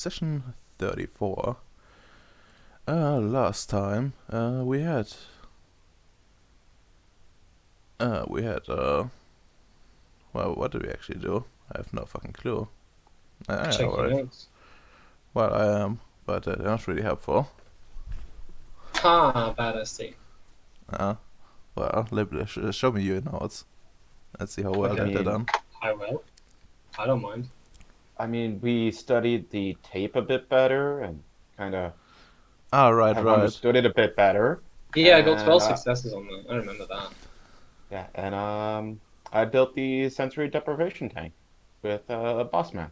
Session 34. Last time, well, what did we actually do? I have no fucking clue. Check your Alright. notes. Well, I am, but they're not really helpful. Ha, bad SD. Uh, well, show me your notes. Let's see how well Okay. they're done. I will. I don't mind. We studied the tape a bit better and kind of Right, have right. understood it a bit better. Yeah, I got And 12 successes on that. I remember that. yeah, and I built the sensory deprivation tank with Boss Man.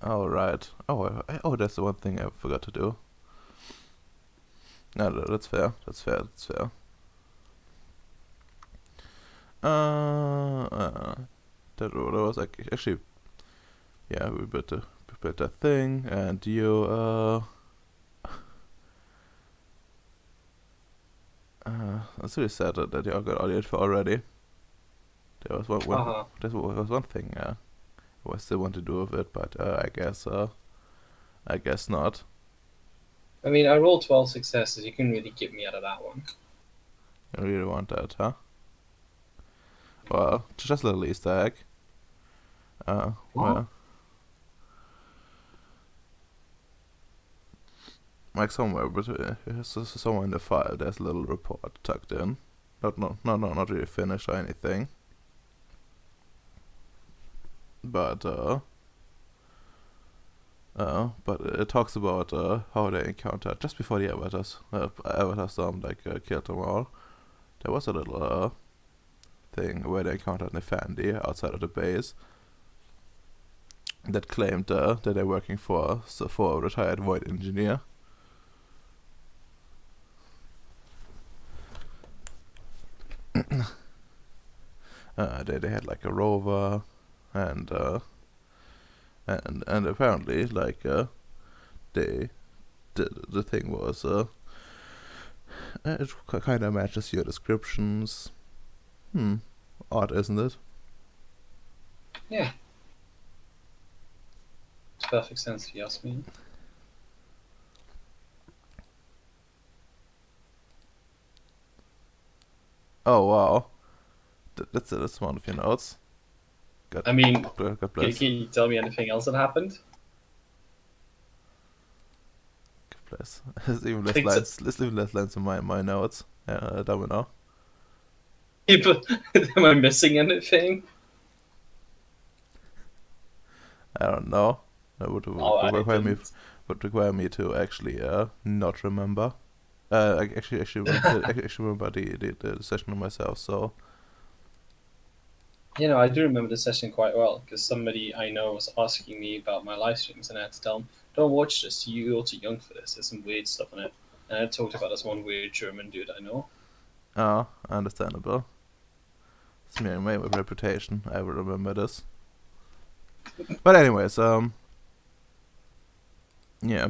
Alright. Oh, that's the one thing I forgot to do. No, that's fair. That's fair. That's fair. That was like actually, yeah, we built that thing, and you that's really sad that you all got all the info already. There was Haha. was one thing I still want to do with it, but I guess not. I mean, I rolled 12 successes. You can really get me out of that one. I really want that, huh? Well, just a little Easter egg. Well, like somewhere, but somewhere in the file, there's a little report tucked in. Not really finished or anything. But it talks about how they encountered just before the Avatar storm killed them all. There was a little thing where they encountered Nefandi outside of the base that claimed that they're working for a retired void engineer. They had like a rover and apparently they the thing was it kind of matches your descriptions. Odd, isn't it? Yeah. It's perfect sense if you ask me. Oh wow, that's one of your notes. I mean, God can, bless. can you tell me anything else that happened? God bless. There's even less Think so. lines. There's even less lines in my notes. Domino. Am I missing anything? I don't know. That Oh, I didn't. would require me to actually not remember. I actually remember the session myself. So You know, I do remember the session quite well because somebody I know was asking me about my live streams, and I had to tell them, "Don't watch this. You're too young for this. There's some weird stuff in it." And I talked about this one weird German dude I know. understandable. It's my reputation. I will remember this. But anyways, yeah,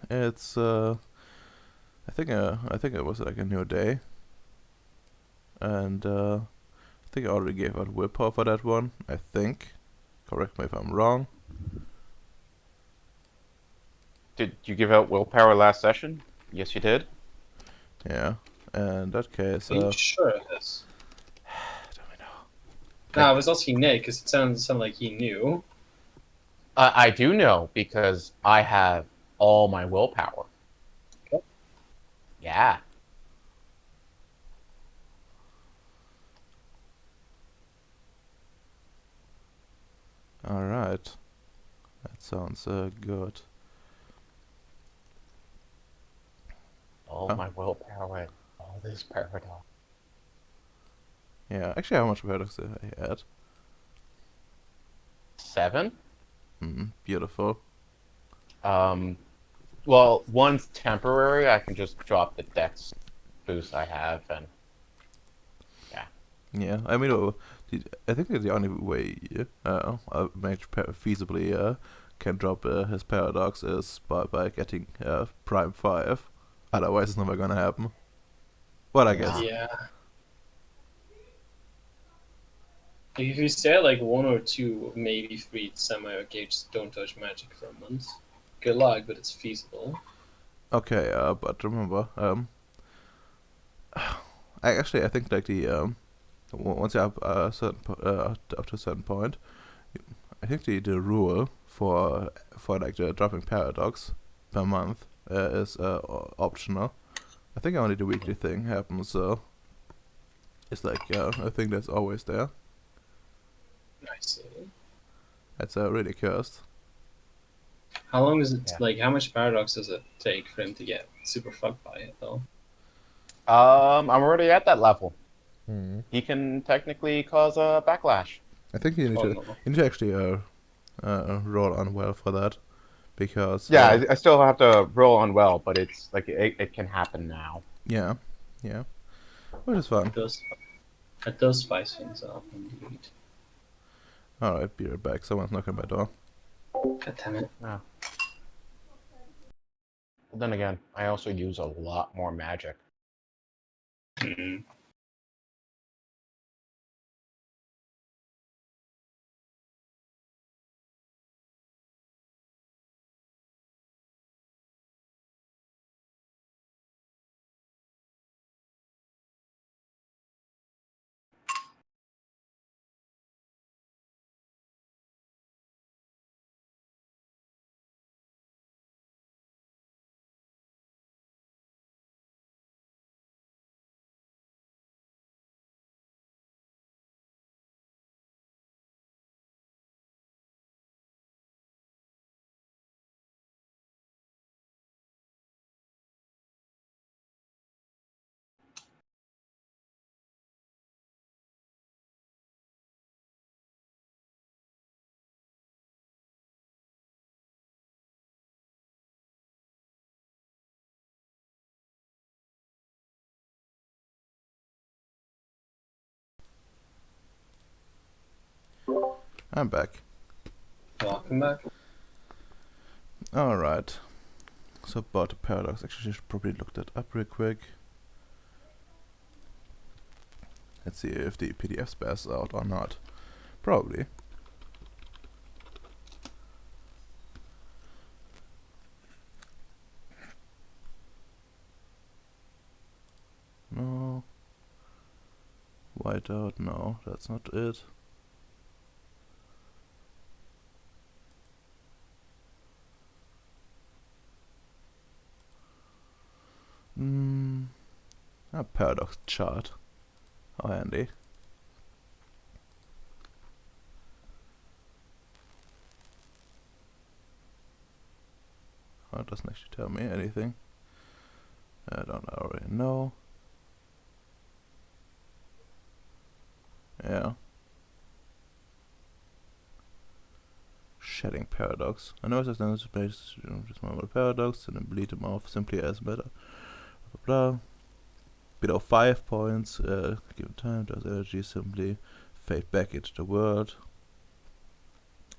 it's I think it was like a new day, and I think I already gave out willpower for that one. I think. Correct me if I'm wrong. Did you give out willpower last session? Yes, you did. Yeah. And in that case, Are you sure it is? don't we know? No, I was asking Nick because it sounded like he knew. I do know because I have all my willpower. Okay. Yeah. All right. That sounds good. All Oh. my willpower and all this paradox. Yeah. Actually, how much paradox did I had? 7? Beautiful. Well, one's temporary. I can just drop the dex boost I have, and Yeah. I mean, I think the only way a mage feasibly can drop his paradox is by getting prime 5. Otherwise, it's never gonna happen. Well, I guess. Yeah. Like, if you stay at like 1 or 2, maybe 3 semi-okay, just don't touch magic for a month. Good luck, but it's feasible. Okay, but remember, I think like once you have a certain up to a certain point, I think the rule for like the dropping paradox per month is optional. I think only the weekly thing happens. It's like a thing that's always there. I see. It's really cursed. How long is it? Yeah. Like, how much paradox does it take for him to get super fucked by it, though? I'm already at that level. Hmm. He can technically cause a backlash. I think you need Oh to no. you need to actually roll on well for that because Yeah, I still have to roll on well, but it's like it can happen now. yeah, yeah, which is fun. It does spice things up, indeed. All right, be right back. Someone's knocking my door. God damn it. Yeah. But then again, I also use a lot more magic. Hmm. I'm back. Welcome back. All right. So about the paradox, actually, I should probably look that up real quick. Let's see if the PDF spares out or not. Probably. No. Whiteout, no, that's not it. Hmm. A paradox chart. How handy. Oh, it doesn't actually tell me anything. I don't already know. Yeah. Shedding paradox. I know it's a space just remember paradox and then bleed them off simply as matter. Blah blah. Below 5 points, given time, does energy simply fade back into the world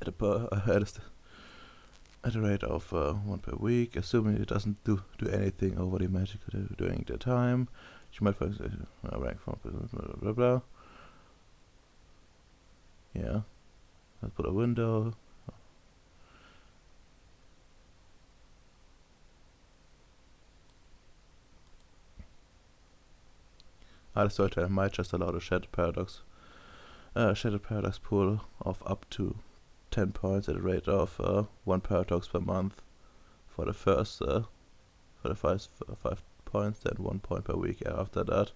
at at a rate of 1 per week, assuming it doesn't do anything over the magic during the time. You might find rank from blah blah blah. Yeah. Let's put a window. The storyteller might just allow the shattered paradox pool of up to 10 points at a rate of 1 paradox per month for the first for the 5 points, then 1 point per week after that.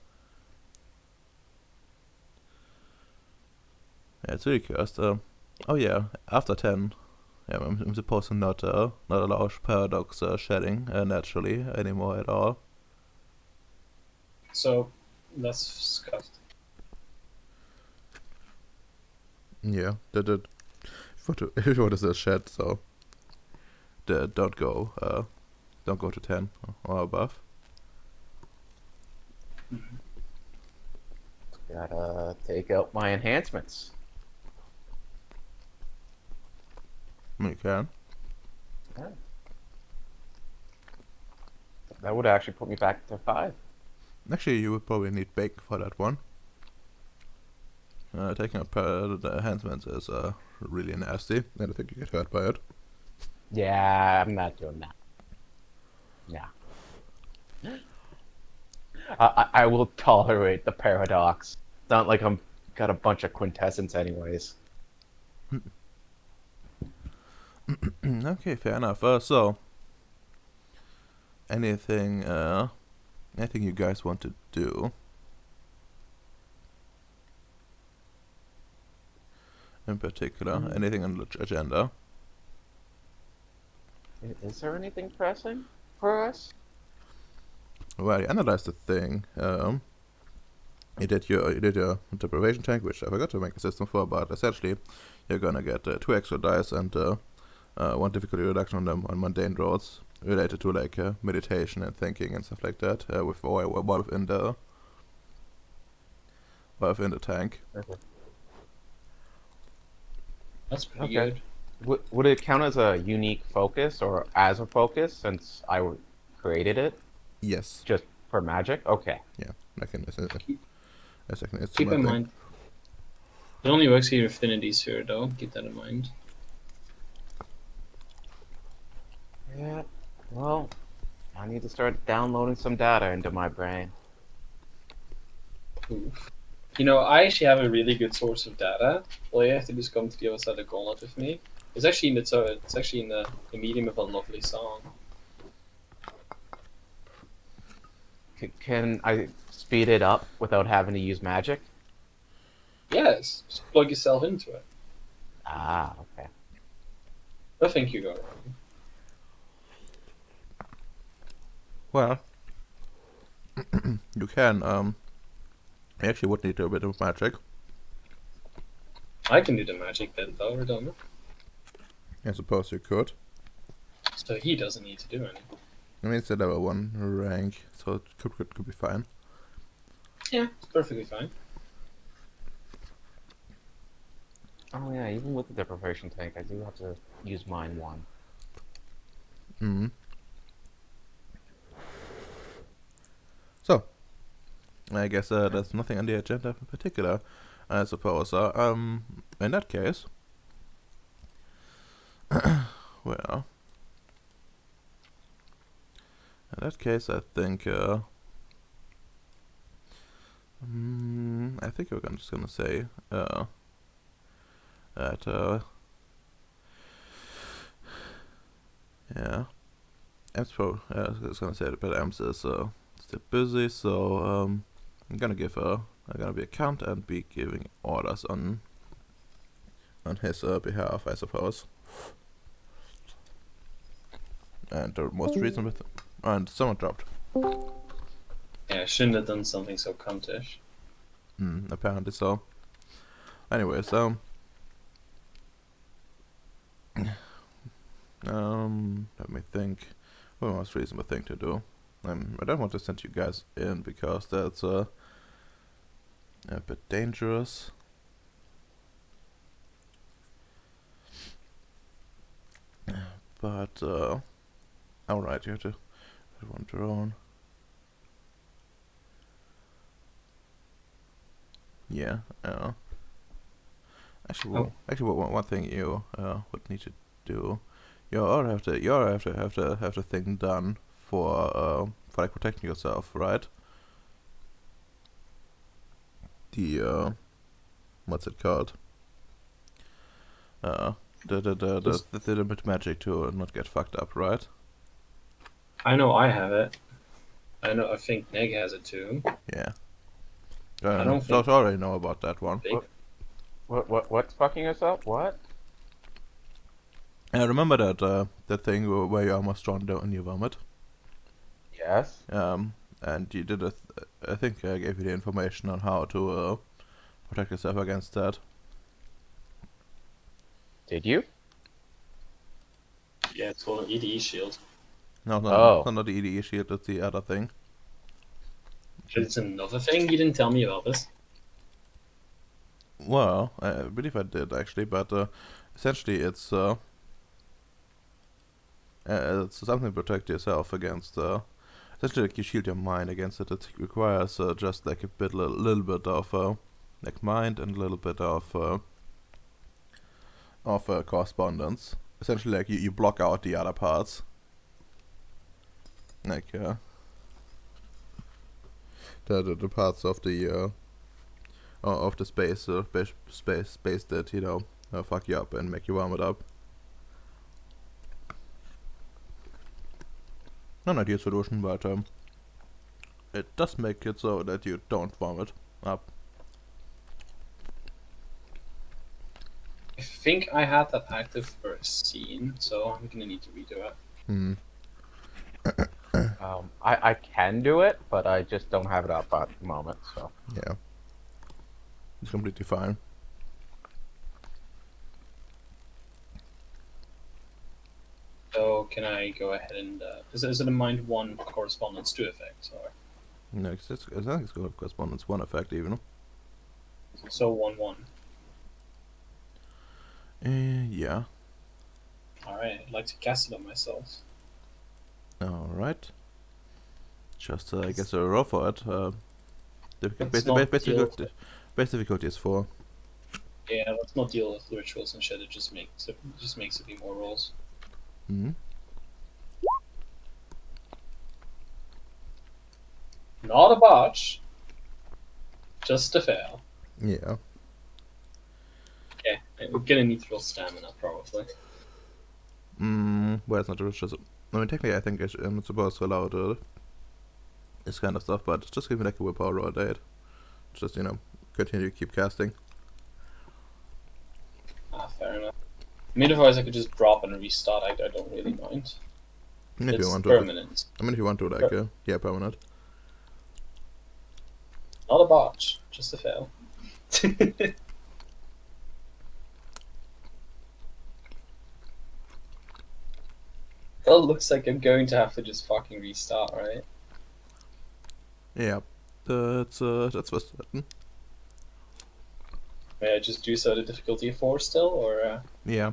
Yeah, it's really cursed. Oh yeah, after 10, yeah, I'm supposed to not allow paradox shedding naturally anymore at all. So, that's scuffed. Yeah, if you want to shed, so don't go to 10 or above. Gotta take out my enhancements. You can. Yeah. That would actually put me back to 5. Actually, you would probably need bacon for that one. taking up the enhancements is really nasty, and I think you get hurt by it. Yeah, I'm not doing that. Yeah. I will tolerate the paradox. It's not like I'm got a bunch of quintessence anyways. Okay, fair enough. So, anything you guys want to do in particular? Anything on the agenda? Is there anything pressing for us? Well, you analyzed the thing. You did your deprivation tank, which I forgot to make a system for, but essentially you're gonna get 2 extra dice and 1 difficulty reduction on them on mundane rolls related to like meditation and thinking and stuff like that. With while within the tank. Okay. That's pretty Okay. good. Would it count as a unique focus or as a focus since created it Yes. just for magic? Okay. Yeah. I can. It's Keep in mind, it only works for your affinity sphere, though. Keep that in mind. Yeah. Well, I need to start downloading some data into my brain. Oof. You know, I actually have a really good source of data. All you have to do is come to the other side of the gauntlet with me. It's actually in the medium of a lovely song. Can I speed it up without having to use magic? Yes, just plug yourself into it. Ah, okay. I think you go wrong. well, you can. You actually would need a bit of magic. I can do the magic bit though, remember? I suppose you could. So he doesn't need to do anything. I mean, it's a level 1 rank, so it could be fine. Yeah, it's perfectly fine. Oh yeah, even with the deprivation tank, I do have to use mine one. Mm-hmm. So, I guess there's nothing on the agenda in particular, I suppose. In that case, well, in that case, I think we're just gonna say that yeah, Em's I was gonna say that, but Em's is still busy, so I'm gonna be a count and be giving orders on his behalf, I suppose. And the most reasonable and someone dropped. Yeah, I shouldn't have done something so cuntish. Apparently so. Anyways, let me think. What the most reasonable thing to do? I don't want to send you guys in because that's a bit dangerous. But alright, you have to run your own. Yeah. Actually, one thing you would need to do, you already have the thing done for like protecting yourself, right? The what's it called? The limit magic to not get fucked up, right? I know I have it. I think Neg has it too. Yeah. I don't So think I already know about that one. Big. What's fucking us up? What? I remember that thing where you almost drowned down in your vomit. Yes. And you did I think I gave you the information on how to protect yourself against that. Did you? Yeah, it's called an EDE shield. No, Oh. it's not the EDE shield, it's the other thing. It's another thing you didn't tell me about this. Well, I believe I did actually, but essentially it's something to protect yourself against. Essentially, like you shield your mind against it. It requires just like a little bit of like mind and a little bit of correspondence. Essentially, like you block out the other parts. Like the parts of the space that fuck you up and make you warm it up. Not an ideal solution, but it does make it so that you don't warm it up. I think I had that active for a scene, so I'm gonna need to redo it. Hmm. I can do it, but I just don't have it up at the moment. So Yeah. It's completely fine. So can I go ahead and is it a mind 1 correspondence 2 effect or Next, I think it's got correspondence 1 effect even. so 1/1? Yeah. All right, I'd like to cast it on myself. Alright. Just, I guess, a roll for it. Let's not Base deal- difficulty is 4. Yeah, let's not deal with rituals and shit. It just makes it be more rolls. Hmm. Not a botch. Just a fail. Yeah. Okay, we're gonna need to roll stamina probably. Well, it's not just. I mean, technically, I think I'm supposed to allow this kind of stuff, but just give me like a willpower roll a day. Just, continue to keep casting. Fair enough. I mean, otherwise I could just drop and restart. I don't really mind. If It's you want to. permanent. If you want to, yeah, permanent. Not a botch. Just a fail. Well, it looks like I'm going to have to just fucking restart, right? Yeah. That's for certain. May I just do so at a difficulty of 4 still, or Yeah.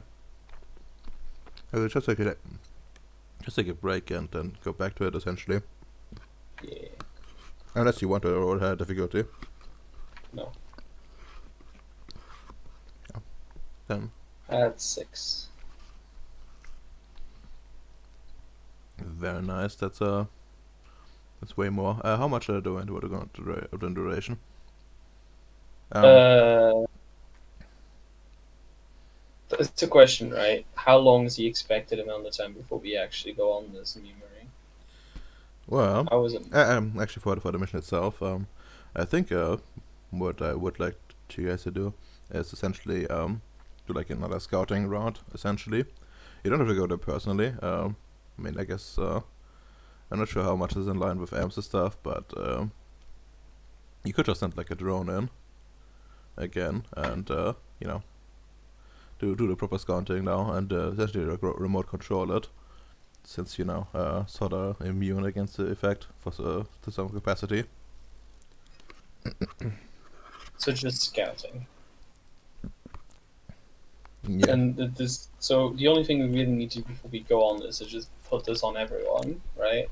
I will just take a break and then go back to it essentially. yeah, Unless you want to roll higher difficulty. no. Yeah. Then That's 6. very nice. That's way more. How much do I want to go into duration? It's a question, right? How long is the expected amount of time before we actually go on this memory? Well, How is it? actually for the mission itself, I think what I would like you guys to do is essentially do like another scouting round. Essentially, you don't have to go there personally. I mean, I guess I'm not sure how much is in line with AMS and stuff, but you could just send like a drone in again and do the proper scouting now and essentially remote control it, since sort of immune against the effect to some capacity. So just scouting. Yeah. And so the only thing we really need to do before we go on this is just put this on everyone, right?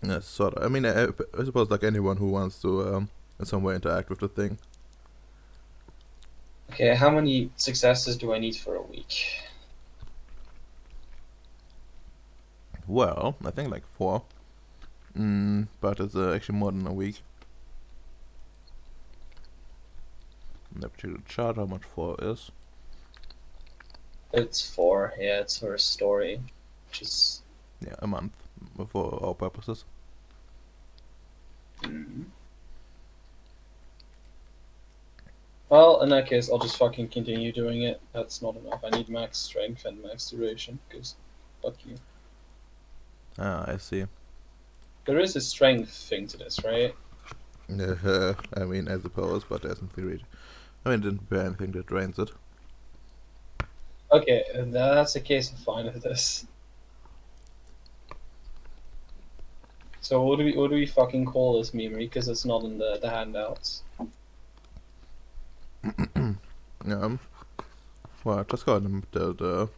Yeah, sort of. I mean, I suppose like anyone who wants to in some way interact with the thing. Okay, how many successes do I need for a week? Well, I think like 4. But it's actually more than a week. Let me check the chart how much 4 is. It's 4, yeah, it's for a story. Which is... Yeah, a month for all purposes. Well, in that case, I'll just fucking continue doing it. That's not enough. I need max strength and max duration, because fuck you. Ah, I see. There is a strength thing to this, right? I mean, I suppose, but there isn't really. I mean, it didn't prepare anything that drains it. Okay, that's the case. I'm fine with this. So what do we fucking call this memory? Because it's not in the handouts. Well, just call them the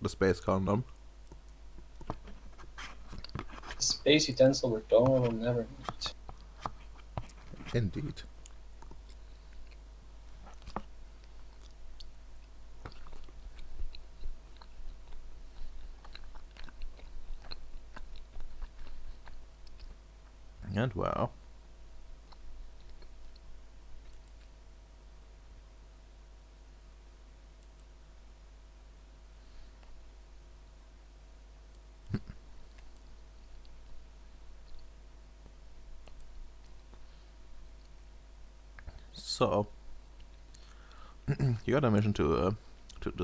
space condom. Space utensil we're done will never need. Indeed. And well. So, you got a mission to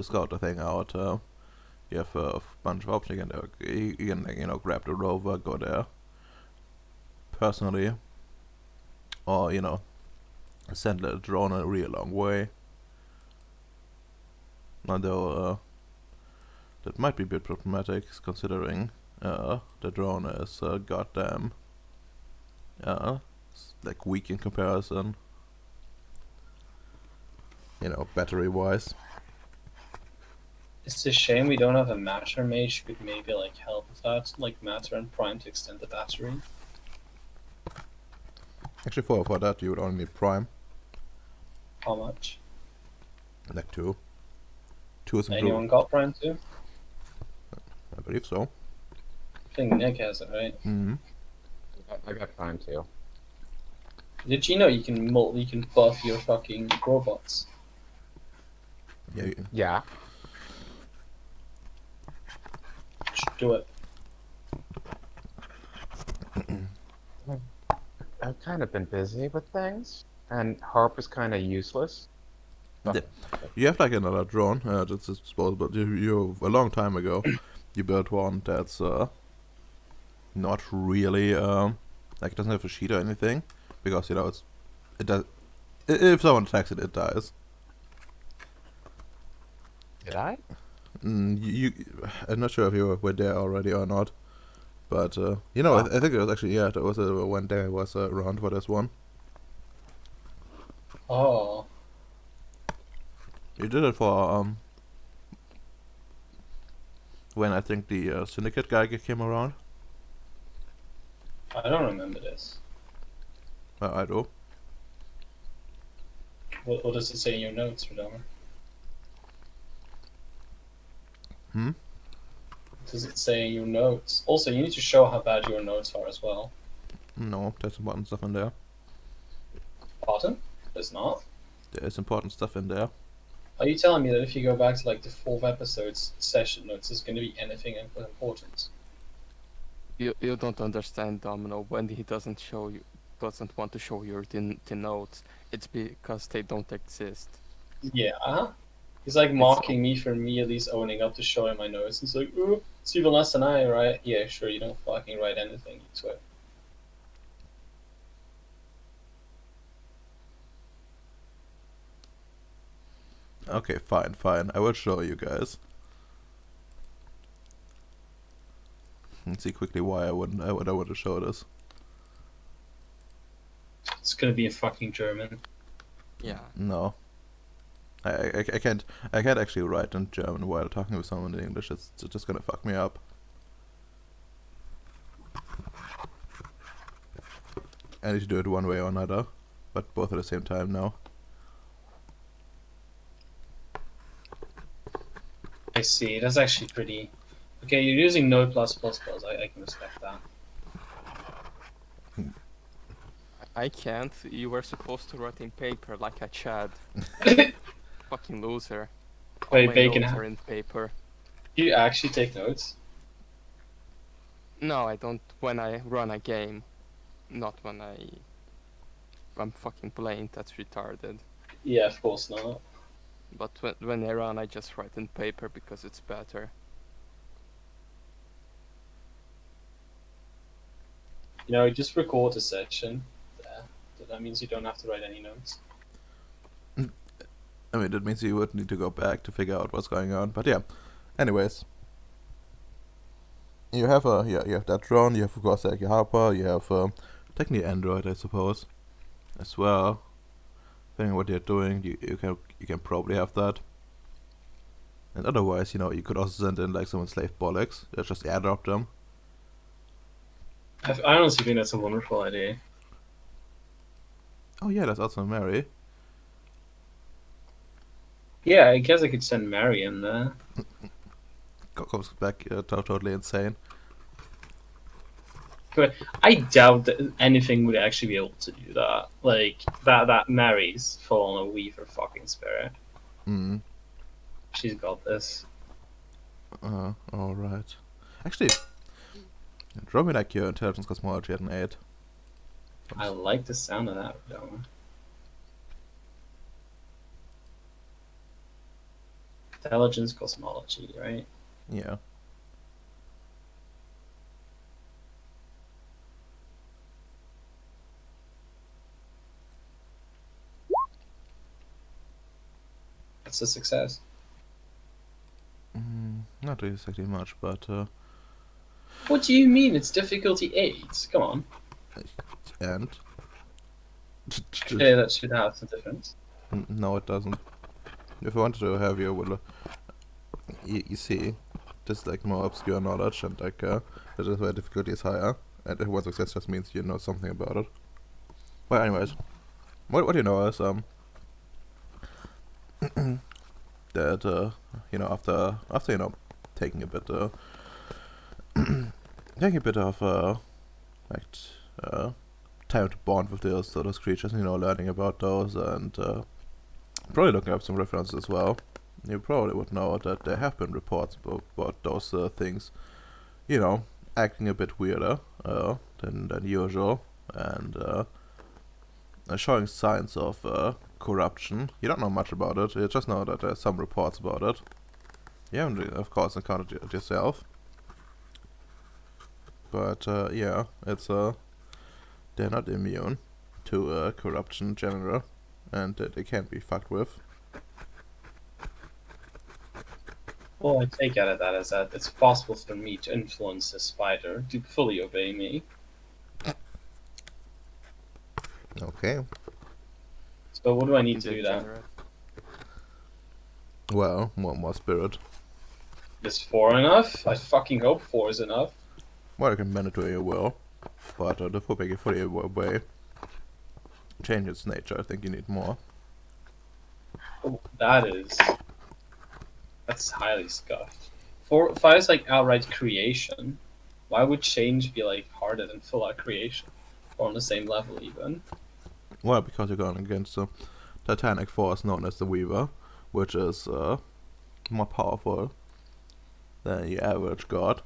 scout the thing out. You have a bunch of options. You can you know, grab the rover, go there personally, or you know, send the drone a real long way. Although that might be a bit problematic, considering the drone is goddamn like weak in comparison. You know, battery-wise. It's a shame we don't have a matter mage who could maybe like help with that, like matter and prime to extend the battery. Actually, for that you would only need prime, How much? like 2. 2 is improved. Anyone got prime too? I believe so. I think Nick has it, right? Mm-hmm. I got Prime too. Did you know you can buff your fucking robots? Yeah. Yeah. Should do it. I've kind of been busy with things, and Harp is kind of useless. Yeah. You have like another drone that's disposable. You a long time ago, you built one that's not really like it doesn't have a sheet or anything, because you know it does. If someone attacks it, it dies. Did I? I'm not sure if you were there already or not, but you know, I think it was actually there was one day I was around for this one. Oh, You did it for when I think the syndicate guy came around. I don't remember this. I do. What does it say in your notes, Redomer? Hmm. What does it say in your notes? Also, you need to show how bad your notes are as well. No, there's important stuff in there. Pardon? There's not. There's important stuff in there. Are you telling me that if you go back to like the 4th episode's session notes, there's going to be anything of importance? You don't understand, Domino. When he doesn't want to show you the notes, it's because they don't exist. Yeah. He's like mocking me for me at least owning up to showing my notes. He's like, ooh, it's even less than I write. Yeah, sure, you don't fucking write anything, you twit. Okay, fine. I will show you guys. Let's see quickly why I would want to show this. It's gonna be in fucking German. Yeah. No. I can't actually write in German while talking with someone in English. It's just gonna fuck me up. I need to do it one way or another, but both at the same time now. I see, that's actually pretty... Okay, you're using Node+++, I can respect that. I can't. You were supposed to write in paper like a Chad. Fucking loser. All Wait, my Bacon, notes are in paper. do you actually take notes? No, I don't when I run a game. Not when I'm fucking playing, that's retarded. Yeah, of course not. But when I run, I just write in paper because it's better. You know, just record a session there. That means you don't have to write any notes. I mean, that means you would need to go back to figure out what's going on. But yeah, anyways, you have you have that drone. You have of course like your Harper. You have technically Android, I suppose, as well. Depending on what you're doing, you can probably have that. And otherwise, you know, you could also send in like some slave bollocks. Just airdrop them. I honestly think that's a wonderful idea. Oh yeah, that's also Mary. Yeah, I guess I could send Mary in there. Goes back totally insane. But I doubt that anything would actually be able to do that. Like that Mary's full on a Weaver fucking spirit. Mm. She's got this. Alright. Actually, draw me like your intelligence cosmology at an 8. I like the sound of that, though. Intelligence cosmology, right? Yeah. That's a success. Not exactly much, but What do you mean? It's difficulty 8? Come on. and Clearly that should have some difference. no, it doesn't. If I wanted to have you, well, you see, just like more obscure knowledge, and like that is where difficulty is higher, and if one success just means you know something about it. Well, anyways, what you know is that you know after you know taking a bit taking a bit of like time to bond with those creatures, you know, learning about those and probably looking up some references as well. You probably would know that there have been reports about those things, you know, acting a bit weirder than usual and showing signs of corruption. You don't know much about it. You just know that there's some reports about it. You haven't, of course, encountered it yourself. But yeah, it's they're not immune to corruption in general, and they can't be fucked with. All I take out of that is that it's possible for me to influence a spider to fully obey me. Okay. So what do I need to do that? Degenerate. Well, more spirit. Is 4 enough? I fucking hope 4 is enough. Well, you can bend it to your will, but the full make it fully away. Change its nature. I think you need more. Oh, that's highly scuffed. 5 is like outright creation. Why would change be like harder than full out creation? Or on the same level even? Well, because you're going against the titanic force known as the Weaver, which is more powerful than your average god.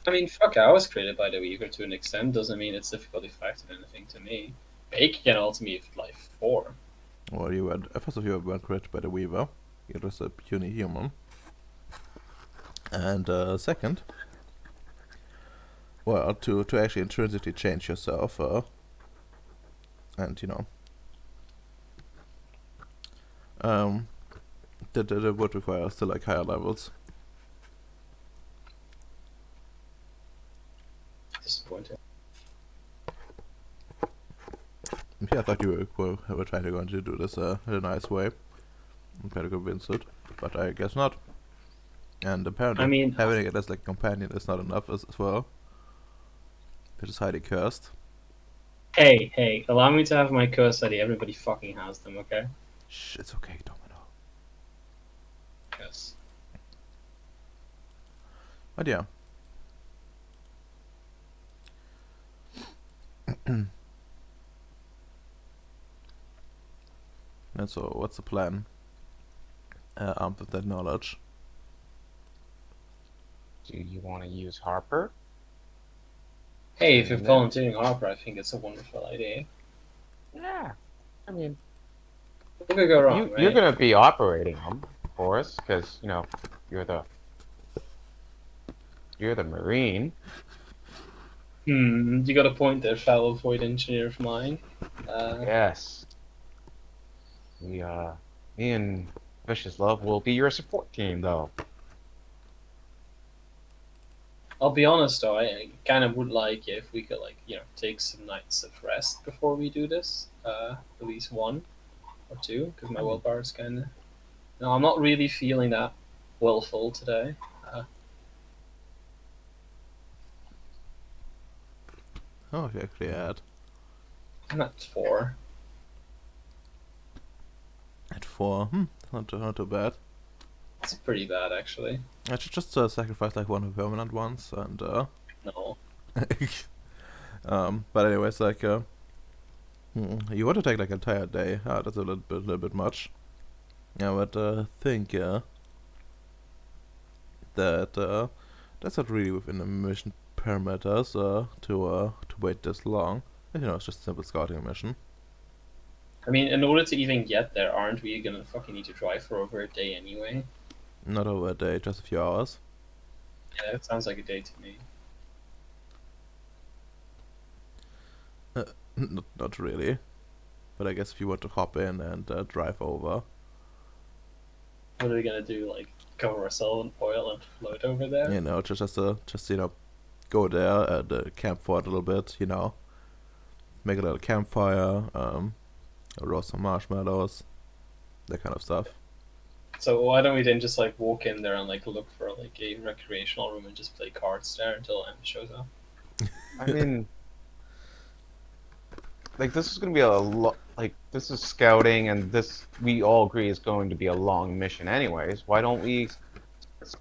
I mean, fuck, I was created by the Weaver to an extent. Doesn't mean it's difficulty factored anything to me. Bake can ultimately like 4. Well, you were first of all you weren't created by the Weaver. You're just a puny human. And second, well, to actually intrinsically change yourself, and you know, that would require still like higher levels. Disappointing. Yeah, I thought you were trying to go to do this in a nice way. I'm trying to convince it, but I guess not. And apparently, I mean, having it as like a companion is not enough as well. It is highly cursed. hey, allow me to have my curse ID. Everybody fucking has them, okay? Shh, it's okay, Domino. Yes. But yeah. And so, what's the plan? Armed with that knowledge. Do you want to use Harper? Hey, if you're No. volunteering Harper, I think it's a wonderful idea. Yeah. I mean, What could go wrong, right? you're going to be operating them for us, because, you know, you're the Marine. You got a point there, fellow void engineer of mine. Yes. Me and Vicious Love will be your support team, though. I'll be honest though, I kind of would like if we could, like, you know, take some nights of rest before we do this. At least 1 or 2, because my willpower is kind of. No, I'm not really feeling that willful today. Oh, if you actually had. I'm at 4. 4. Not too bad. It's pretty bad, actually. I should just sacrifice like one of the permanent ones and No. but anyways, like you want to take like an entire day. That's a little bit much. Yeah, but think that that's not really within the mission parameters to wait this long. You know, it's just a simple scouting mission. I mean, in order to even get there, aren't we gonna fucking need to drive for over a day anyway? Not over a day, just a few hours. Yeah, that sounds like a day to me. Not really. But I guess if you want to hop in and drive over. What are we gonna do? Like, cover ourselves in oil and float over there? You know, just you know, go there and camp for it a little bit. You know, make a little campfire, roast some marshmallows, that kind of stuff. So why don't we then just like walk in there and like look for like a recreational room and just play cards there until Em shows up? I mean, like this is gonna be a lot. Like this is scouting, and this we all agree is going to be a long mission, anyways. Why don't we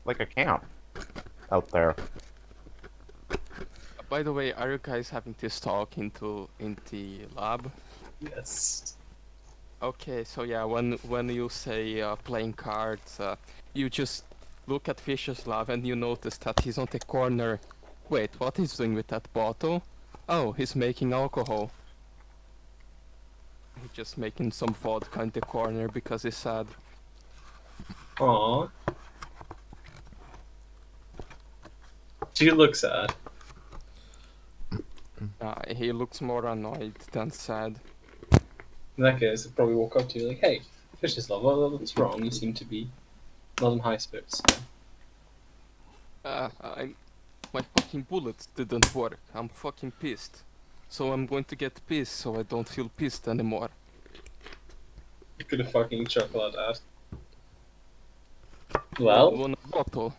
like a camp out there? By the way, are you guys having this talk in the lab? Yes. Okay, so yeah, when you say playing cards, you just look at Fisher's lab and you notice that he's on the corner. Wait, what he's doing with that bottle? Oh, he's making alcohol. He's just making some vodka in the corner because he's sad. Aww. She looks sad. He looks more annoyed than sad. In that case, I'd probably walk up to you like, "Hey, Fish's love, what's wrong? You seem to be not in high spirits." My fucking bullets didn't work. I'm fucking pissed. So I'm going to get pissed so I don't feel pissed anymore. You could have fucking chuckle at that. Well, Want a bottle?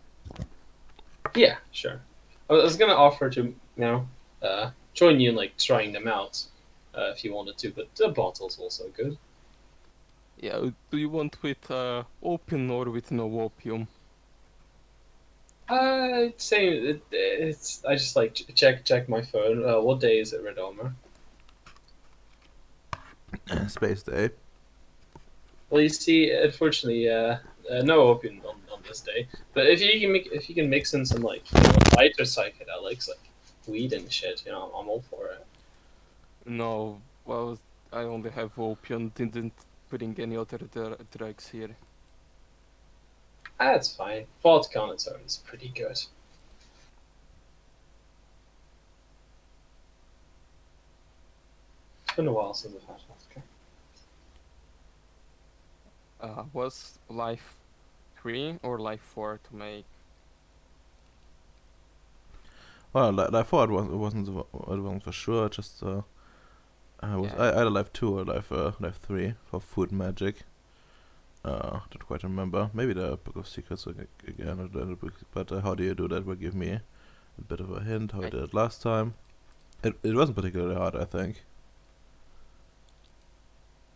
yeah, sure. I was gonna offer to, join you in like trying them out, if you wanted to, but the bottle's also good. Yeah, do you want with opium or with no opium? It's. I just like check my phone. What day is it, Redomer? Space Day. Well, you see, unfortunately, no opium on this day. But if you can mix in some like lighter psychedelics like weed and shit, I'm all for it. No, well, I only have opium, didn't bring any other drugs here. That's fine. Vodka on its own is pretty good. It's been a while since I've had vodka. Was life 3 or life 4 to make? Well, life 4 it wasn't for sure. Just I was Yeah. either life 2 or life 3 for food magic. Don't quite remember. Maybe the Book of Secrets again, but how do you do that? Will give me a bit of a hint how I did it last time. It wasn't particularly hard, I think.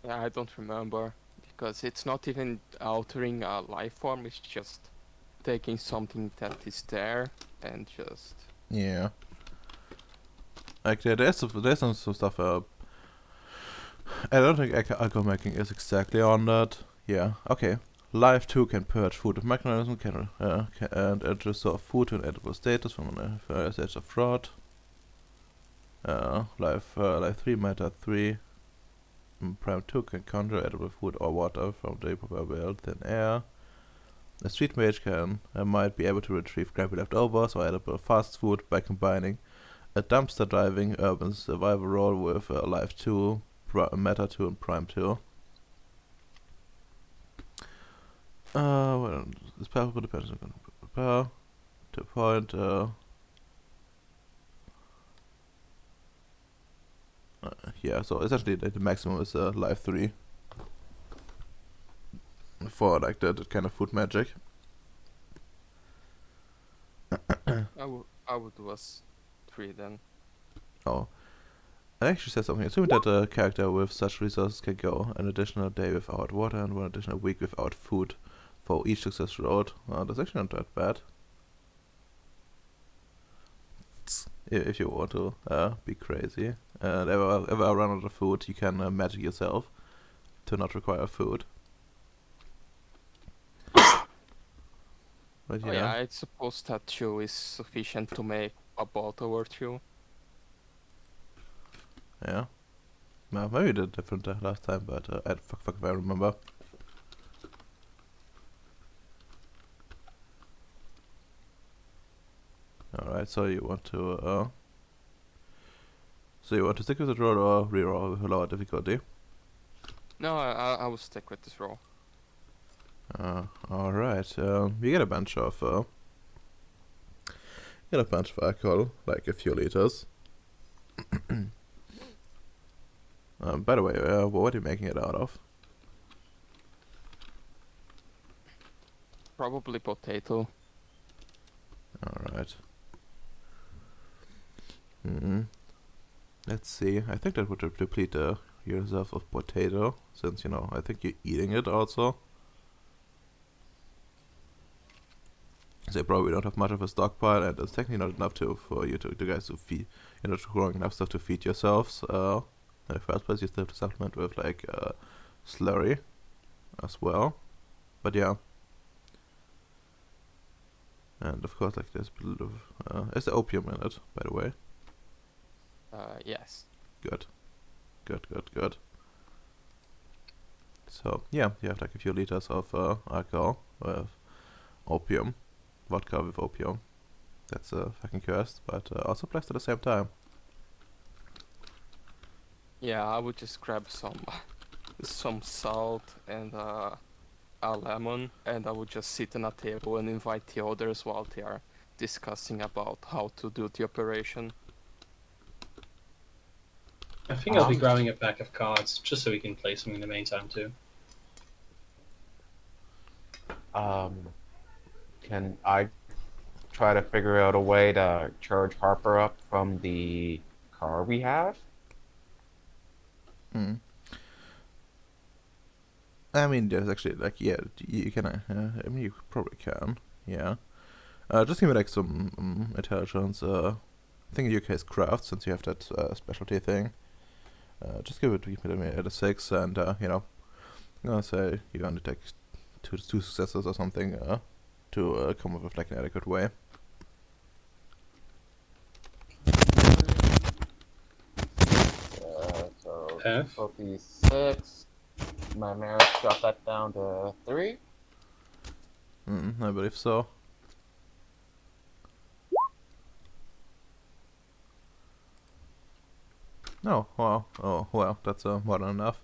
Yeah, I don't remember. Because it's not even altering a life form, it's just taking something that is there and just... Yeah. Like there's some stuff. I don't think alcohol making is exactly on that. Yeah. Okay. Life 2 can purge food of mechanism, and restore food to an edible status from a stage of fraud. Life 3 matter 3. Prime 2 can conjure edible food or water from the proverbial thin air. A street mage might be able to retrieve crappy leftovers or edible fast food by combining a dumpster diving urban survival role with Life 2, Meta 2, and Prime 2. Well, this powerful depends on prepare to a point. Yeah, so essentially the maximum is Life 3 for like that kind of food magic. I would was 3 then. Oh, I actually said something. Assuming that a character with such resources can go an additional day without water and 1 additional week without food for each successful road. That's actually not that bad. If you want to be crazy and ever run out of food, you can magic yourself to not require food. But Oh yeah, I suppose that 2 is sufficient to make a bottle or 2. Yeah. Well, maybe we did different last time, but fuck if I remember. Alright, so you want to stick with the roll or reroll with a lower difficulty? No, I will stick with this roll. Alright, you get a bunch of alcohol, like a few liters. By the way, what are you making it out of? Probably potato. Alright. Let's see. I think that would deplete yourself of potato, since, I think you're eating it also. So you probably don't have much of a stockpile, and it's technically not enough for you to guys to feed, to growing enough stuff to feed yourselves. In the first place, you still have to supplement with like slurry as well. But yeah. And of course, like there's a bit of is there opium in it, by the way? Yes. Good. So yeah, you have like a few liters of alcohol with opium, vodka with opium. That's fucking cursed, but also blessed at the same time. Yeah, I would just grab some salt and a lemon, and I would just sit on a table and invite the others while they are discussing about how to do the operation. I think I'll be grabbing a pack of cards just so we can play some in the meantime too. Can I try to figure out a way to charge Harper up from the car we have? I mean, there's actually like you can. I mean, you probably can. Yeah. Just give me like some intelligence. I think in your case craft, since you have that specialty thing. Just give me at a 6, and I'm gonna say you only take two successes or something to come up with like an adequate way. So F. 56. My merit got that down to 3. I believe so. Oh, wow. Oh, well, that's more than enough.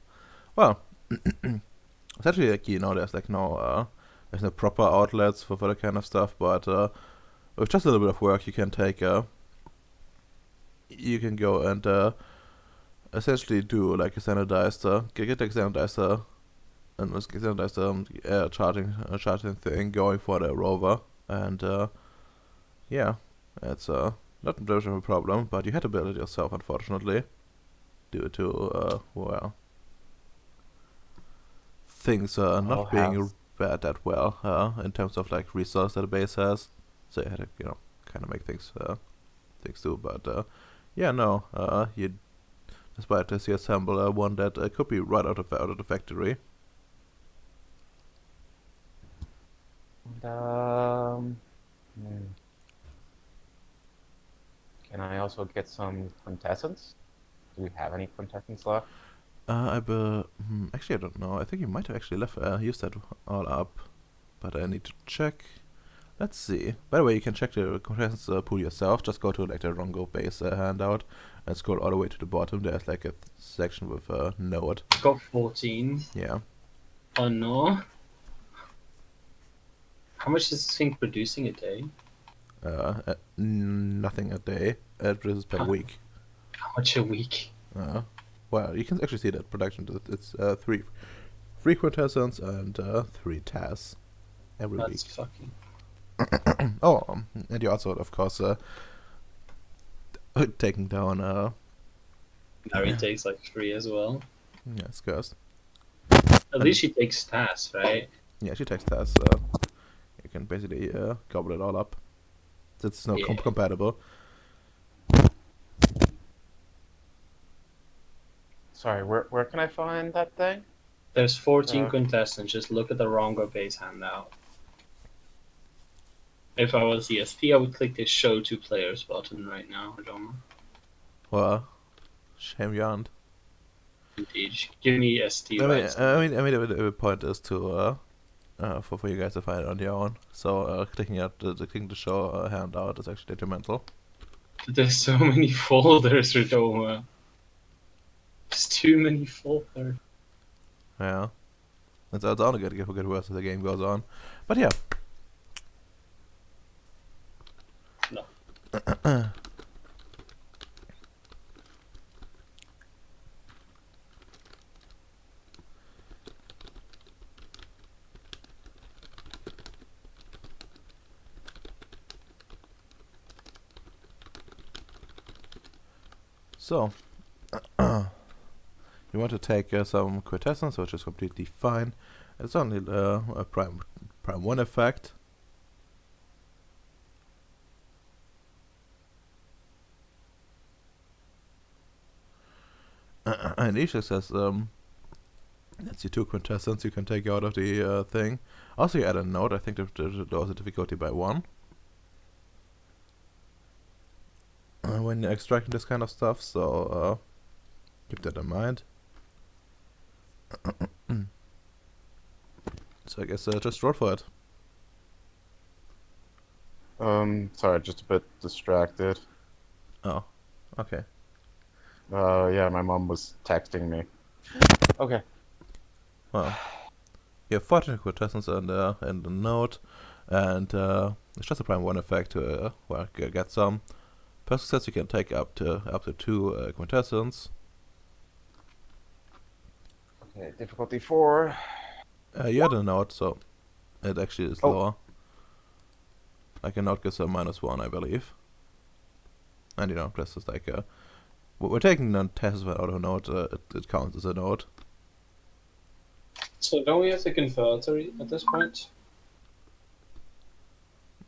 Well, essentially, like, there's like there's no proper outlets for that kind of stuff, but with just a little bit of work, you can take you can go and essentially do like a standardized get the standardized and standardized charging thing going for the rover, and yeah, it's not much of a problem, but you had to build it yourself, unfortunately, due to things not being that well in terms of like resource that the base has, so you had to kind of make things do, but yeah, no, you despite this you assemble one that could be right out of the factory. And, can I also get some quintessence? Do we have quintessence left? Actually, I don't know. I think you might have actually used that all up, but I need to check. Let's see. By the way, you can check the quintessence pool yourself. Just go to like the Rongo base handout and scroll all the way to the bottom. There's like a section with a node. Got 14. Yeah. Oh no. How much is this thing producing a day? Nothing a day. It produces per week. How much a week? Well, you can actually see that production. It's 3 quintessence and 3 tasks every week. That's fucking. Oh, and you also, of course, taking down Mary takes like 3 as well. Yeah, it's cursed. At least she takes stats, right? Yeah, she takes that, so you can basically gobble it all up. It's not Yeah. compatible. Sorry, where can I find that thing? There's 14 Uh. contestants. Just look at the Rongo base handout. If I was ESP, I would click the Show 2 Players button right now. I don't know. Well, shame you aren't. Indeed. Give me ST I mean, rights. the point is to for you guys to find it on your own. So clicking clicking the show handout is actually detrimental. There's so many folders, Redoma. There's too many folders. Yeah, it's only gonna get worse as the game goes on. But yeah. No. So, you want to take some quintessence, which is completely fine. It's only a prime 1 effect. And each says let's see, 2 quintessence you can take out of the thing. Also, you add a note. I think that lowers the difficulty by 1. When you're extracting this kind of stuff, so keep that in mind. So I guess just roll for it. Sorry, just a bit distracted. Oh, okay. Yeah, my mom was texting me. Okay. Well, you have 14 quintessence and a note, and it's just a prime 1 effect to get some. Per success, you can take up to 2 quintessence. Okay, difficulty 4. You had a note, so it actually is Oh. lower. Like a note gives a -1, I believe. And this is like we're taking the test out of a note. It counts as a note. So don't we have to convert at this point?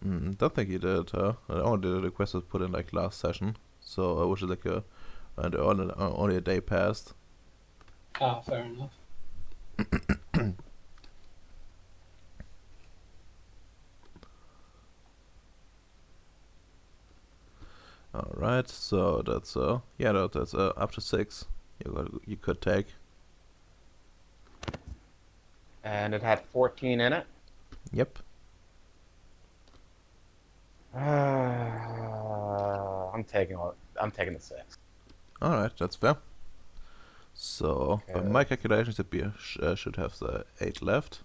Don't think you did. Only the request was put in like last session, so which is like only a day passed. Ah, fair enough. All right, so that's that's up to 6. You could take. And it had 14 in it. Yep. I'm taking the 6. All right, that's fair. So by Okay. my calculations, it should have the 8 left.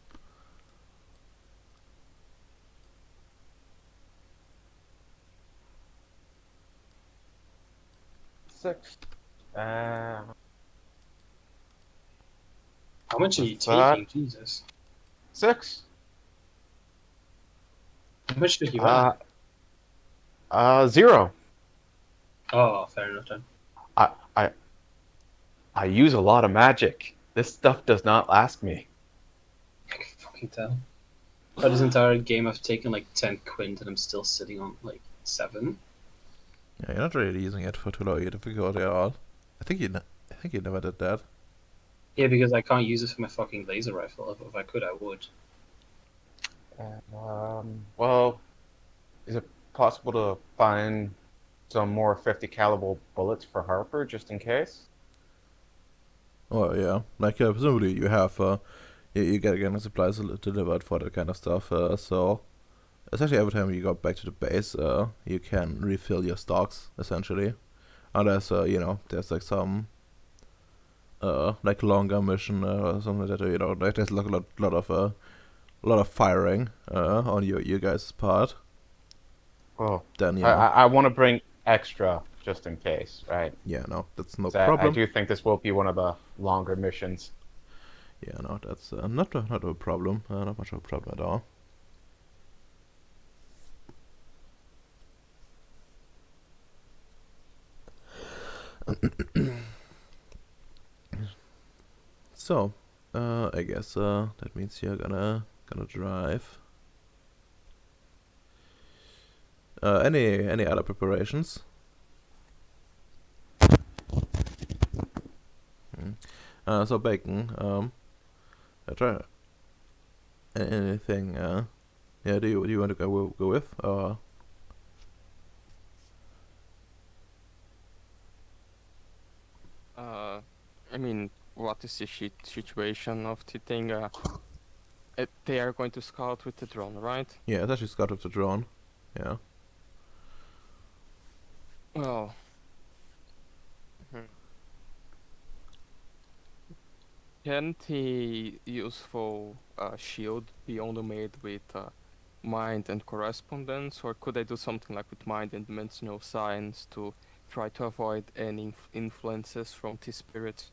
Six. How much are you What's that? taking? Jesus. 6. How much did you have? 0. Oh, fair enough then. I use a lot of magic. This stuff does not last me. I can fucking tell. For this entire game, I've taken like 10 quint and I'm still sitting on like 7. Yeah, you're not really using it for too low difficulty at all. I think you never did that. Yeah, because I can't use it for my fucking laser rifle. If I could, I would. Well, is it possible to find some more 50 caliber bullets for Harper just in case? Oh yeah, like presumably you have you get again supplies delivered for that kind of stuff. So essentially every time you go back to the base, you can refill your stocks essentially, unless there's like some like longer mission or something that like there's like a lot of firing on you guys' part. Oh, Then I want to bring extra just in case, right? yeah, no, that's no 'Cause I problem. do think this will be one of the longer missions. Yeah, no, that's not a problem. Not much of a problem at all. So, I guess that means you're gonna drive. Any other preparations? So Bacon, try anything. Yeah, do you want to go with or? I mean, what is the situation of the thing? They are going to scout with the drone, right? Yeah, it's actually scout with the drone. Yeah. Well, can the useful shield be only made with mind and correspondence, or could I do something like with mind and dimensional science to try to avoid any influences from the spirits?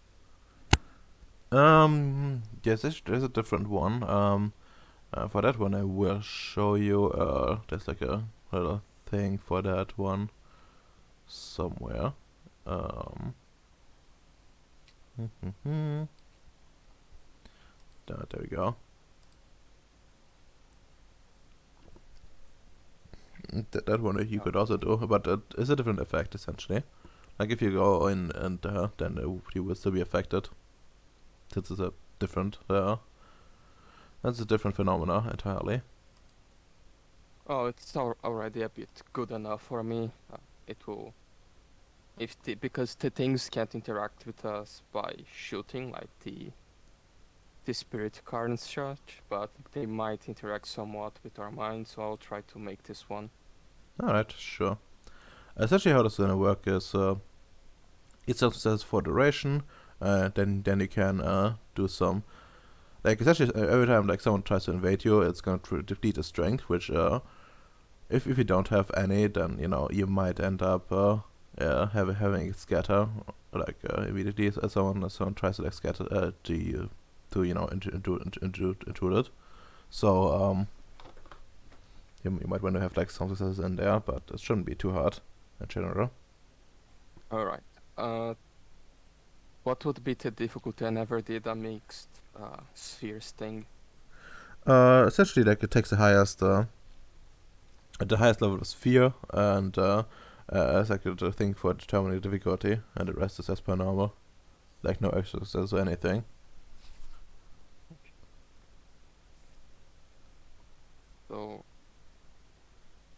Yes, there's a different one. For that one, I will show you. There's like a little thing for that one somewhere. There we go. That one you could also do, but it is a different effect essentially. Like if you go in and then you will still be affected. This is a different. That's a different phenomena entirely. Oh, it's already a bit good enough for me. It will, because the things can't interact with us by shooting, like the spirit card and such, but they might interact somewhat with our minds. So I'll try to make this one. Alright, sure. Essentially, how this is gonna work is it says for duration. Then you can do some. Like essentially, every time like someone tries to invade you, it's gonna deplete the strength. Which if you don't have any, then you might end up having it scatter like immediately as someone tries to like scatter to you to intrude it. So you might want to have like some successes in there, but it shouldn't be too hard in general. All right. What would be the difficulty? I never did a mixed spheres thing. Essentially, like it takes the highest level of sphere, and it's like the thing for determining the difficulty, and the rest is as per normal, like no extra success or anything. So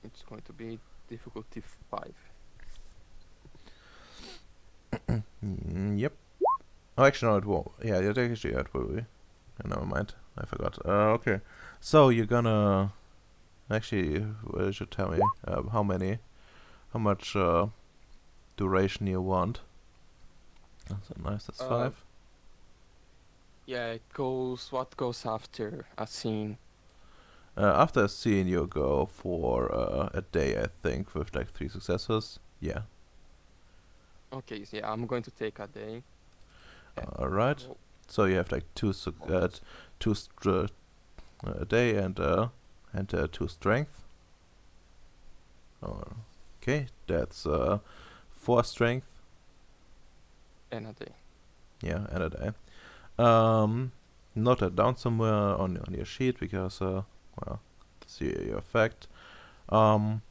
it's going to be difficulty 5. Yep. Oh, actually, no, it won't. Yeah, actually, it will be. Never mind. I forgot. Okay. So you're gonna actually, you should tell me how much duration you want. That's nice. That's 5. Yeah, it goes. What goes after a scene? After a scene, you go for a day, I think, with like 3 successes. Yeah. Okay, so yeah, I'm going to take a day. All right. Oh, So you have like a day and 2 strength. Okay, that's 4 strength. and a day. Yeah, and a day. Note that down somewhere on your sheet because well, that's your effect. One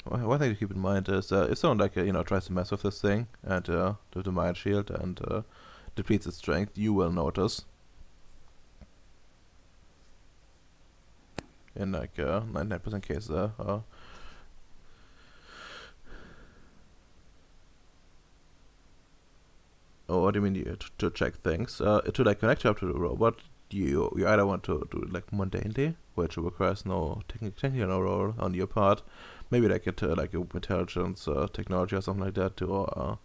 thing to keep in mind is if someone like tries to mess with this thing and do the mind shield and depletes its strength, you will notice. In like 99% cases. Oh, what do you mean to check things? To like connect you up to the robot, you either want to do it like mundanely, which requires no technically no role on your part, maybe like a intelligence technology or something like that to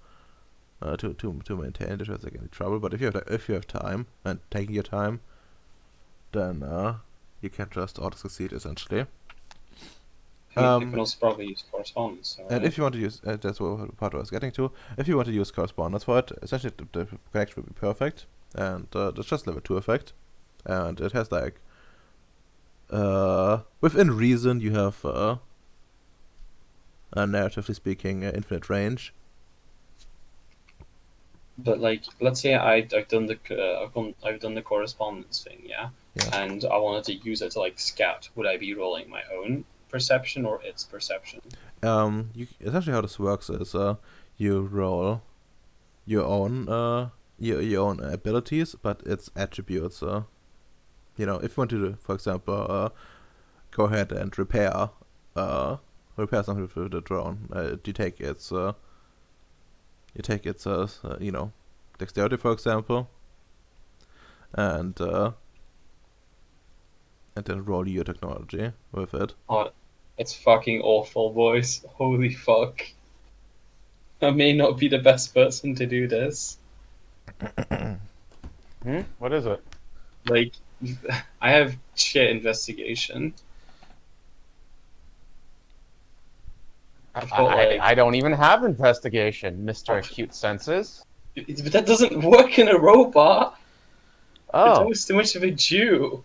maintain it if there's like any trouble. But if you have time and taking your time, then you can just auto succeed essentially. You can also probably use correspondence. So, And if you want to use, that's what part I was getting to. If you want to use correspondence for it, essentially the connection will be perfect, and it's just level 2 effect, and it has like within reason you have narratively speaking infinite range. But like, let's say I've done I've done the correspondence thing, yeah, Yeah. and I wanted to use it to like scout. Would I be rolling my own perception or its perception? Essentially how this works is you roll your own your own abilities, but it's attributes. If you want to, for example, go ahead and repair something with the drone, you take its dexterity, for example, and then roll your technology with it. Oh, it's fucking awful, boys. Holy fuck. I may not be the best person to do this. What is it? Like, I have shit investigation. I've got like, I don't even have investigation, Mr. Acute Senses. but that doesn't work in a robot. It's Oh, always too much of a Jew.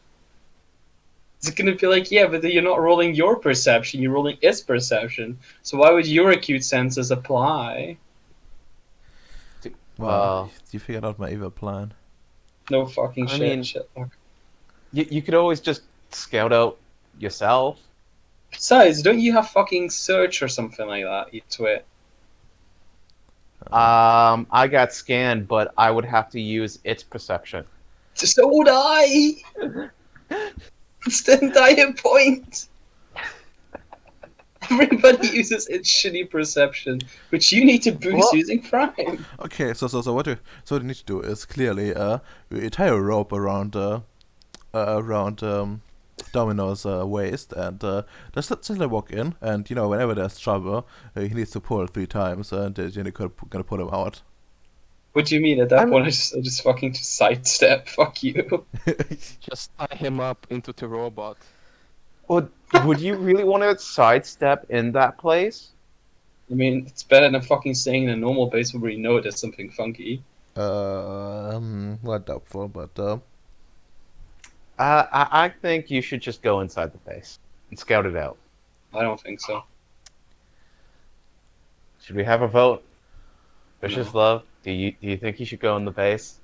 It's gonna be like, yeah, but you're not rolling your perception, you're rolling its perception. So why would your acute senses apply? Wow, you figured out my evil plan. No fucking I shit. mean- shit. you could always just scout out yourself. Besides, don't you have fucking search or something like that, you twit? I got scanned, but I would have to use its perception. So would I! It's the entire point! Everybody uses its shitty perception, which you need to boost What? using Prime. Okay, so what you need to do is clearly you tie a rope around Domino's waist, and just like walk in, and whenever there's trouble, he needs to pull 3 times, and you're gonna pull him out. What do you mean? At that I'm- point, I just fucking just sidestep. Fuck you. Just tie him up into the robot. Would you really want to sidestep in that place? I mean, it's better than fucking staying in a normal base where you know there's something funky. Well, doubtful, but I think you should just go inside the base and scout it out. I don't think so. Should we have a vote? Vicious No. Love, do you think you should go in the base?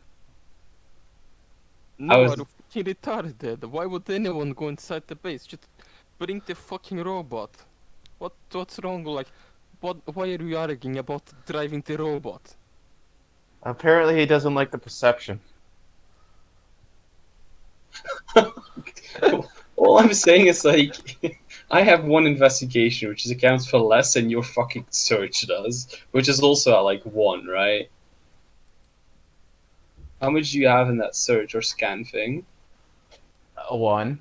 No, was- are you fucking retarded? Why would anyone go inside the base? Just bring the fucking robot. What's wrong? Like, why are you arguing about driving the robot? Apparently he doesn't like the perception. All I'm saying is like, I have 1 investigation, which accounts for less than your fucking search does, which is also at like 1, right? How much do you have in that search or scan thing? A 1.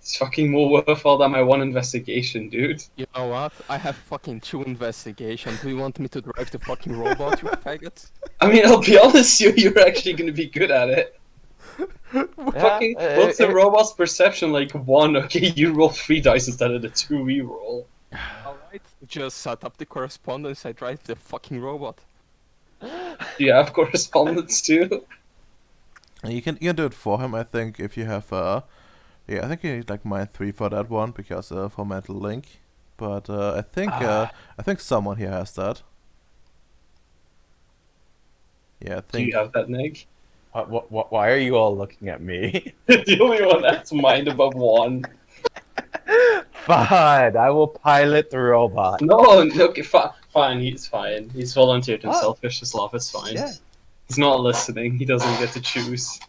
It's fucking more worthwhile than my 1 investigation, dude. You know what? I have fucking 2 investigations. Do you want me to drive the fucking robot, you faggot? I mean, I'll be honest, you're actually gonna be good at it. Fucking, what's the robot's perception like? 1, okay, you roll 3 dice instead of the 2 we roll. Alright, just set up the correspondence, I drive the fucking robot. Do you have correspondence too? you can do it for him. I think if you have I think you need like -3 for that one because for mental link. But I think someone here has that. Yeah, I Do think. you have that, Nick? Why are you all looking at me? The only one that's mind above 1. Fine, I will pilot the robot. No, okay, fine, he's fine. He's volunteered himself, Vicious Love, it's fine. Yeah. He's not listening, he doesn't get to choose.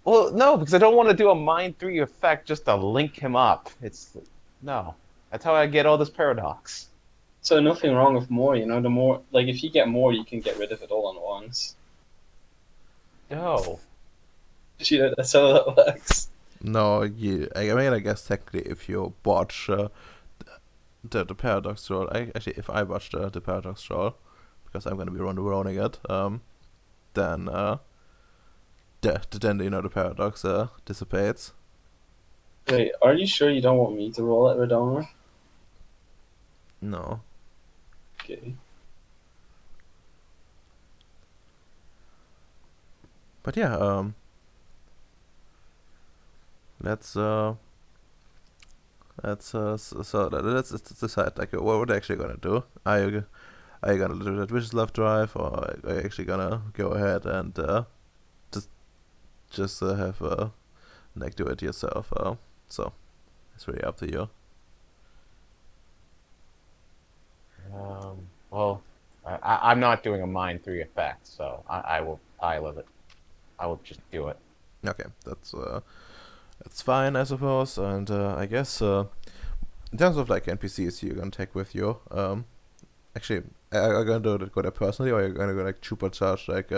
Well, no, because I don't want to do a Mind 3 effect just to link him up. No. That's how I get all this paradox. So nothing wrong with more, the more, like, if you get more, you can get rid of it all at once. No. That's how that works. No, I guess technically if you watch the paradox roll, if I watch the paradox roll, because I'm gonna be rolling it, then the paradox dissipates. Wait, are you sure you don't want me to roll it, Redonor? No. Okay. But yeah, let's decide like what we're actually gonna do. are you gonna do that Vicious drive, or are you actually gonna go ahead and just have like do it yourself? So it's really up to you. Well, I'm not doing a Mind 3 effect, so I will pilot it. I will just do it. Okay, that's fine, I suppose. And I guess in terms of like NPCs you're gonna take with you, actually, are you gonna go there personally, or are you gonna go like supercharge like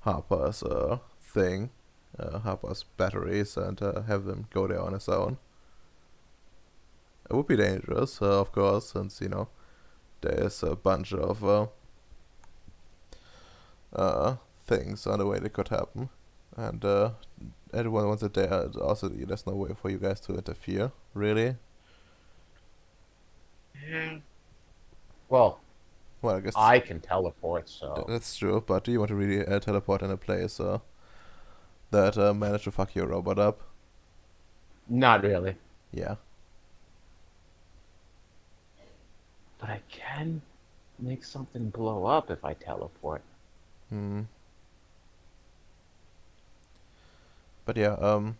Harper's thing, Harper's batteries, and have them go there on his own? It would be dangerous, of course, since there's a bunch of things on the way that could happen, and everyone wants it there. Also, there's no way for you guys to interfere, really. Yeah. Well, Well, I guess I can teleport, so that's true. But do you want to really teleport in a place that managed to fuck your robot up? not really. Yeah. But I can make something blow up if I teleport. Hmm. But yeah.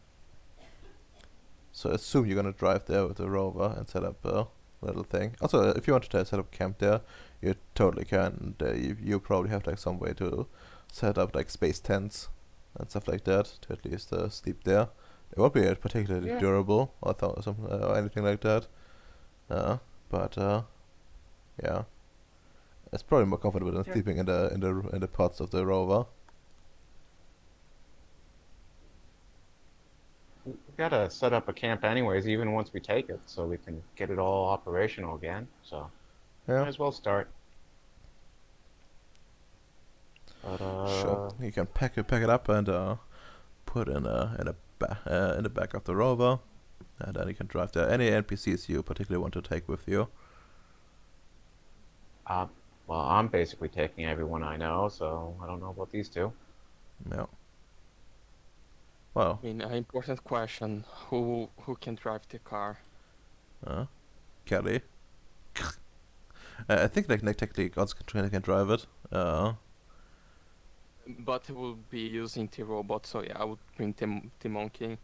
So assume you're gonna drive there with the rover and set up a little thing. Also, if you want to set up camp there, you totally can. You probably have like some way to set up like space tents and stuff like that to at least sleep there. It won't be particularly Yeah. durable or or anything like that. But yeah, it's probably more comfortable than Yeah. sleeping in the pods of the rover. We gotta set up a camp anyways, even once we take it, so we can get it all operational again. So might Yeah, as well start. But sure. You can pack it up and put in the back of the rover, and then you can drive there. Any NPCs you particularly want to take with you? well, I'm basically taking everyone I know, so I don't know about these two. Yeah. Well, I mean, an important question: who can drive the car? Kelly. I think like technically gods can drive it. But we'll be using the robot, so yeah, I would bring the monkey.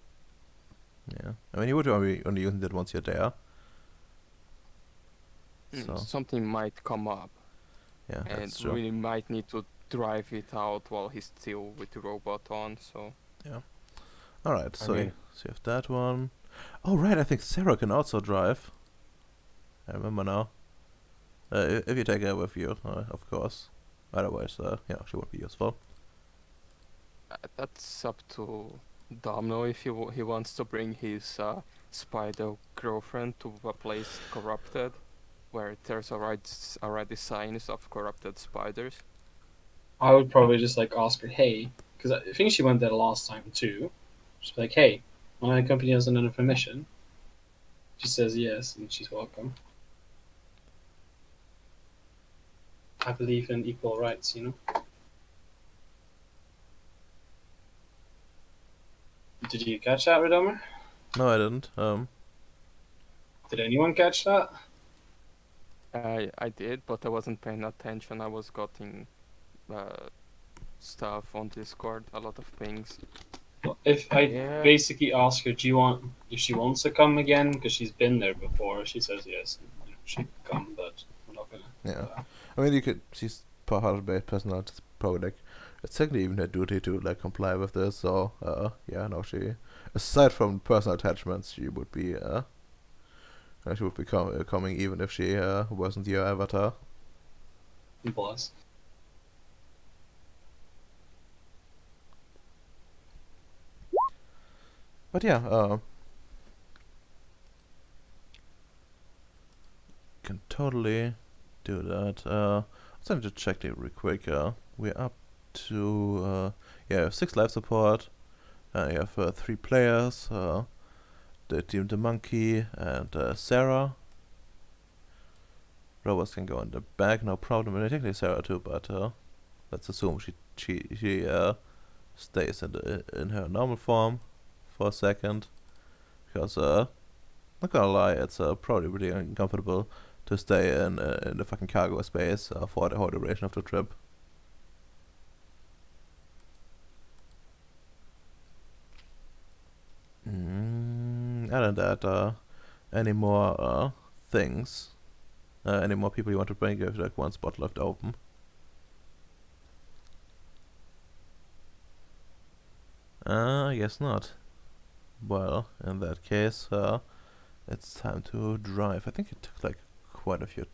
Yeah. I mean, you would only using it once you're there. So Something might come up, yeah, and that's true. we might need to drive it out while he's still with the robot on. So All right. So mean- so you have that one. Oh right, I think Sarah can also drive. I remember now. If you take her with you, of course. Otherwise, she won't be useful. that's up to Domino if he wants to bring his spider girlfriend to a place corrupted, where there's already signs of corrupted spiders. I would probably just like ask her, hey, because I think she went there last time too. Just be like, hey, want to accompany us on an mission? She says yes, and she's welcome. I believe in equal rights, you know. Did you catch that, Redomer? No, I didn't. Did anyone catch that? I did, but I wasn't paying attention. I was getting stuff on Discord, a lot of pings. If I Yeah. basically ask her, if she wants to come again because she's been there before, she says yes. And, she can come, but we're not gonna. Yeah. I mean, she's part of the personnel. It's probably like it's technically even her duty to like comply with this. So no, she aside from personal attachments, she would be coming even if she wasn't your avatar. Bless. But yeah, can totally do that. So I need to check it real quick. We're up to 6 life support. You have 3 players. The team, the monkey and Sarah. Robots can go in the back, no problem. And technically Sarah too, but let's assume she stays in her normal form for a second, because not gonna lie, it's probably really uncomfortable to stay in the fucking cargo space for the whole duration of the trip. Other than that, any more things? Any more people you want to bring? You have like one spot left open. I guess not. Well, in that case, it's time to drive. I think it took like quite a few.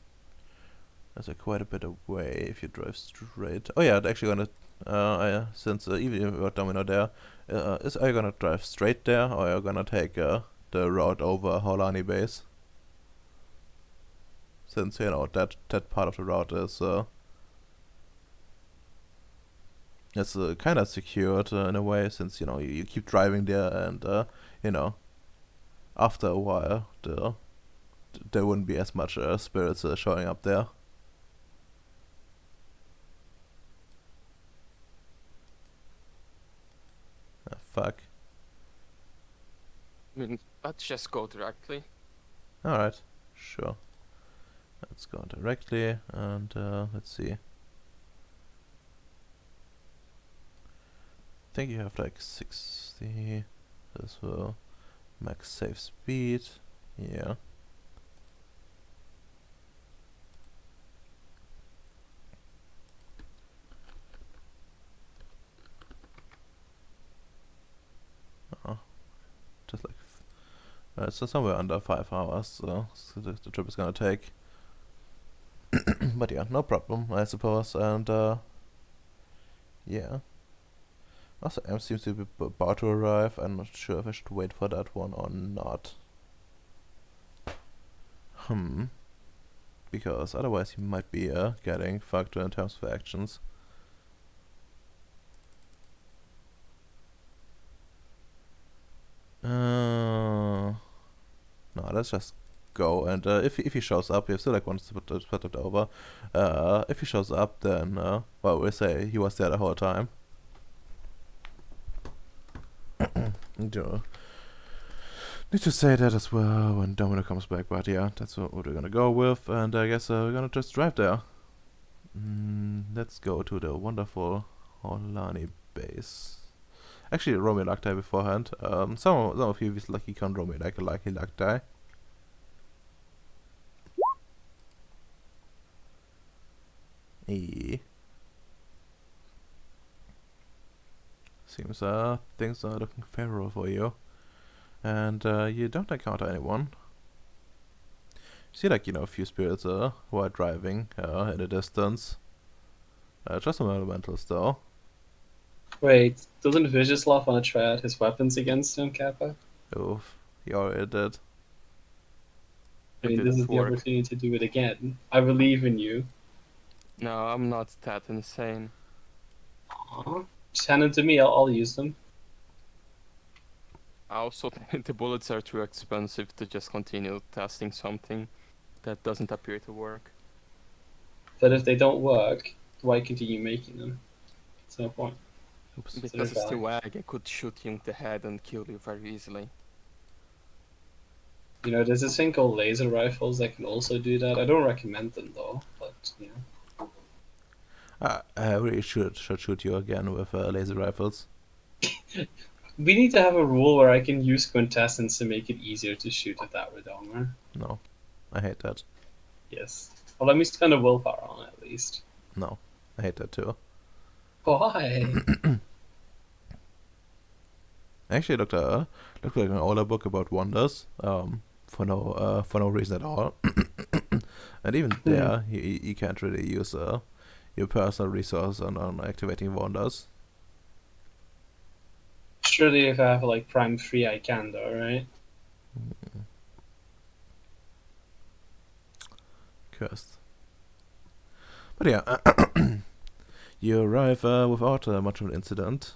That's quite a bit away if you drive straight. Oh yeah, it's actually gonna. Since even if you got Domino there, are you gonna drive straight there, or are you gonna take the route over Holani base? Since you know that part of the route is it's kind of secured in a way, since you know you keep driving there, and you know after a while there wouldn't be as much spirits showing up there. Ah, fuck. I mean, let's just go directly. Alright, sure. Let's go directly, and let's see. I think you have like 60. This will max safe speed. Yeah. Oh, just like so somewhere under 5 hours. So the trip is gonna take. But yeah, no problem, I suppose. And yeah. Also, M seems to be about to arrive. I'm not sure if I should wait for that one or not. Because otherwise he might be getting fucked in terms of actions. No, let's just go. And if he shows up, we have still like one split it over. If he shows up, then well, we'll say he was there the whole time. Need to say that as well when Domino comes back, but yeah, that's what we're gonna go with, and I guess we're gonna just drive there. Let's go to the wonderful Holani base. Actually, Romeo Lacti beforehand. Some of you is lucky can Romeo like a lucky Lacti. Seems things are looking favorable for you. And you don't encounter anyone. You see like, you know, a few spirits who are driving in the distance. Just some elementals though. Wait, doesn't Viciouslav want to try out his weapons against him, Kappa? Oof, he already did. I mean, It this is didn't the work. opportunity to do it again. I believe in you. No, I'm not that insane. Aw. Just hand them to me, I'll use them. I also think the bullets are too expensive to just continue testing something that doesn't appear to work. But if they don't work, why continue making them? It's no point. Oops. Because it's too vague, I could shoot you in the head and kill you very easily. You know, there's this thing called laser rifles that can also do that. I don't recommend them though, but you know. I really should shoot you again with laser rifles. We need to have a rule where I can use quintessence to make it easier to shoot at that Redomer. No, I hate that. Yes. Well, let me spend a willpower on it at least. No, I hate that too. Why? I actually looked like an older book about wonders. For no reason at all. And even there, you can't really use your personal resource on activating wonders. Surely if I have like Prime 3 I can though, right? Cursed. But yeah, you arrive without much of an incident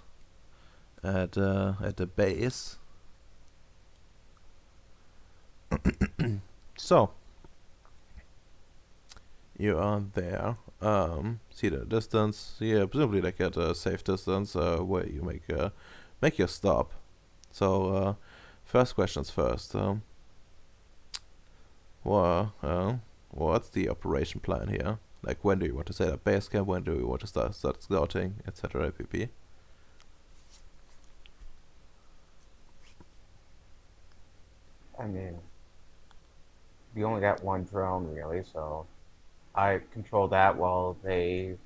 at the base. So you are there. See the distance. Yeah, presumably like at a safe distance where you make your stop. So first questions first. Well, what's the operation plan here? Like, when do you want to set up base camp? When do you want to start scouting, etc. pp. I mean, we only got one drone really, so I control that while they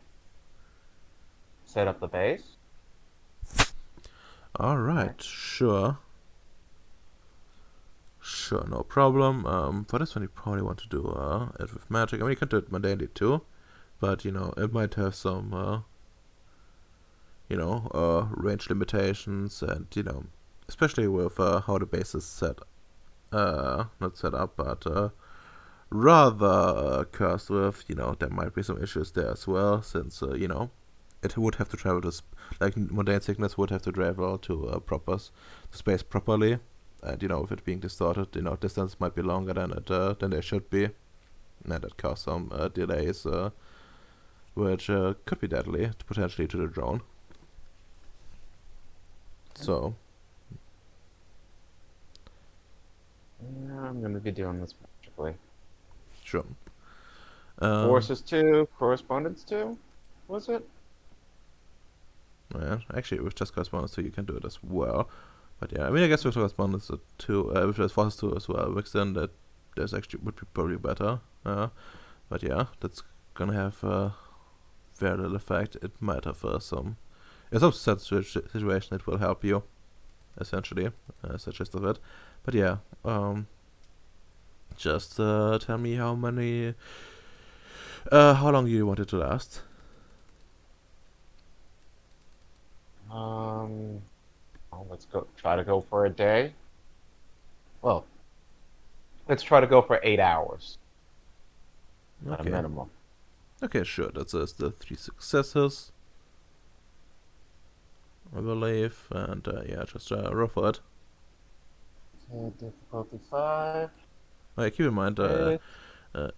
set up the base. All right, sure. Sure, no problem. For this one, you probably want to do it with magic. I mean, you can do it mundanely too, but you know, it might have some, range limitations, and you know, especially with how the base is set, not set up, but rather cursed with. You know, there might be some issues there as well, since you know, it would have to travel to, like mundane sickness would have to travel to space properly. And you know, with it being distorted, you know, distance might be longer than they should be, and that cause some delays, which could be deadly potentially to the drone. So Yeah, I'm gonna be doing this magically. sure. Forces 2, correspondence 2, was it? Yeah, actually, with just correspondence 2, you can do it as well. But yeah, I mean, I guess with correspondence 2, with forces 2 as well mixed in, that there's actually would be probably better. But yeah, that's gonna have very little effect. It might have some. In some situation, it will help you, essentially, such as of it. But yeah, just tell me how many, how long you want it to last. Well, let's try to go for a day. Well, let's try to go for 8 hours at a Okay. minimum. Okay, sure. That's the 3 successes, I believe, and yeah, just roll for it. Difficulty 5. Keep in mind, Okay. I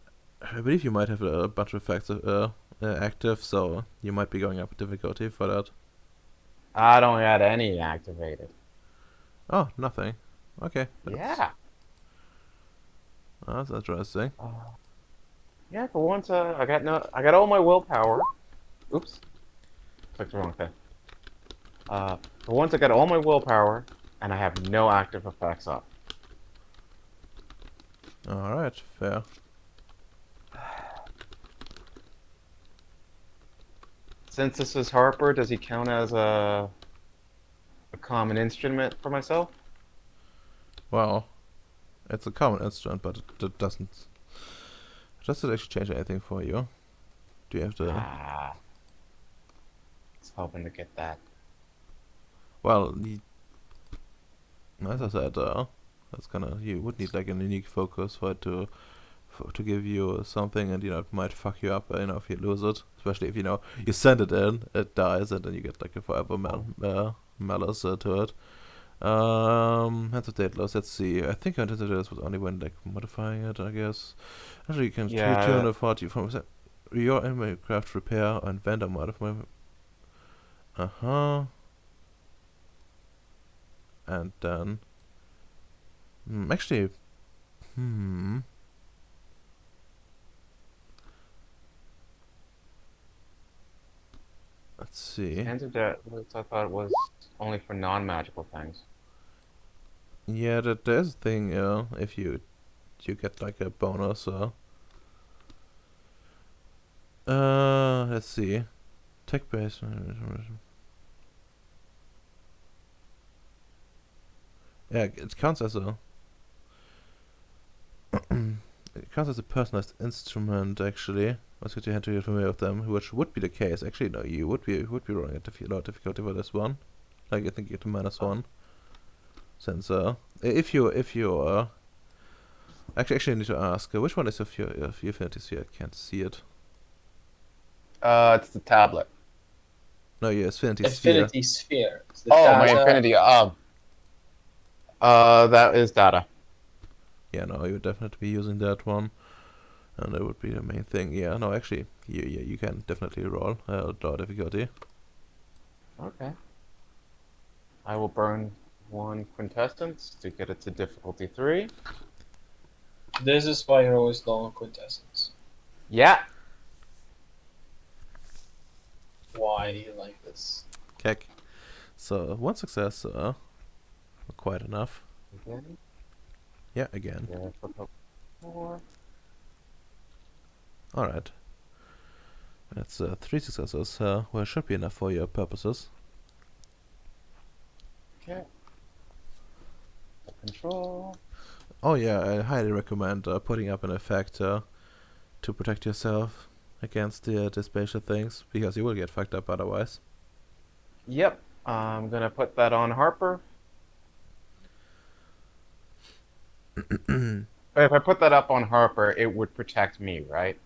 believe you might have a bunch of effects active, so you might be going up difficulty for that. I don't got any activated. Oh, nothing. Okay. Yeah. That's interesting. Yeah, for once, I got all my willpower. Oops. Clicked the wrong thing. For once I got all my willpower, and I have no active effects up. Alright, fair. Since this is Harper, does he count as a common instrument for myself? Well, it's a common instrument, but it doesn't. Does it actually change anything for you? Do you have to? I was hoping to get that. Well, as I said, that's gonna. You would need like a unique focus for it to give you something, and you know, it might fuck you up, you know, if you lose it, especially if you know you send it in, it dies, and then you get like a forever malice to it. Hands of Daedalus, let's see. I think Hands of Daedalus was only when like modifying it, I guess. Actually, you can Yeah. 240 from your enemy craft repair and vendor modify. And then actually, let's see. Hands of Daedalus, I thought it was only for non-magical things. Yeah, there's a thing, if you get like a bonus, let's see. Tech base. Yeah, it counts as a it counts as a personalized instrument actually. Let's get your hand to get familiar with them, which would be the case. Actually, no, you would be rolling a lot of difficulty for this one. Like I think you get a -1. Since if you actually I need to ask which one is of your affinity sphere? I can't see it. It's the tablet. No, your affinity sphere. Affinity sphere. It's the Oh, my data- affinity. That is data. Yeah, no, you would definitely be using that one, and that would be the main thing. Yeah, no, actually, you can definitely roll draw difficulty. Okay. I will burn 1 quintessence to get it to difficulty 3. This is why you're always low on quintessence. Yeah. Why like this? Keck. So, one success, quite enough. Again. Yeah, again. Yeah, for 4. Alright. That's 3 successes, well, should be enough for your purposes. Okay. Control. Oh yeah, I highly recommend putting up an effect to protect yourself against the spatial things, because you will get fucked up otherwise. Yep. I'm gonna put that on Harper. If I put that up on Harper, it would protect me, right?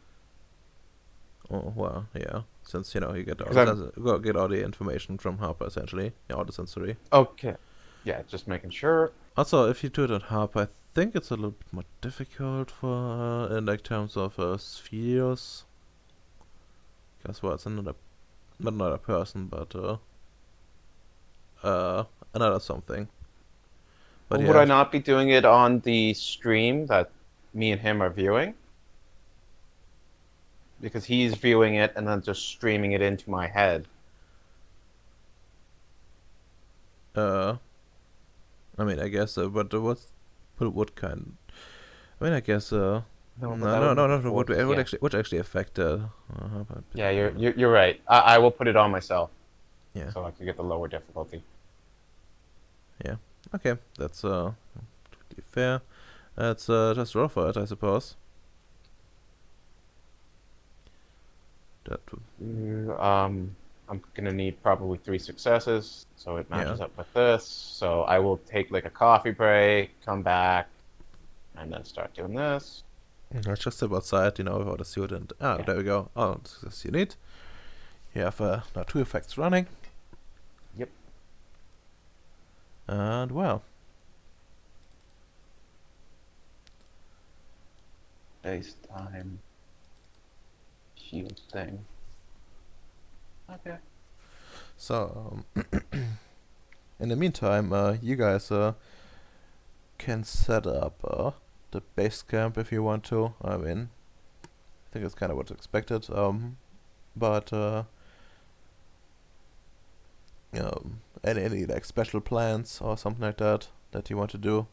Oh well, yeah. Since you know you get all Because I'm get all the information from Harper essentially, yeah, all the sensory. okay. Yeah, just making sure. Also, if you do it on Harper, I think it's a little bit more difficult for in like terms of spheres. Because well, it's another not another person, but another something. But Would I yeah, not be doing it on the stream that me and him are viewing? Because he's viewing it and then just streaming it into my head. uh, I mean, I guess, but what kind? I mean, I guess, No, but no, that no, would no, make no, it it would, worse. Yeah. would actually affect, Yeah, you're right. I will put it on myself yeah, so I can get the lower difficulty. yeah. Okay, that's, totally fair. Let's, just roll for it, I suppose. That, I'm gonna need probably 3 successes, so it yeah. matches up with this. So I will take like a coffee break, come back, and then start doing this. Let's just step outside, you know, without the suit and, Yeah. there we go. Oh, success you need. You have, now 2 effects running. Yep. And, well, Base time. Shield thing. Okay. so, in the meantime, you guys, can set up, the base camp if you want to. I mean, I think it's kind of what's expected. But any like special plans or something like that you want to do?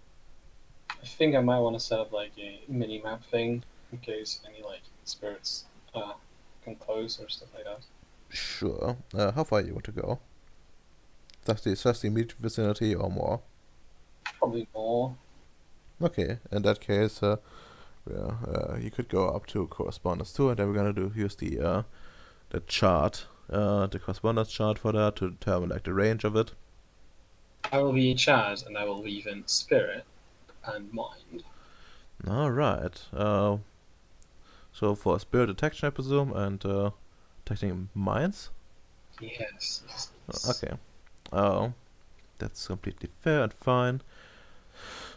I think I might want to set up like a mini map thing in case any like spirits come close or stuff like that. Sure. How far you want to go? Just the immediate vicinity or more? Probably more. Okay. In that case, yeah, you could go up to correspondence 2, and then we're gonna use the chart, the correspondence chart for that to determine like the range of it. I will be Chad and I will weave in spirit and mind. All right. So for spirit detection, I presume, and detecting minds. Yes. Okay. Oh, that's completely fair and fine.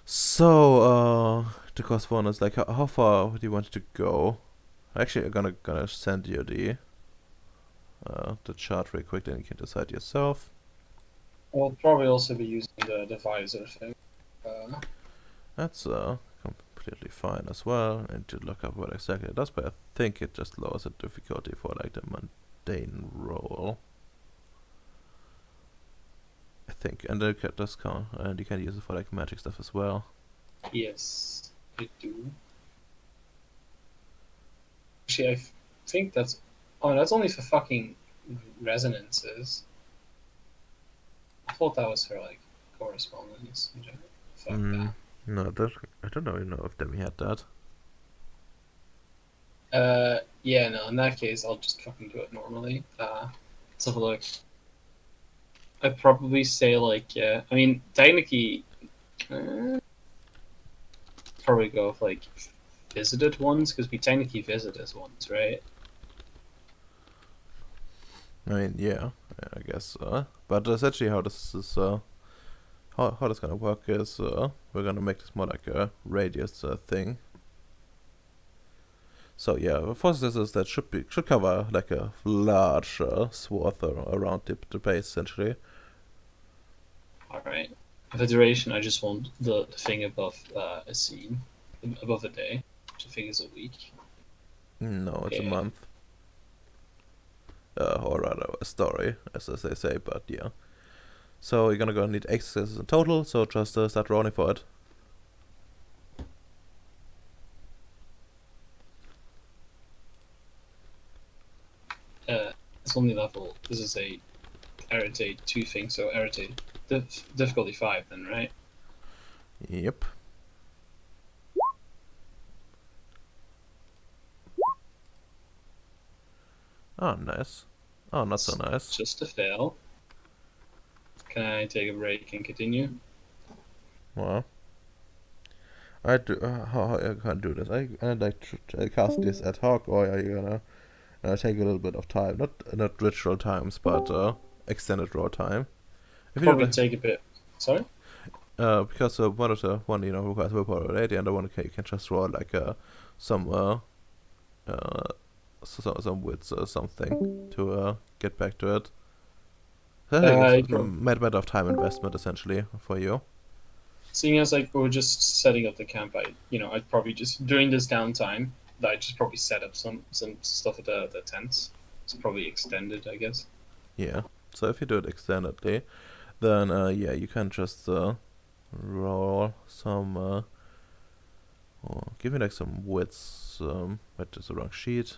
So, the correspondence, like, how far do you want it to go? Actually, I'm gonna send you the chart real quick, then you can decide yourself. I'll probably also be using the visor thing. That's completely fine as well. And to look up what exactly it does, but I think it just lowers the difficulty for like the mundane roll. I think, and it does count, and you can use it for like magic stuff as well. Yes, I do. Actually, I think that's. Oh, that's only for fucking resonances. I thought that was for like correspondence in general. Fuck Mm, no, I don't even know if Demi had that. that. Yeah, no. In that case, I'll just fucking do it normally. Let's have a look. I'd probably say like yeah. I mean, technically, probably go with like visited ones because we technically visit as ones, right? I mean, yeah, I guess. But essentially, how this is, how this gonna work is, we're gonna make this more like a radius thing. So yeah, photosynthesis that should cover like a large swath around the base essentially. All right. For the duration, I just want the thing above a scene, above a day, which I think is a week. No, it's a Yeah. month. Or rather, a story, as they say, but yeah. So you're gonna need 8 successes in total, so just start rolling for it. It's only level. This is a irritate 2 thing, so irritate difficulty 5 then, right? Yep. Oh, nice. Oh, not so nice. Just a fail. Can I take a break and continue? Well, I do. How I can't do this? I like to cast this ad hoc, or are you gonna take a little bit of time? Not ritual times, but extended roll time. If you do Probably that, take a bit. Sorry? because one of the one requires willpower already, and the one you can just roll like some some wits or something to get back to it. I think it's I a matter of time investment essentially for you. Seeing as like we're just setting up the camp, I'd probably just during this downtime, I'd just probably set up some stuff at the tents. It's probably extended, I guess. Yeah. So if you do it extendedly, then yeah, you can just roll some. Give me like some wits. But it's the wrong sheet.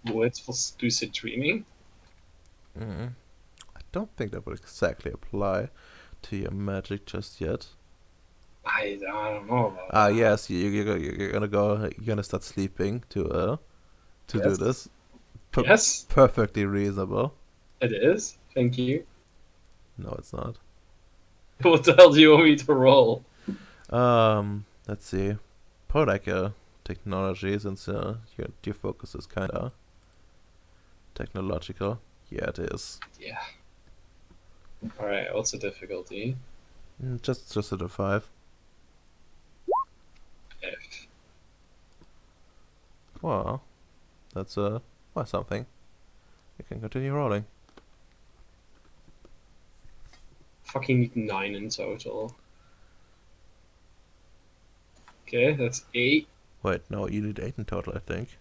Wits for lucid dreaming. Mm. I don't think that would exactly apply to your magic just yet. I don't know about that. Yes, you're gonna go. You're gonna start sleeping to do Yes. this. Yes, Perfectly reasonable. it is. Thank you. No, it's not. What the hell do you want me to roll? Let's see. Probably like technology, since your focus is kind of technological. Yeah, it is. Yeah. All right. What's the difficulty? Just at a 5. F. Well, that's well, something. You can continue rolling. Fucking need 9 in total. Okay, that's 8. Wait, no, you need 8 in total, I think.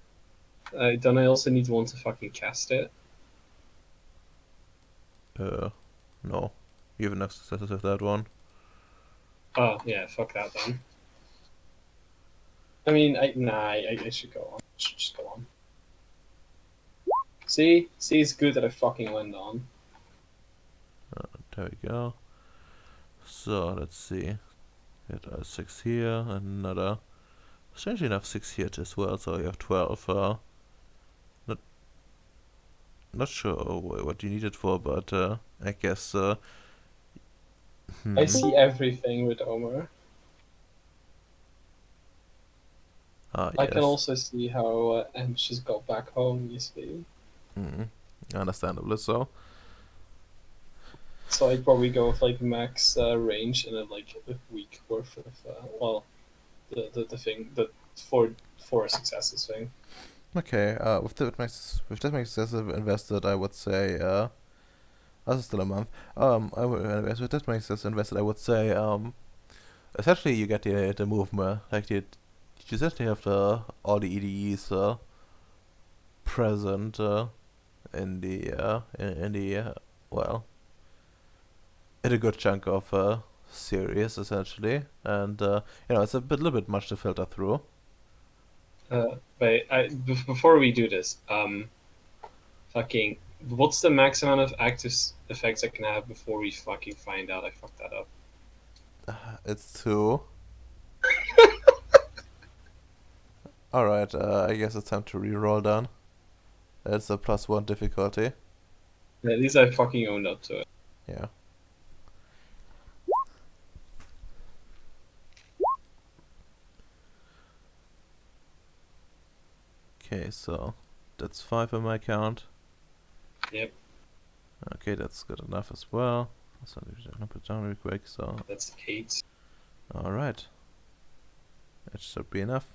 Then I also need 1 to fucking cast it. No. You have enough successes with that one. Oh yeah, fuck that then. I mean, I should go on. I should just go on. See, it's good that I fucking went on. There we go. So, let's see. Get a 6 here, another. Strangely enough, 6 here as well, so you have 12. Not sure what you need it for, but I guess. I see everything with Omer. I can Yes. also see how anxious got back home, you see. Understandably so. So I'd probably go with like max range and then like a week worth of the thing the four successes thing. Okay, with that makes sense invested, I would say, that's still a month. With that makes sense invested, I would say, essentially you get the movement, like you essentially have all the EDEs present in the well, in a good chunk of Ceres essentially, and it's little bit much to filter through. Before we do this, fucking, what's the max amount of active effects I can have before we fucking find out I fucked that up? It's 2. Alright, I guess it's time to re-roll then. It's a +1 difficulty. At least I fucking owned up to it. Yeah. Okay, so that's 5 on my count. Yep, Okay, that's good enough as well. So I'm gonna put down real quick, so that's 8. alright. That should be enough.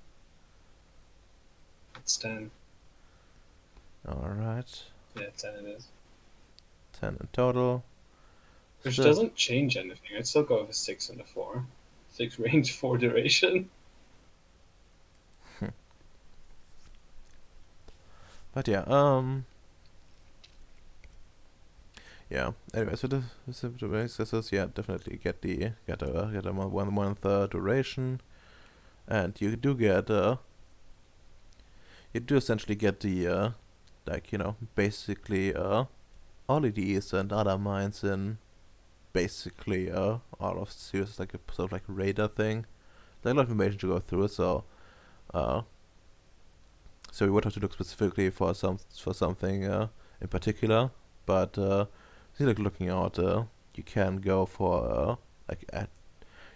That's 10. Alright. Yeah, 10 it is. 10 in total. Which So- doesn't change anything. I'd still go with a 6 and a 4. 6 range, 4 duration. But yeah, yeah. Anyway, so the symptom accesses, yeah, definitely get a 1 month duration, and you do get you do essentially get the like, you know, basically all of these and other mines in basically all of Ceres, like a sort of like radar thing. There's a lot of information to go through, so uh so we would have to look specifically for something in particular, but see, like looking out, you can go for like at,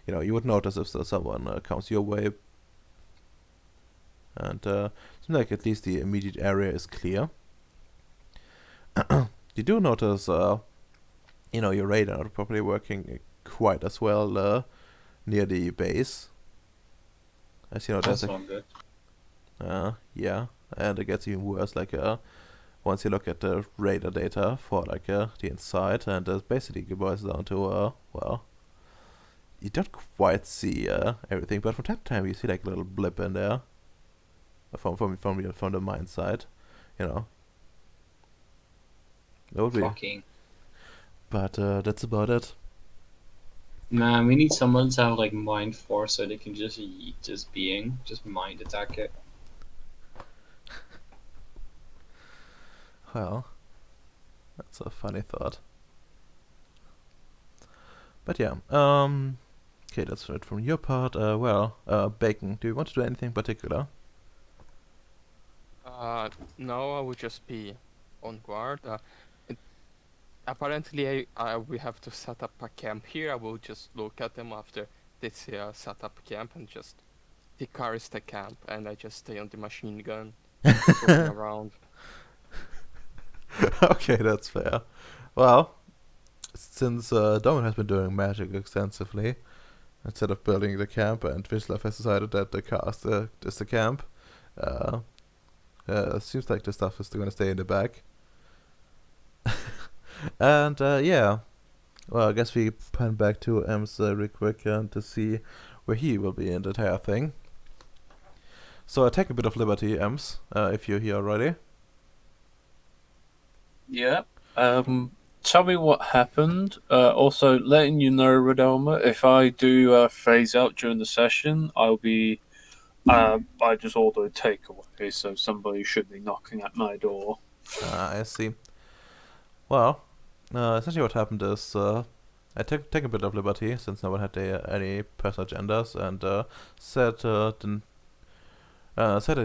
you know, you would notice if someone comes your way, and seems like at least the immediate area is clear. You do notice, you know, your radar not properly working quite as well near the base. As you know, there's That's like not good. yeah, and it gets even worse. Like once you look at the radar data for like the inside, and basically it boils down to well, you don't quite see everything, but from time to time you see like a little blip in there from the mine side, you know. That would be, Fucking. but that's about it. Man, we need someone to have like mind force so they can just eat just mind attack it. Well, that's a funny thought. But yeah, okay, that's it from your part. Well, Bacon, do you want to do anything particular? No, I would just be on guard. It, apparently, we have to set up a camp here. I will just look at them after this set up camp and just decars the camp, and I just stay on the machine gun, looking around. Okay, that's fair. Well, since Domin has been doing magic extensively, instead of building the camp, and Vishlav has decided that the cast is the camp, seems like the stuff is still gonna stay in the back. And yeah, well, I guess we pan back to Ems real quick to see where he will be in the entire thing. So take a bit of liberty, Ems, if you're here already. Yeah. Tell me what happened. Also, letting you know, Rodelma, if I do phase out during the session, I'll be. I just order takeaway, so somebody should be knocking at my door. I see. Well, essentially what happened is I take a bit of liberty since no one had any personal agendas, and said said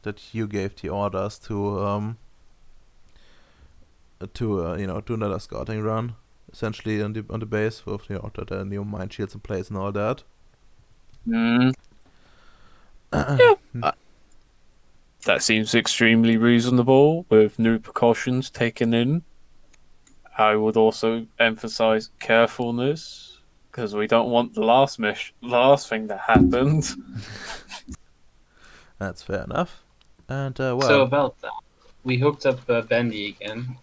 that you gave the orders to you know, do another scouting run, essentially on the base with, you know, the new mine shields in place and all that. Yeah. That seems extremely reasonable with new precautions taken in. I would also emphasize carefulness because we don't want the last thing that happened. That's fair enough. And So well, about that, we hooked up Bendy again.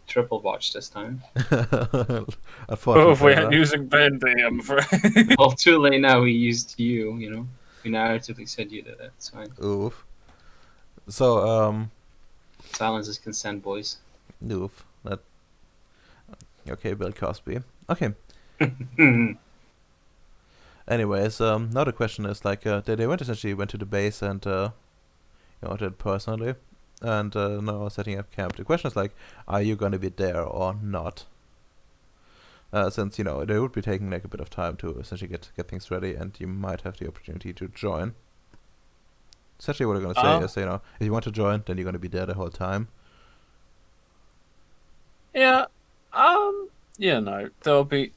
Triple watch this time. Oh, unfortunately, we ain't using Bendy, I'm afraid. Well, too late now. We used you. You know, we narratively said you did it. It's fine. oof. So Silence is consent, boys. oof. That okay, Bill Cosby. Okay. Anyways, now the question is like they went to the base and you know, did personally, and now setting up camp. The question is like, are you gonna be there or not? Since, you know, they would be taking like a bit of time to essentially get things ready, and you might have the opportunity to join. Essentially, what I'm gonna say is, you know, if you want to join, then you're gonna be there the whole time. Yeah, no, there'll be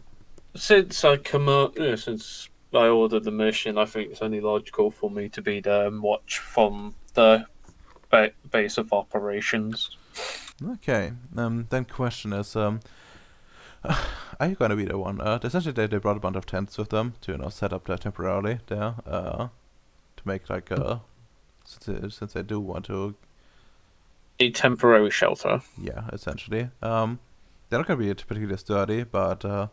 since since I ordered the mission. I think it's only logical for me to be there and watch from the base of operations. Okay. Then question is, are you gonna be the one? Essentially, they brought a bunch of tents with them to, you know, set up there temporarily there, to make like since they do want to. A temporary shelter. Yeah, essentially. They're not gonna be particularly sturdy, but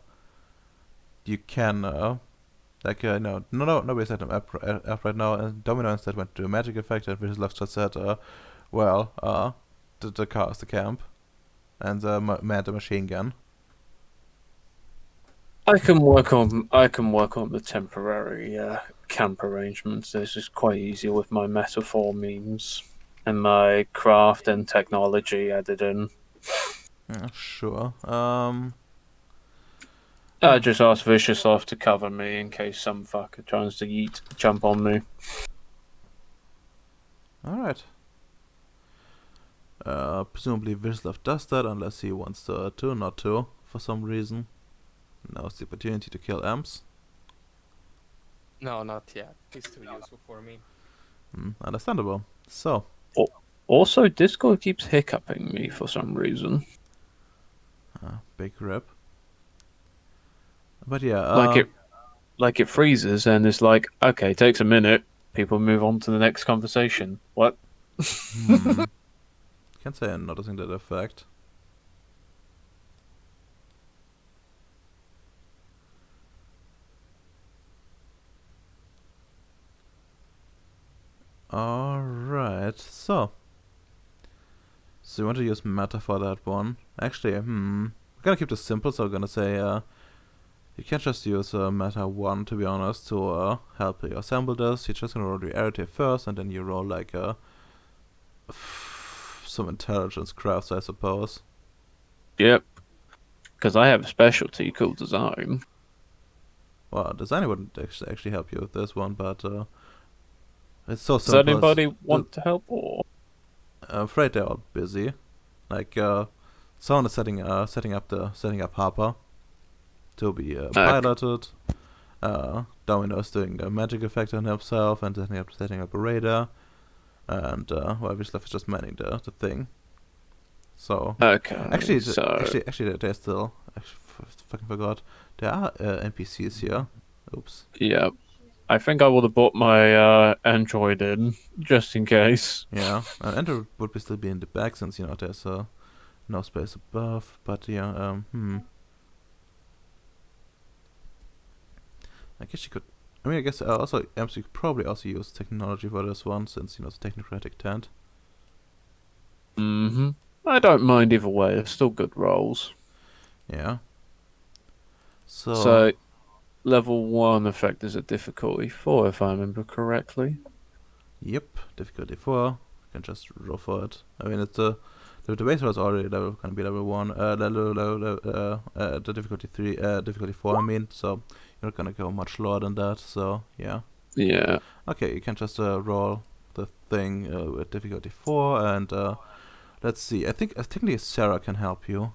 you can Like, nobody set him up right now, and Domino instead went to a magic effect, and Vicious just said, the car is the camp, and manned the machine gun. I can work on the temporary camp arrangements. This is quite easy with my metaphor memes and my craft and technology added in. Yeah, sure. I just asked Vicious off to cover me in case some fucker tries to jump on me. Alright. Presumably Vicious does that unless he wants to not to, for some reason. Now's the opportunity to kill Amps. No, not yet. He's too useful for me. Understandable. So, Also, Discord keeps hiccuping me for some reason. big rip. But yeah, Like it freezes and it's like, okay, takes a minute. People move on to the next conversation. What? Can't say I'm noticing that effect. Alright, so you want to use meta for that one? Actually, we're gonna keep this simple, so we're gonna say, you can't just use meta 1, to be honest, to help you assemble this. You're just gonna roll the arity first, and then you roll like some intelligence crafts, I suppose. Yep. Because I have a specialty called design. Well, design wouldn't actually help you with this one, but it's so Does simple. anybody want to help? Or I'm afraid they're all busy. Like, someone is setting up Harper to be piloted. Domino's doing a magic effect on himself and setting up a radar. And Vicious is just manning the thing. So okay. actually, there's still. Fucking forgot. There are NPCs here. Oops. Yeah. I think I would have brought my Android in, just in case. Yeah, Android would still be in the back since, there's no space above. But yeah, I guess you could. I mean, I guess also MC could probably also use technology for this one since, it's a technocratic tent. Mm-hmm. I don't mind either way. They're still good rolls. Yeah. So level 1 effect is a difficulty 4, if I remember correctly. Yep, difficulty 4. You can just roll for it. I mean, it's the base roll is already gonna be level 1. The difficulty 3, difficulty 4. I mean, so you're not gonna go much lower than that. So yeah. Yeah. Okay, you can just roll the thing with difficulty 4, and let's see. I think technically Sarah can help you,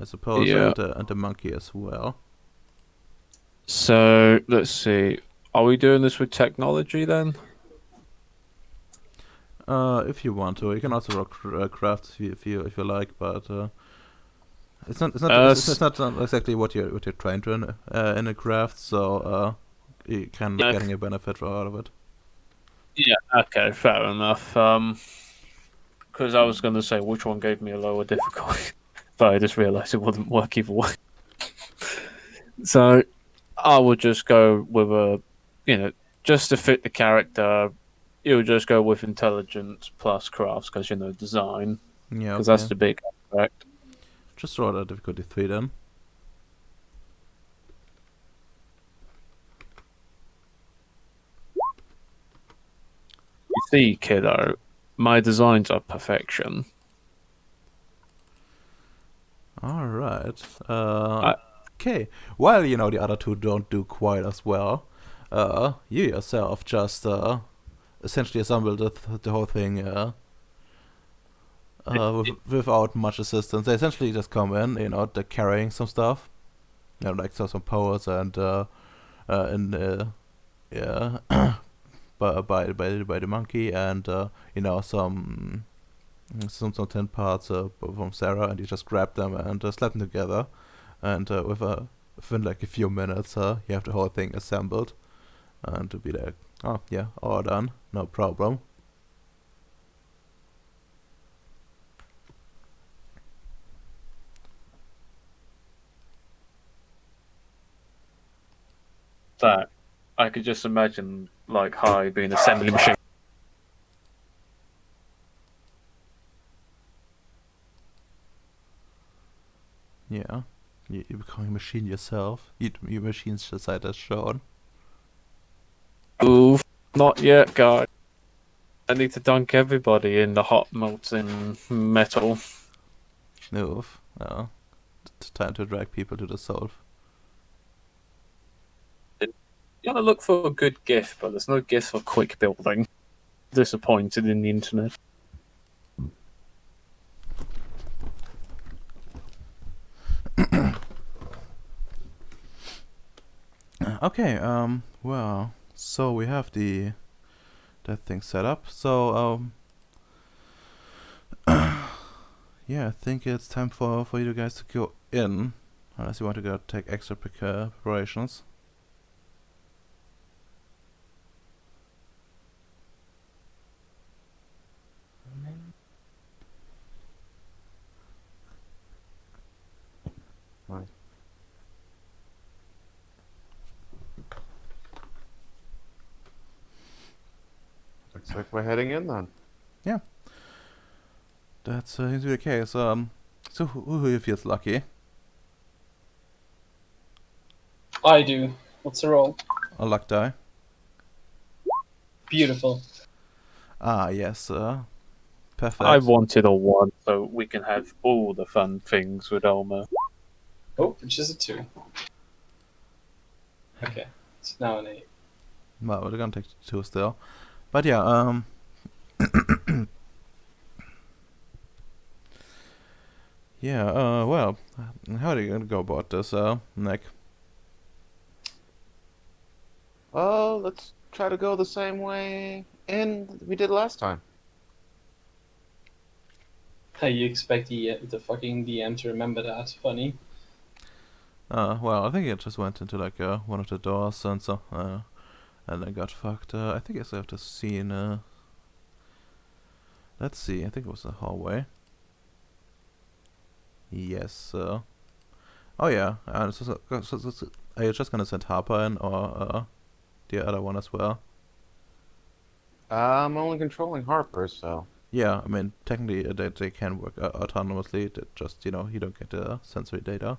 I suppose, Yeah. and the monkey as well. So let's see. Are we doing this with technology then? If you want to, you can also roll crafts if you like, but it's not exactly what you're trying to in a craft, so you can getting a benefit out of it. Yeah. Okay. Fair enough. Because I was going to say which one gave me a lower difficulty, but I just realised it wouldn't work either way. So I would just go with just to fit the character. You would just go with intelligence plus crafts because design. Yeah, because that's the big aspect. Just roll a difficulty 3 then. You see, kiddo, my designs are perfection. Alright. Okay. While, the other two don't do quite as well, you yourself just essentially assembled the whole thing without much assistance. They essentially just come in, they're carrying some stuff. Like some poles and by the monkey, and some tin parts from Sarah, and you just grab them and slap them together, and within like a few minutes you have the whole thing assembled, and to be like, oh yeah, all done, no problem. that, I could just imagine like High being assembly machine. Yeah. You're becoming a machine yourself. Your machine's just like as shown. Ooh, not yet, guys. I need to dunk everybody in the hot molten metal. Move. Oh. Time to drag people to the solve. You gotta look for a good GIF, but there's no GIF for quick building. Disappointed in the internet. Okay, well, so we have that thing set up. So, yeah, I think it's time for you guys to go in, unless you want to go take extra preparations. Nice. Looks like we're heading in then. That seems to be the case. So who feels lucky? I do. What's the roll? A luck die? Beautiful. Ah, yes, perfect. I wanted a 1 so we can have all the fun things with Elmer. Oh, which is a 2. Okay, it's now an 8. Well, we're gonna take 2 still. But yeah, yeah, well, how are you gonna go about this, Nick? Oh, let's try to go the same way we did last time. How you expect the fucking DM to remember that? Funny. Well, I think it just went into like one of the doors and so, and then got fucked. I think I still have to scene. Let's see. I think it was the hallway. Yes. Oh yeah. So are you just gonna send Harper in, or the other one as well? I'm only controlling Harper, so. Yeah. I mean, technically they can work autonomously. That just you don't get the sensory data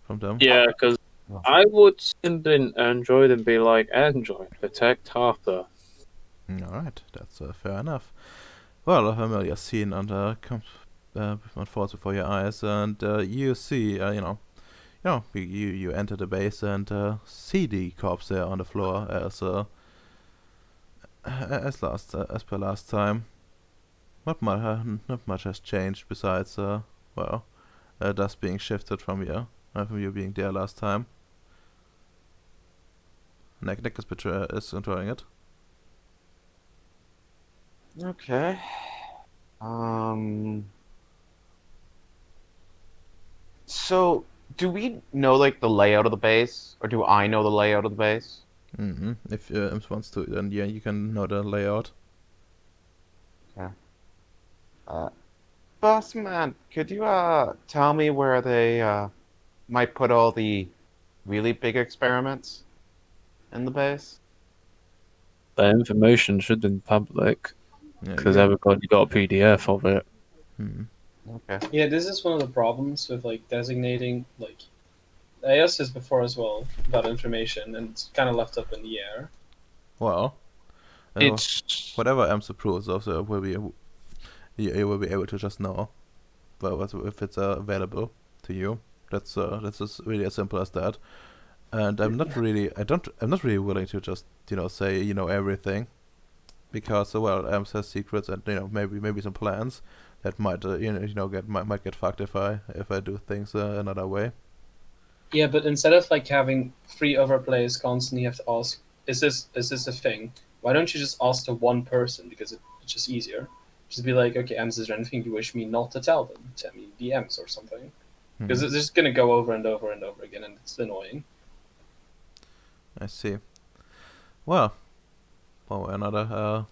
from them. Yeah, because I would send in Android and be like, Android, protect Harper. All right. That's fair enough. Well, a familiar scene comes unfolds before your eyes, and you see, you enter the base and see the corpse there on the floor as per last time. Not much has changed besides dust being shifted from you being there last time. Nick is enjoying it. Okay. So, do we know like the layout of the base, or do I know the layout of the base? If Imps wants to, then yeah, you can know the layout. Boss man, could you tell me where they might put all the really big experiments in the base? The information should be public, Yeah, because everybody got a PDF of it. Okay. Yeah, this is one of the problems with like designating like I asked this before as well about information, and it's kind of left up in the air. Well, It's whatever Imps approves of, so you will be able to just know, but if it's available to you. That's just really as simple as that. And I'm not really willing to just say everything, because Imps has secrets and maybe some plans that might might get fucked if I do things another way. Yeah, but instead of like having 3 other players constantly have to ask, is this a thing? Why don't you just ask the one person, because it's just easier. Just be like, okay, Ems, is there anything you wish me not to tell them? Tell me DMs or something. Because it's just gonna go over and over and over again, and it's annoying. I see. Well, one way or another,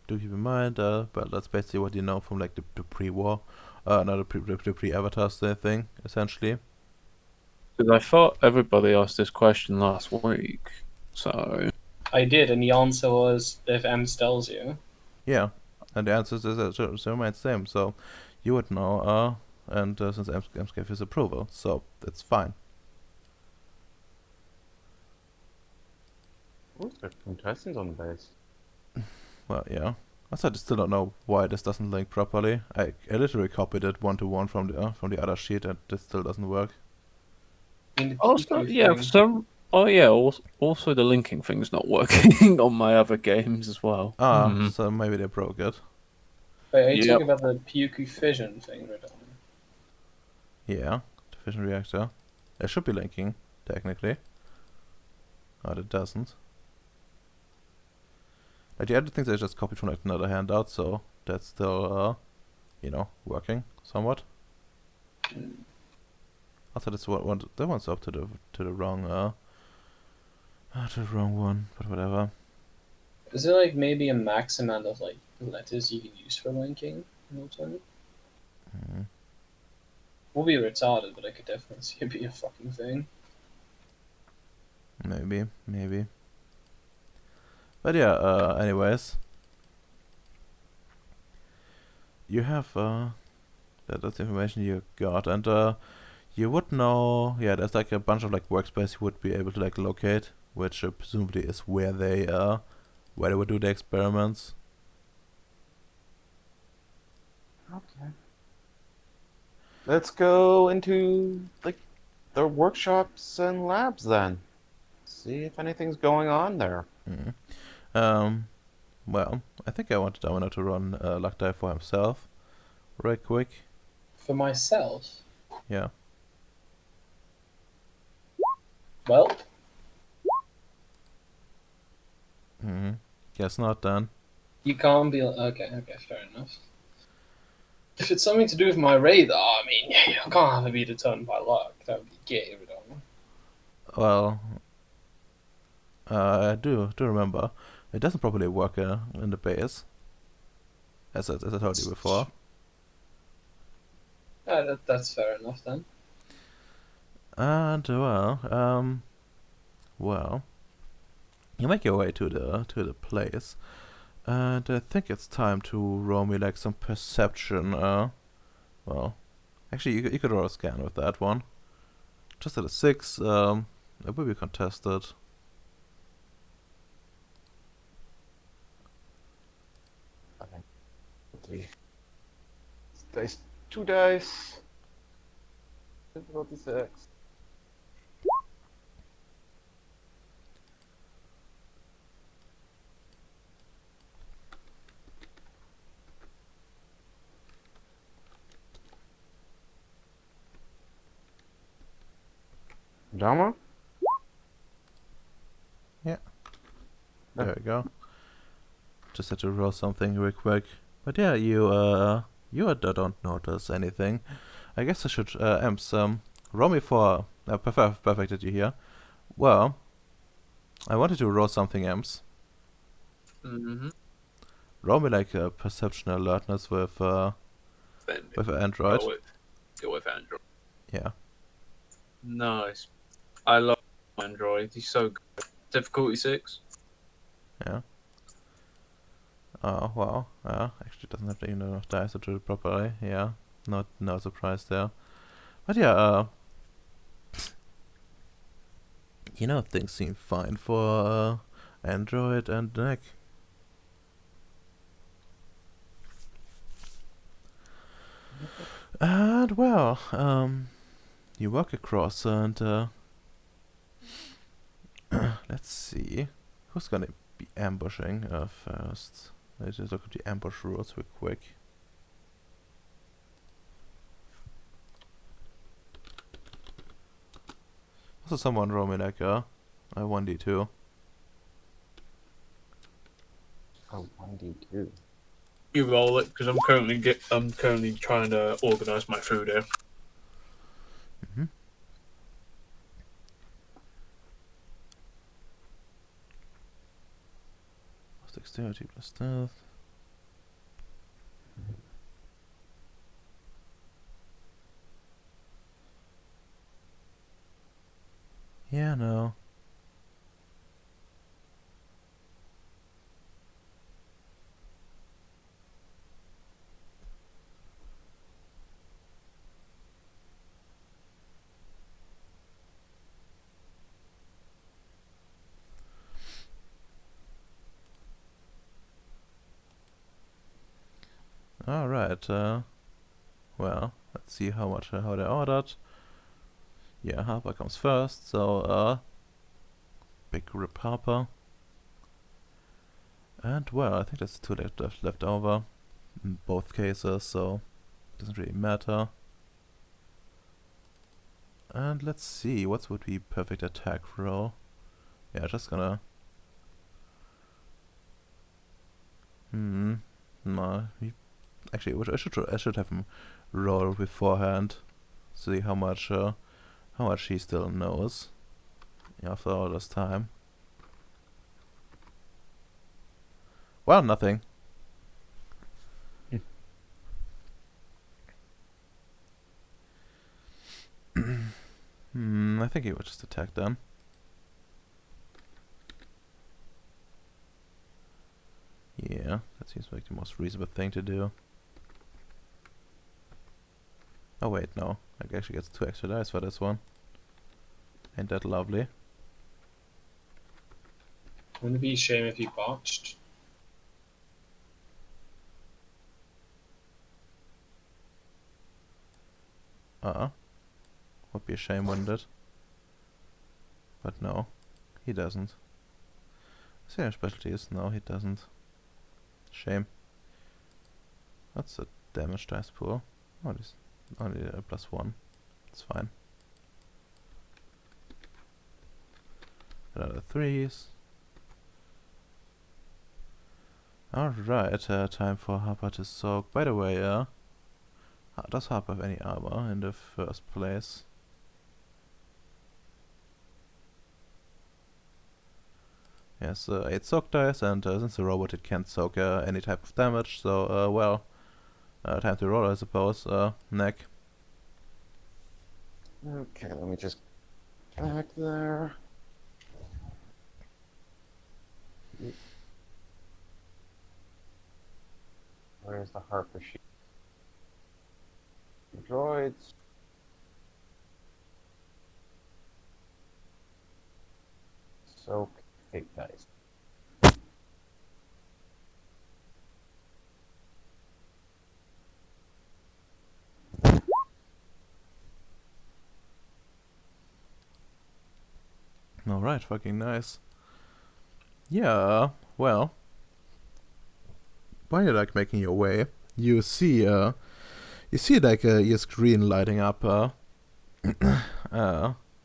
do keep in mind, but that's basically what you know from like the pre-war, not the pre-Avatars thing, essentially. Because I thought everybody asked this question last week. So I did, and the answer was if Ems tells you. Yeah, and the answer is it remains the same. So you would know, and since Ems gave his approval, so it's fine. Ooh, there are contestants on the base. Well, yeah. I still don't know why this doesn't link properly. I literally copied it 1-to-1 from the other sheet, and this still doesn't work. In the also, PQ yeah, thing. some. Oh yeah, also the linking thing's not working on my other games as well. So maybe they broke it. Wait, are you Yep. talking about the Pyuku fission thing, Radon? Yeah, the fission reactor. It should be linking, technically. But it doesn't. Like the other things I just copied from like another handout, so that's still, working somewhat. Also, this that one's up to the wrong one, but whatever. Is there like maybe a max amount of like letters you can use for linking in Ultimate? Mm, Will be retarded, but I could definitely see it be a fucking thing. maybe. But yeah. Anyways, you have that's the information you got, and you would know. Yeah, there's like a bunch of like workspace you would be able to like locate, which presumably is where they would do the experiments. Okay. Let's go into like the workshops and labs then. See if anything's going on there. Mm. Well, I think I wanted Domino to run Luck Dive for himself, right quick. For myself, Yeah. well, Guess not then. you can't be. Okay, fair enough. If it's something to do with my radar, I mean, you can't have it be determined by luck. That would be gay, Radon. Well, I do remember. It doesn't properly work in the base, as I told you before. That's fair enough then. And well, you make your way to the place, and I think it's time to roll me like some perception. Well, actually, you could roll a scan with that one. Just at a 6. It will be contested. Three. Dice, 2 dice. Difficulty 6. Dama? There we go. Just had to roll something real quick. But yeah, you don't notice anything. I guess I should Ems, roll me for perfect that you're here. Well, I wanted to roll something Ems. Mm-hmm. Roll me like a perception alertness with Android. Go with Android. Yeah. Nice. I love Android. He's so good. Difficulty 6. Yeah. Oh well. Actually doesn't have enough dice to do it properly. Yeah. No surprise there. But yeah, things seem fine for Android and Nick. And well, you walk across and let's see who's gonna be ambushing first. Let's just look at the ambush rules real quick. Also, someone roll me like a 1d2. Oh, 1d2. You roll it because I'm currently trying to organise my food here. Mm-hmm. Plus dexterity plus stealth. Yeah, no. Alright, well, let's see how they ordered. Yeah, Harper comes first, so, big rip Harper. And, well, I think there's 2 left over in both cases, so doesn't really matter. And let's see, what would be perfect attack roll? Yeah, just gonna... No, actually, I should have him roll beforehand, see how much he still knows after all this time. Well, nothing. I think he would just attack them. Yeah, that seems like the most reasonable thing to do. Oh wait, no. I actually gets 2 extra dice for this one. Ain't that lovely? Wouldn't it be a shame if he botched? Would be a shame, wouldn't it? But no, he doesn't. Same specialties? No, he doesn't. Shame. What's the damage dice pool? Oh, this only +1. It's fine. Another 3s. Alright, time for Harper to soak. By the way, does Harper have any armor in the first place? Yes, 8 soak dice, and since the robot it can't soak any type of damage, so well, time to roll, I suppose. Neck. Okay, let me just back there. Where's the Harper sheet? Droids. Soak fake dice. Alright, fucking nice. Yeah, well, while you're like making your way, you see like your screen lighting up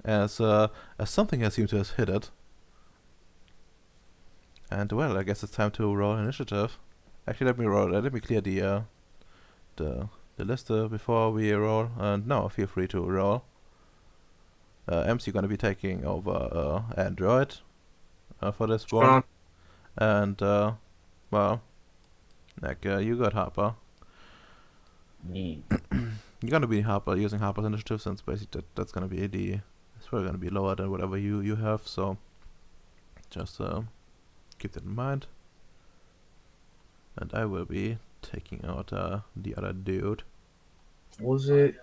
as something has seemed to have hit it. And well, I guess it's time to roll initiative. Actually, let me clear the list before we roll. And no, feel free to roll. MC gonna be taking over Android for this one. And well, like you got Harper. Me. You're gonna be using Harper's initiative, since basically that's gonna be it's probably gonna be lower than whatever you have. So just keep that in mind. And I will be taking out the other dude. Was it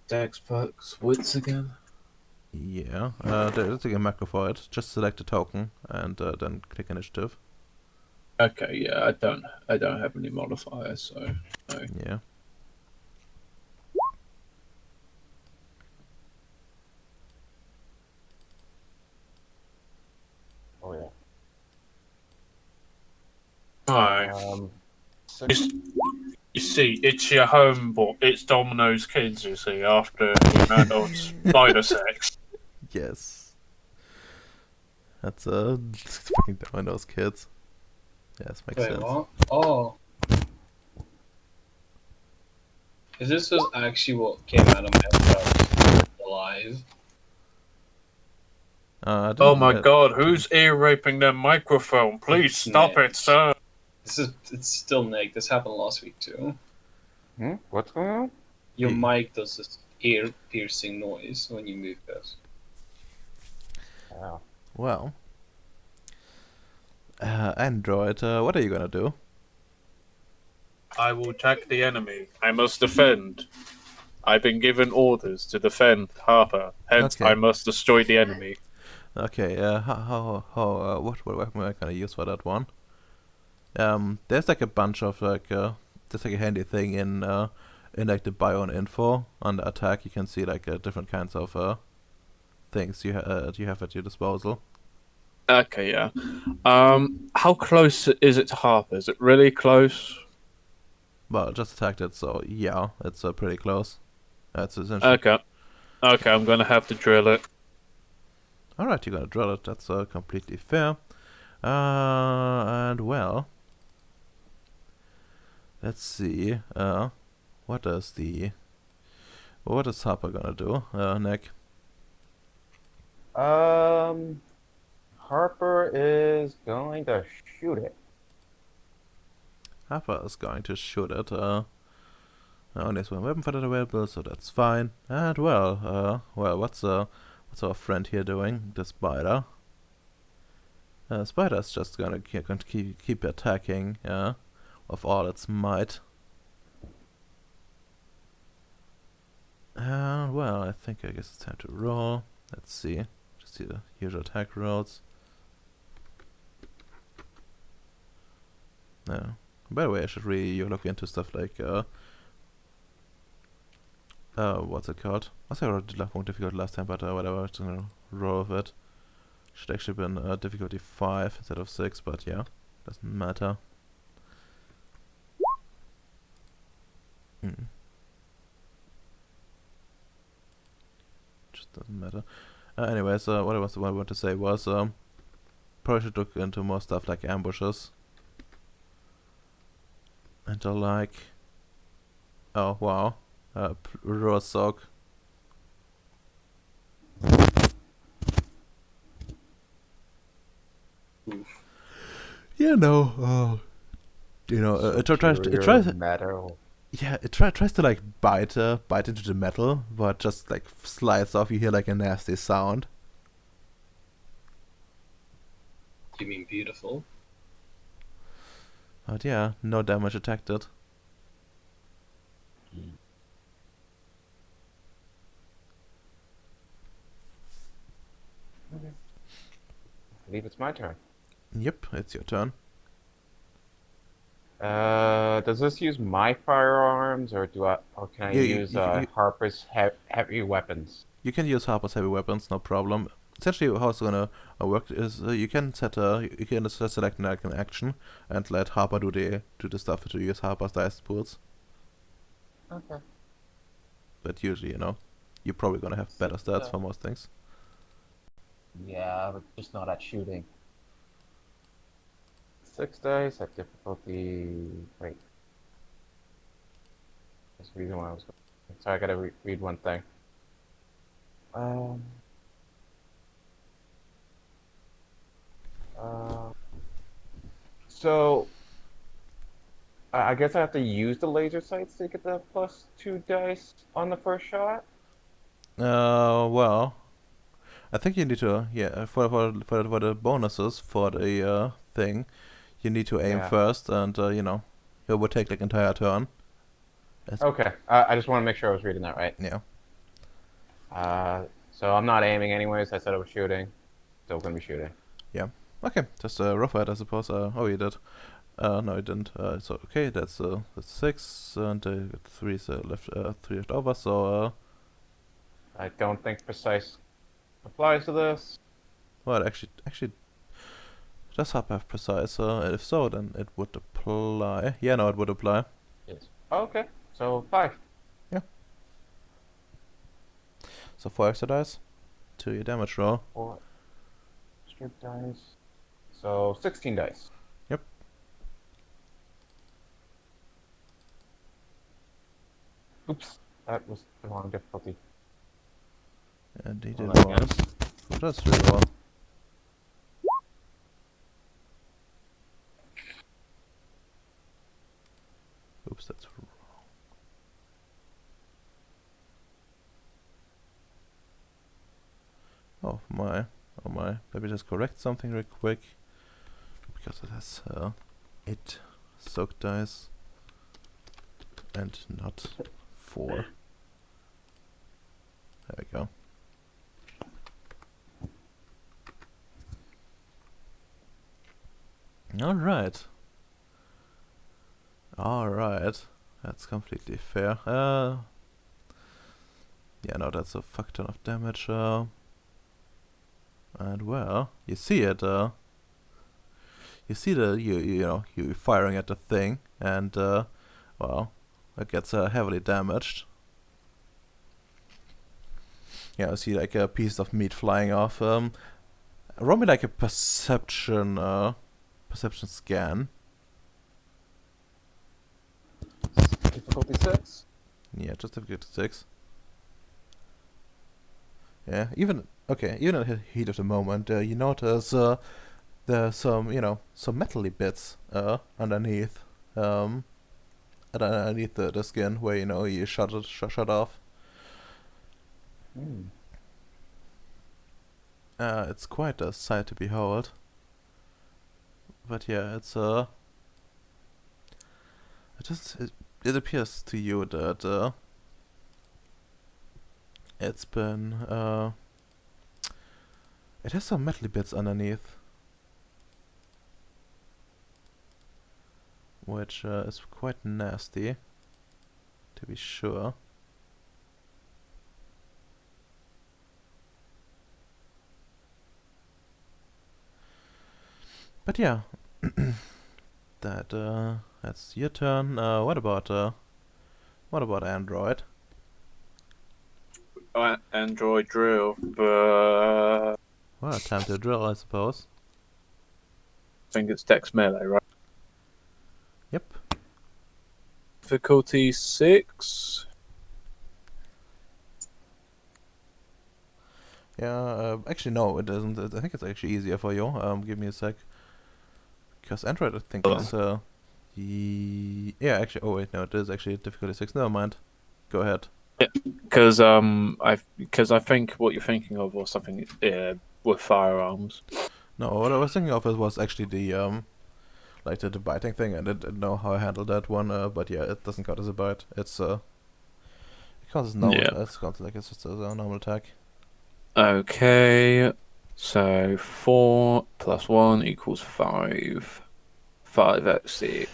Dex Perks Wits again? Yeah, there's a macro for it. Just select a token and then click initiative. Okay, yeah, I don't have any modifiers, so no. Yeah. Oh yeah. No. Six. You see, it's your homeboy. It's Domino's kids, you see, after spider sex. Yes. That's fucking Domino's kids. Yes, makes Wait, sense. what? Oh. Is this was actually what came out of my mouth alive? Oh my god, who's ear raping their microphone? Please stop it, sir. It's still Nick. This happened last week too. What's going on? Your Hey. mic does this ear piercing noise when you move this. Yeah. Well, Android, what are you gonna do? I will attack the enemy. I must defend. I've been given orders to defend Harper. Hence, Okay. I must destroy the enemy. Okay, what weapon am I gonna use for that one? There's like a bunch of there's like a handy thing in like the bio and info on the attack. You can see like different kinds of things you have at your disposal. Okay, yeah. How close is it to Harper? Is it really close? Well, just attacked it, so yeah, it's pretty close. That's essentially. Okay. Okay, I'm gonna have to drill it. Alright, you're gonna drill it. That's completely fair. And well, let's see. What is Harper gonna do, Nick? Harper is going to shoot it. Harper is going to shoot it. Only has one weapon for that available, so that's fine. And well, what's our friend here doing? The spider. Spider's just gonna keep attacking, with all its might. Well, I guess it's time to roll. Let's see. Just see the usual attack rolls. No. By the way, I should really look into stuff like what's it called? I think I already did more difficult last time, but whatever, I'm just gonna roll with it. Should actually been difficulty 5 instead of 6, but yeah, doesn't matter. Just doesn't matter. Anyways, what I wanted to say was, probably should look into more stuff like ambushes. And like, oh wow, raw sock. Yeah, no, it tries. Metal. Yeah, it tries to like bite into the metal, but just like slides off. You hear like a nasty sound. You mean beautiful? But yeah, no damage detected. Okay. I believe it's my turn. Yep, it's your turn. Does this use my firearms, or can I use Harper's heavy weapons? You can use Harper's heavy weapons, no problem. Essentially, how it's gonna work is you can select like an action and let Harper do the stuff to use Harper's dice pools. Okay. But usually, you're probably gonna have better stats for most things. Yeah, but just not at shooting. 6 dice at difficulty. Wait. That's the reason why I was. Sorry, I gotta read one thing. So I guess I have to use the laser sights to get the +2 dice on the first shot. Well, I think you need to for the bonuses for the thing, you need to aim first, and it would take like entire turn. Okay, I just want to make sure I was reading that right. Yeah. So I'm not aiming anyways. I said I was shooting. Still gonna be shooting. Yeah. Okay, just rough it, I suppose. Oh, you did. No, you didn't. So okay, that's 6, and 3 left. 3 left over. So I don't think precise applies to this. well, actually, does have precise. If so, then it would apply. Yeah, no, it would apply. Yes. Okay, so 5. Yeah. So 4 extra dice to your damage roll. 4 strip dice. So 16 dice. Yep. Oops, that was the wrong difficulty. And he did Roll that again. once. Just reroll. Oops, that's wrong. Oh my. Oh my, let me just correct something real quick. Because it has 8 soak dice. And not 4. There we go. Alright. Alright. That's completely fair. Yeah, no, that's a fuck ton of damage. And well, you see it. You see you know, you firing at the thing, and well, it gets heavily damaged. Yeah, I see like a piece of meat flying off. Roll me like a perception scan. Difficulty 6. Yeah, just difficulty 6. Yeah, even in the heat of the moment, you notice there's some, you know, some metally bits underneath, underneath the skin where, you know, you shut off. Hmm. It's quite a sight to behold. But yeah, it's it appears to you that it's been it has some metally bits underneath, which is quite nasty, to be sure. But yeah, that's your turn. What about Android? Android drill, but I Well, time to drill, I suppose. think it's Dex Melee, right? Yep. Difficulty 6. Yeah. Actually, no, it isn't. I think it's actually easier for you. Give me a sec. Because Android, I think, is yeah. Actually, oh wait, no, it is actually difficulty 6. Never mind. Go ahead. Because I think what you're thinking of was something with firearms. No, what I was thinking of was actually the like the biting thing. I didn't know how I handled that one. But yeah, it doesn't count as a bite. It's it counts as normal. Yeah. It's counts like it's just a normal attack. Okay, so 4 plus 1 equals 5. 5 out of 6.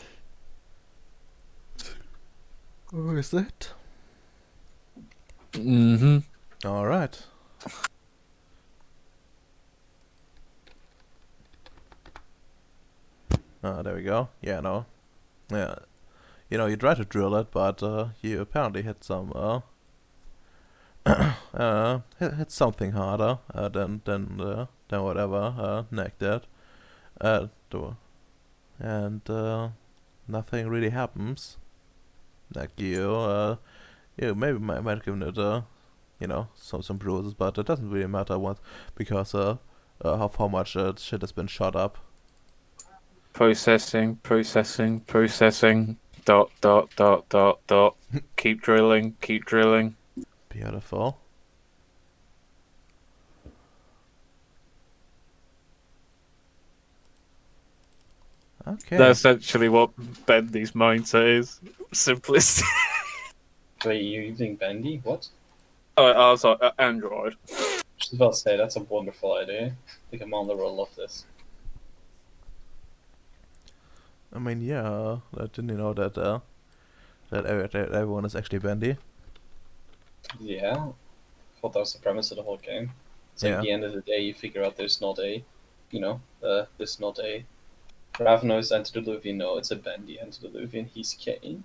Oh, is it? Mm-hmm. All right. There we go. Yeah, no. Yeah. You know, you try to drill it, but you apparently hit some hit something harder than whatever Neck did. Do- and nothing really happens. Like you maybe might have given it you know, some bruises, but it doesn't really matter what, because of how much shit has been shot up. Processing. Dot, dot, dot, dot, dot. Keep drilling. Beautiful. Okay. That's actually what Bendy's mindset is. Simplicity. Wait, you using Bendy? What? I was like, Android. Just about to say that's a wonderful idea. I think Amanda will love this. I mean, yeah, didn't you know that that everyone is actually bendy? Yeah, I thought that was the premise of the whole game. It's like Yeah. at the end of the day, you figure out there's not a, you know, there's not a Ravnos antediluvian. No, it's a Bendy antediluvian. He's Kane.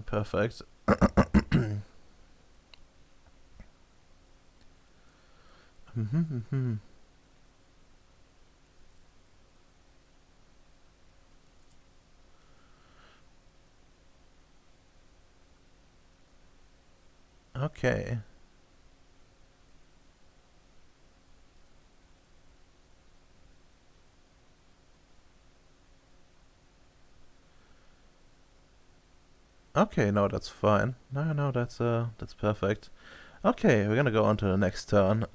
Perfect. Okay. Okay, no, that's fine. No, that's perfect. Okay, we're gonna go on to the next turn.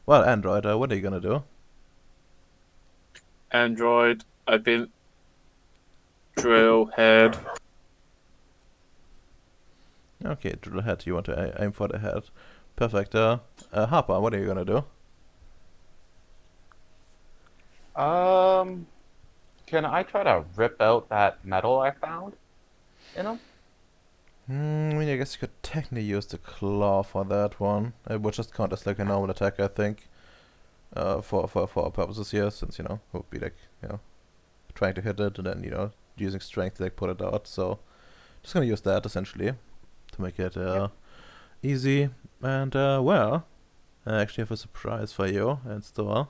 Well, Android, what are you gonna do? Android, I've been drill head. Okay, drill head. You want to aim for the head. Perfect. Harper, what are you gonna do? Can I try to rip out that metal I found in him? I mean, I guess you could technically use the claw for that one. It would just count as like a normal attack, I think. For our purposes here, since it would be like trying to hit it and then using strength to like put it out. So just gonna use that essentially to make it easy. And well, I actually have a surprise for you in store.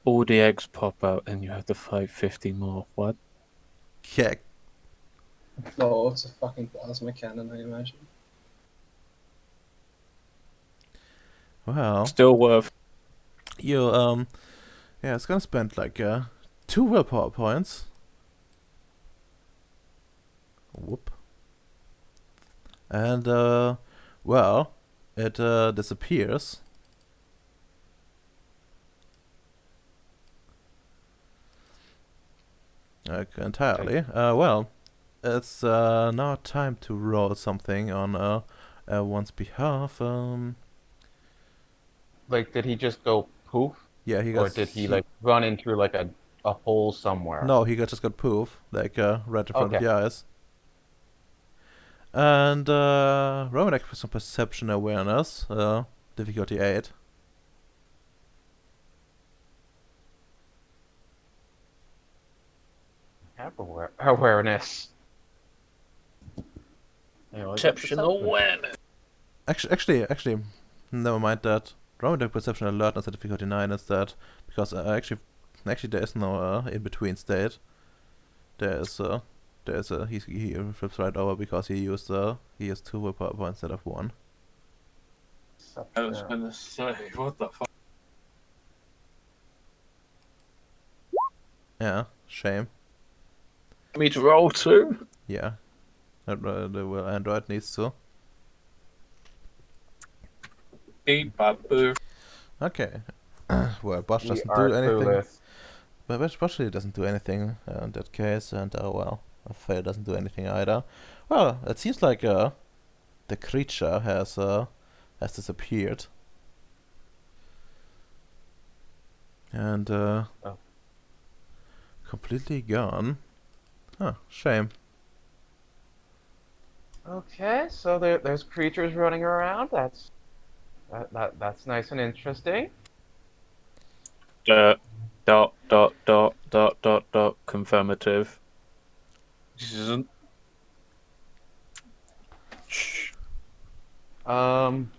All the eggs pop out and you have to fight 50 more. What? Yeah. Oh, it's a fucking plasma cannon, I imagine. Well, Still worth. you yeah, it's gonna spend like 2 willpower points. Whoop. And well, it disappears. Like entirely. Well, it's now time to roll something on one's behalf. Like, did he just go poof, Yeah, he or got. did he like run in through like a hole somewhere? No, he just got poof, like right in front of Okay. your eyes. And Romanek for some perception awareness, difficulty 8. Have awareness. Exceptional awareness. Actually, never mind that. Romanek perception alertness at difficulty 9 instead, because actually there is no in between state. There's he flips right over because he used 2 willpower points instead of 1. I was gonna say, what the fuck? Yeah, shame. Me to roll too? Yeah, the android needs to. Beep, bop, boo. Okay. Well, Bosch We doesn't are do anything. clueless. But Bosch really doesn't do anything in that case, and well, Faye doesn't do anything either. Well, it seems like the creature has disappeared. And completely gone. Huh, shame. Okay, so there's creatures running around. That's nice and interesting. Dot, confirmative. This isn't. Shh. Can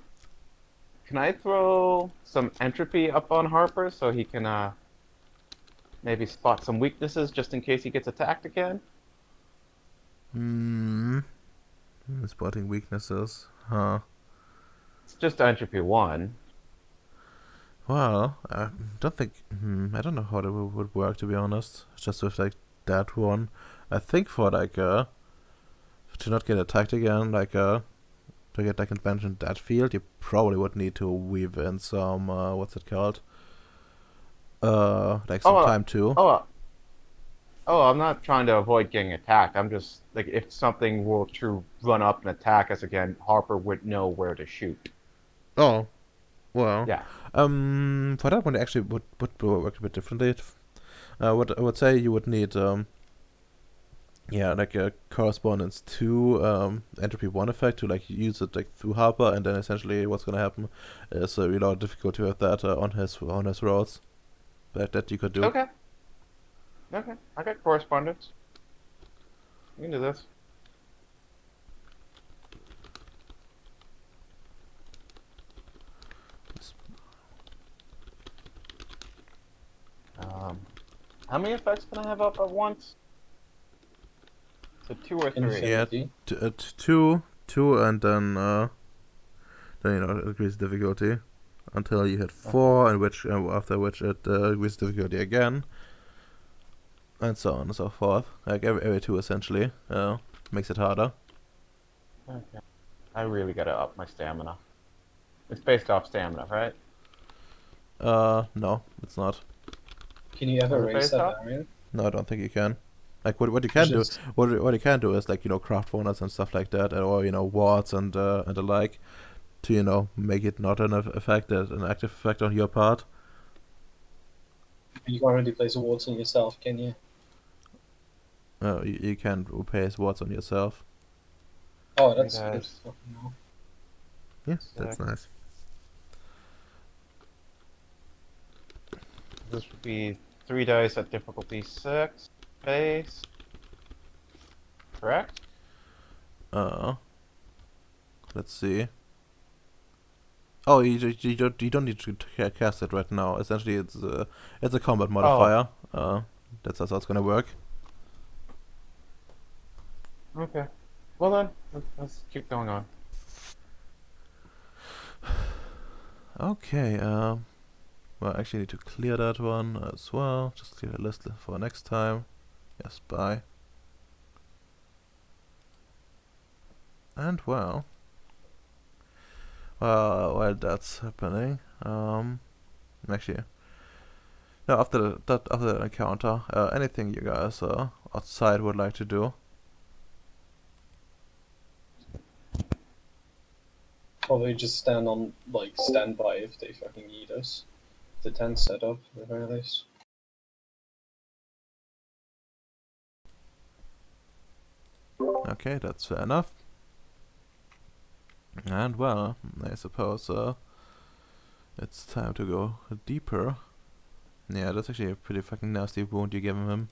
I throw some entropy up on Harper so he can maybe spot some weaknesses just in case he gets attacked again? Spotting weaknesses. Huh. It's just entropy 1. Well, I don't think. I don't know how that would work, to be honest. Just with like that one. I think for like to not get attacked again, like to get like advantage in that field, you probably would need to weave in some what's it called? Like some time too. I'm not trying to avoid getting attacked. I'm just like, if something were to run up and attack us again, Harper would know where to shoot. Oh, well. Yeah. For that one, it actually would work a bit differently. What I would say you would need like a correspondence to entropy 1 effect to like use it like through Harper, and then essentially what's gonna happen is reload difficulty with that on his rolls. That you could do. Okay. I got correspondence. You can do this. How many effects can I have up at once? So 2 or 3. Infinity. Yeah, 2, and then increase difficulty until you hit 4, and after which it increases difficulty again. and so on and so forth. Like every two essentially makes it harder. Okay. I really gotta up my stamina. It's based off stamina, right? No, it's not. Can you ever Was it raise based that off? barrier? No, I don't think you can. Like what you can do, Just what you can do is like craft bonus and stuff like that, or wards and the like, to make it not an active effect on your part. you can't really place wards on yourself, can you? You can replace wards on yourself. Oh, that's Hey, good. guys. Fucking hell. Yeah, that's Sick. nice. This would be 3 dice at difficulty 6, base. Correct? Let's see. Oh, you don't need to cast it right now. Essentially, it's a combat modifier. That's how it's gonna work. Okay. Well then, let's keep going on. Okay. Well, I actually need to clear that one as well. Just clear the list for next time. Yes, bye. And while that's happening, actually, no, after the encounter, anything you guys outside would like to do? Probably just stand by if they fucking need us. The tent set up at the very least. Okay, that's fair enough. And well, I suppose it's time to go deeper. Yeah, that's actually a pretty fucking nasty wound you gave him.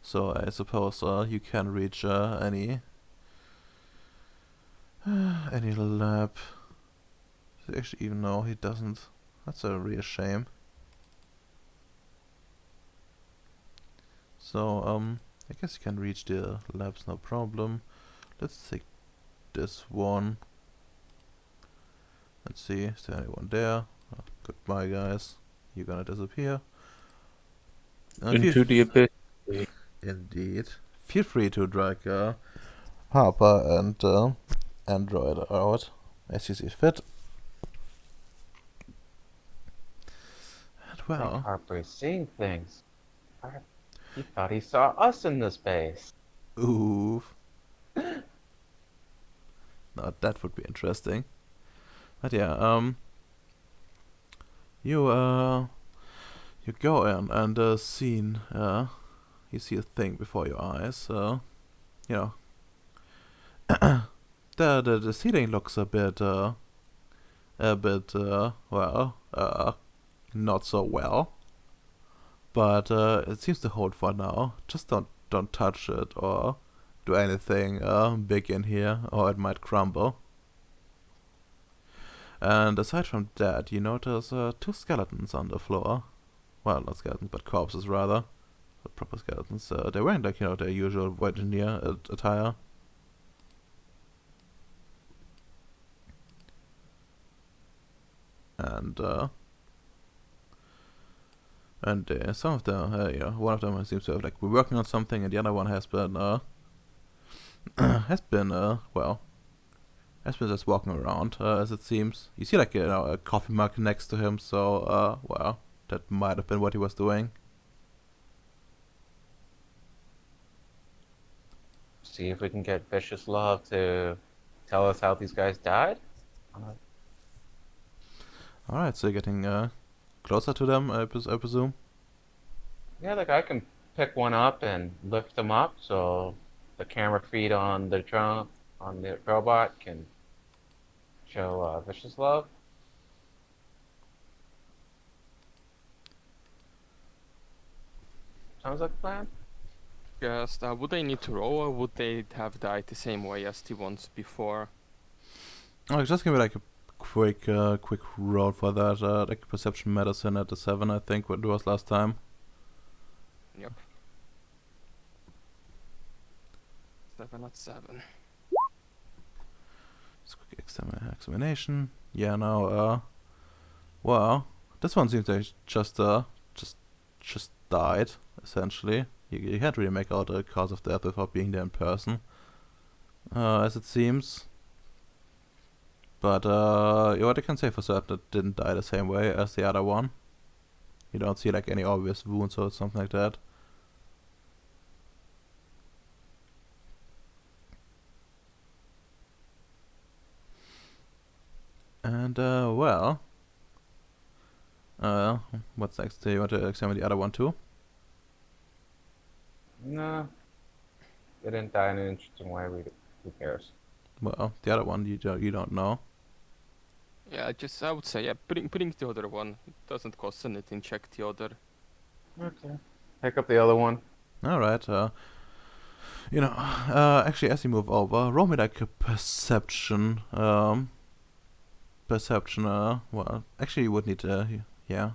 So I suppose you can reach any lab. Actually, even no, he doesn't. That's a real shame. So I guess you can reach the labs, no problem. Let's take this one. Let's see, is there anyone there? Oh, goodbye, guys. You're gonna disappear. And Into the abyss. indeed. Feel free to drag Harper and Android out as you see fit. And Well, well, Harper is seeing things. He thought he saw us in this base. oof. Now that would be interesting. But yeah, you go in and you see a thing before your eyes. You know, the ceiling looks a bit not so well. But it seems to hold for now. Just don't touch it or do anything big in here, or it might crumble. And aside from that, you notice 2 skeletons on the floor. Well, not skeletons, but corpses rather. Proper skeletons. They're wearing their usual white engineer attire. And some of them, one of them seems to have been working on something, and the other one has been has been just walking around, as it seems. You see a coffee mug next to him, so that might have been what he was doing. See if we can get Vicious Love to tell us how these guys died. Alright, so you're getting closer to them, I presume. Yeah, like I can pick one up and lift them up so the camera feed on the drone on the robot can show Vicious Love. Sounds like a plan. Just would they need to roll, or would they have died the same way as the ones before? Oh, just give me like a quick roll for that. Like perception medicine at the 7, I think, what it was last time. Yep. 7 at 7. Just quick examination. Yeah, now, well, this one seems like just died, essentially. you can't really make out the cause of death without being there in person, as it seems. But what I can say for certain, it didn't die the same way as the other one. You don't see like any obvious wounds or something like that. And well, what's next? Do you want to examine the other one too? No. It didn't die in an interesting way. Who cares? Well, the other one you don't know. Yeah, just I would say yeah, bring the other one. It doesn't cost anything. Check the other. Okay. Pick up the other one. All right. Actually, as you move over, roll me like a perception. Perception. Well, actually, you would need to. Yeah.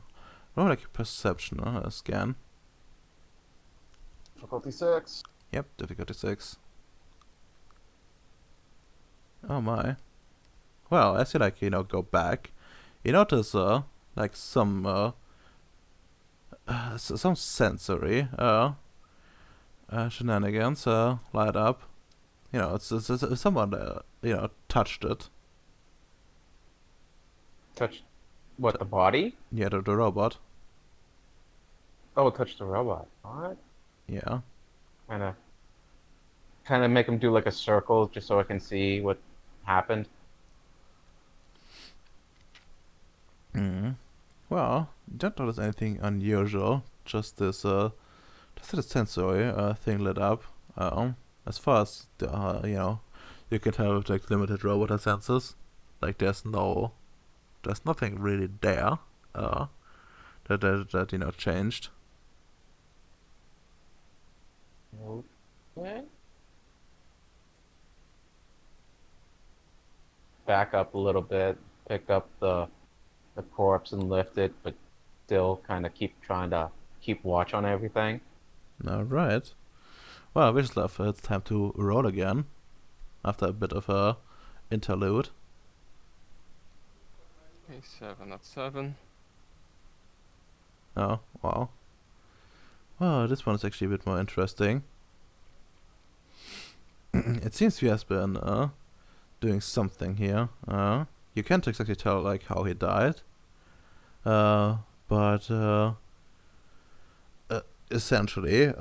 Roll me like a perception scan. Difficulty 6. Yep, difficulty 6. Oh my. Well, as you go back, you notice like some some sensory shenanigans light up. It's someone touched it. Touch what, the body? Yeah, the robot. Oh, touch the robot. What? Yeah. Kind of make him do like a circle just so I can see what happened. Well, you don't notice anything unusual. Just this sensory thing lit up. As far as you can tell with like limited robot senses, like there's nothing really there. That changed. Okay. Back up a little bit, pick up the corpse and lift it, but still kind of trying to keep watch on everything. All right. Well, Wishlav, it's time to roll again. After a bit of a interlude. Okay, 7 at 7. Oh, wow. Well, this one is actually a bit more interesting. It seems he has been doing something here. You can't exactly tell like how he died. But essentially,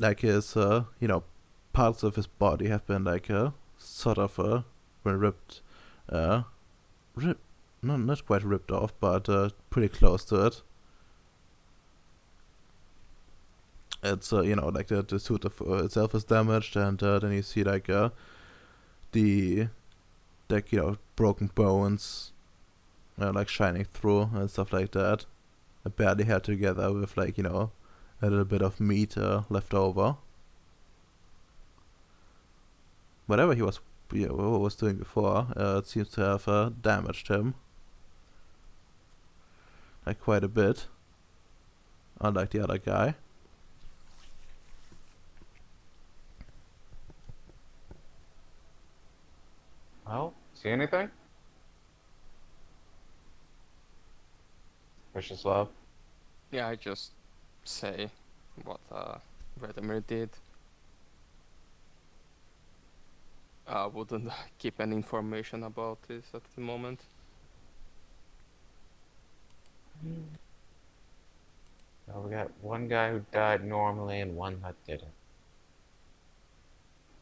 like his parts of his body have been like sort of been ripped, not quite ripped off, but pretty close to it. It's like the suit of itself is damaged, and then you see like the broken bones like shining through and stuff like that, barely held together with like a little bit of meat left over. Whatever he was doing before, it seems to have damaged him like quite a bit, unlike the other guy. Well, see anything? Vicious love. Yeah, I just say what Vladimir did. I wouldn't keep any information about this at the moment. So we got one guy who died normally and one that didn't.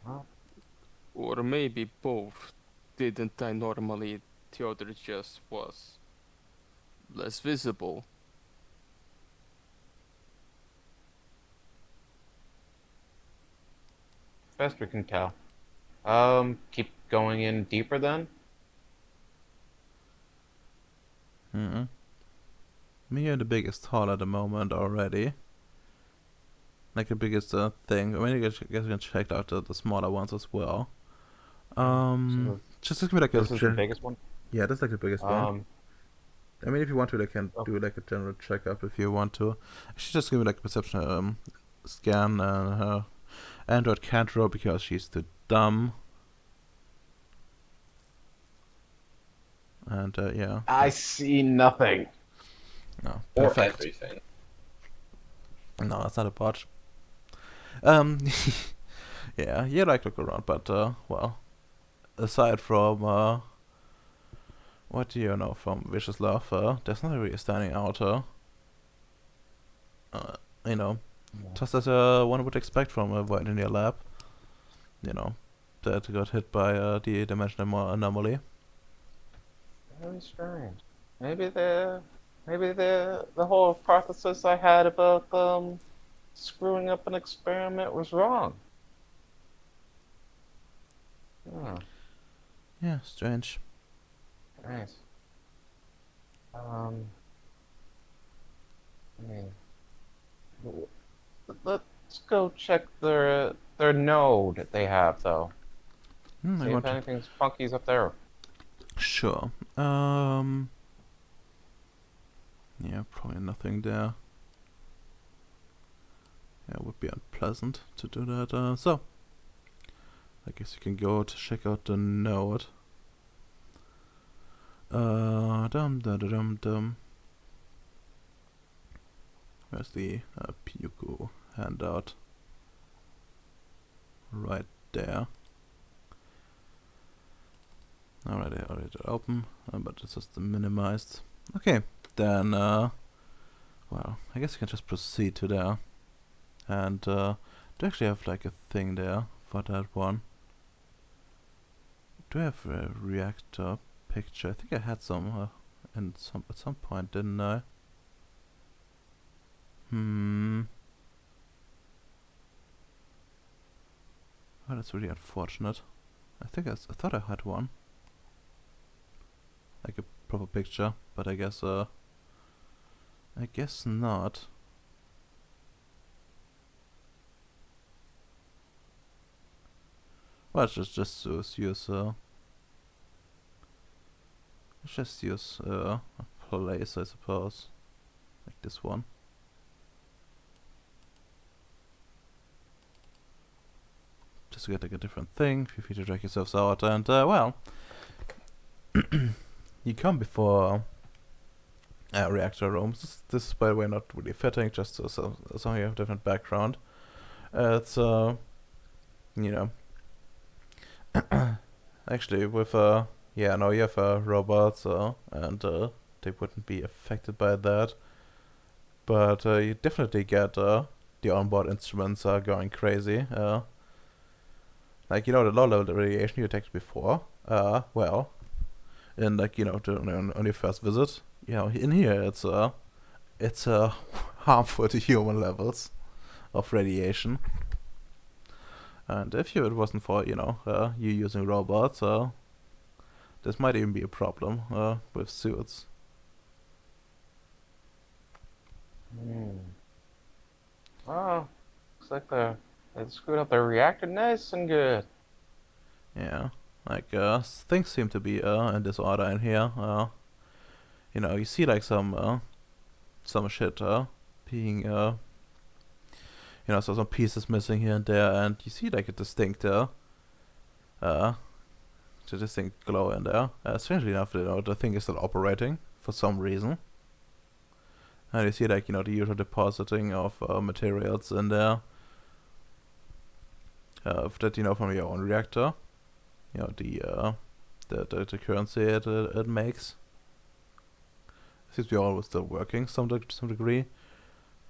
Well, Or maybe both didn't die normally, the other just was less visible. best we can tell. Keep going in deeper then? I mean, you're the biggest hall at the moment already. Like the biggest thing. I mean, you guys can check out the smaller ones as well. So Just give me like a this is the biggest one? yeah, that's like the biggest one. I mean, if you want to, they can do like a general checkup if you want to. Actually, just give me like a perception scan. Android can't roll because she's too dumb. And yeah. I see nothing. No. Or Perfect. everything. No, that's not a botch. Yeah, you like look around, but well, aside from what do you know from Vicious Love, there's not really standing out. You know, Yeah. just as one would expect from a void in your lab. You know, that got hit by the dimensional anomaly. Very strange. Maybe the whole hypothesis I had about screwing up an experiment was wrong. Oh, Yeah, strange. nice. Um, I mean, w- let's go check their node that they have though. I See if want to. anything's funky's up there. Sure. Yeah, probably nothing there. Yeah, it would be unpleasant to do that. So, I guess you can go to check out the node. Dum dum dum dum. Where's the Pyuku handout? Right there. Alright, I already open, but it's just minimized. Okay, then, well, I guess you can just proceed to there. And, do actually have like a thing there for that one. Do I have a reactor picture? I think I had some, at some point, didn't I? Oh, that's really unfortunate. I thought I had one. Like a proper picture, but I guess not. Well, let's just use a place, I suppose, like this one. Just to get like a different thing. Feel free to drag yourselves out, and well, you come before reactor rooms. This is, by the way, not really fitting. Just so you have different background. It's you know, actually with yeah, no, you have robots, and they wouldn't be affected by that. But you definitely get the onboard instruments are going crazy. Like, you know, the low level radiation you detected before. Well, in like, you know, on your first visit, you know, in here it's harmful to human levels of radiation. And if it wasn't for, you know, you using robots, this might even be a problem with suits. Oh, looks like they screwed up their reactor nice and good. Yeah, like things seem to be in disorder in here. You know, you see like some shit being you know, so some pieces missing here and there, and you see like a distinct distinct glow in there. Strangely enough, you know, the thing is still operating for some reason. And you see like, you know, the usual depositing of materials in there. That, you know, from your own reactor. You know, the currency it makes. Seems to be always still working some degree,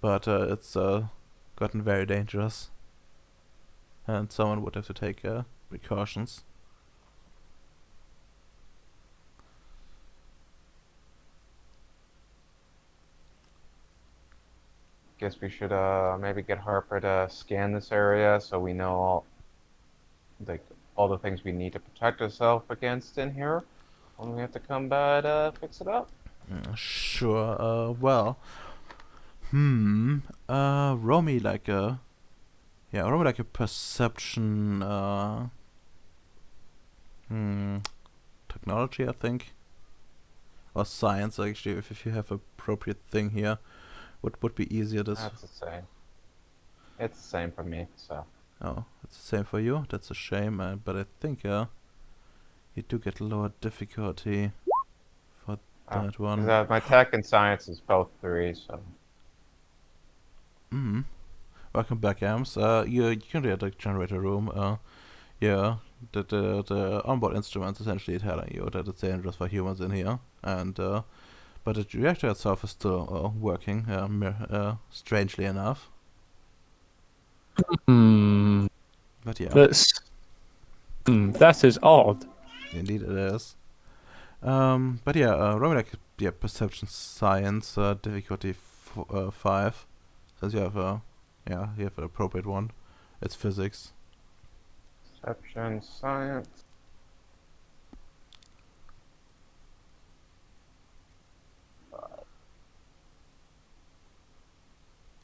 but it's gotten very dangerous, and someone would have to take precautions. Guess we should maybe get Harper to scan this area so we know all the things we need to protect ourselves against in here when we have to come by to fix it up. Sure. Well, roll me like a perception. Technology, I think, or science. Actually, if you have appropriate thing here, would be easier. That's the same. It's the same for me. So. Oh, it's the same for you. That's a shame, but I think you do get lower difficulty for that one. My tech and science is both 3, so. Welcome back, Ams. You can read the generator room. Yeah, the onboard instruments essentially telling you that it's dangerous for humans in here, and but the reactor itself is still working. Strangely enough, Hmm. but yeah, That is odd. indeed it is. But yeah, Roman like yeah, perception science difficulty 5. Since you have you have an appropriate one. It's physics. Perception, science.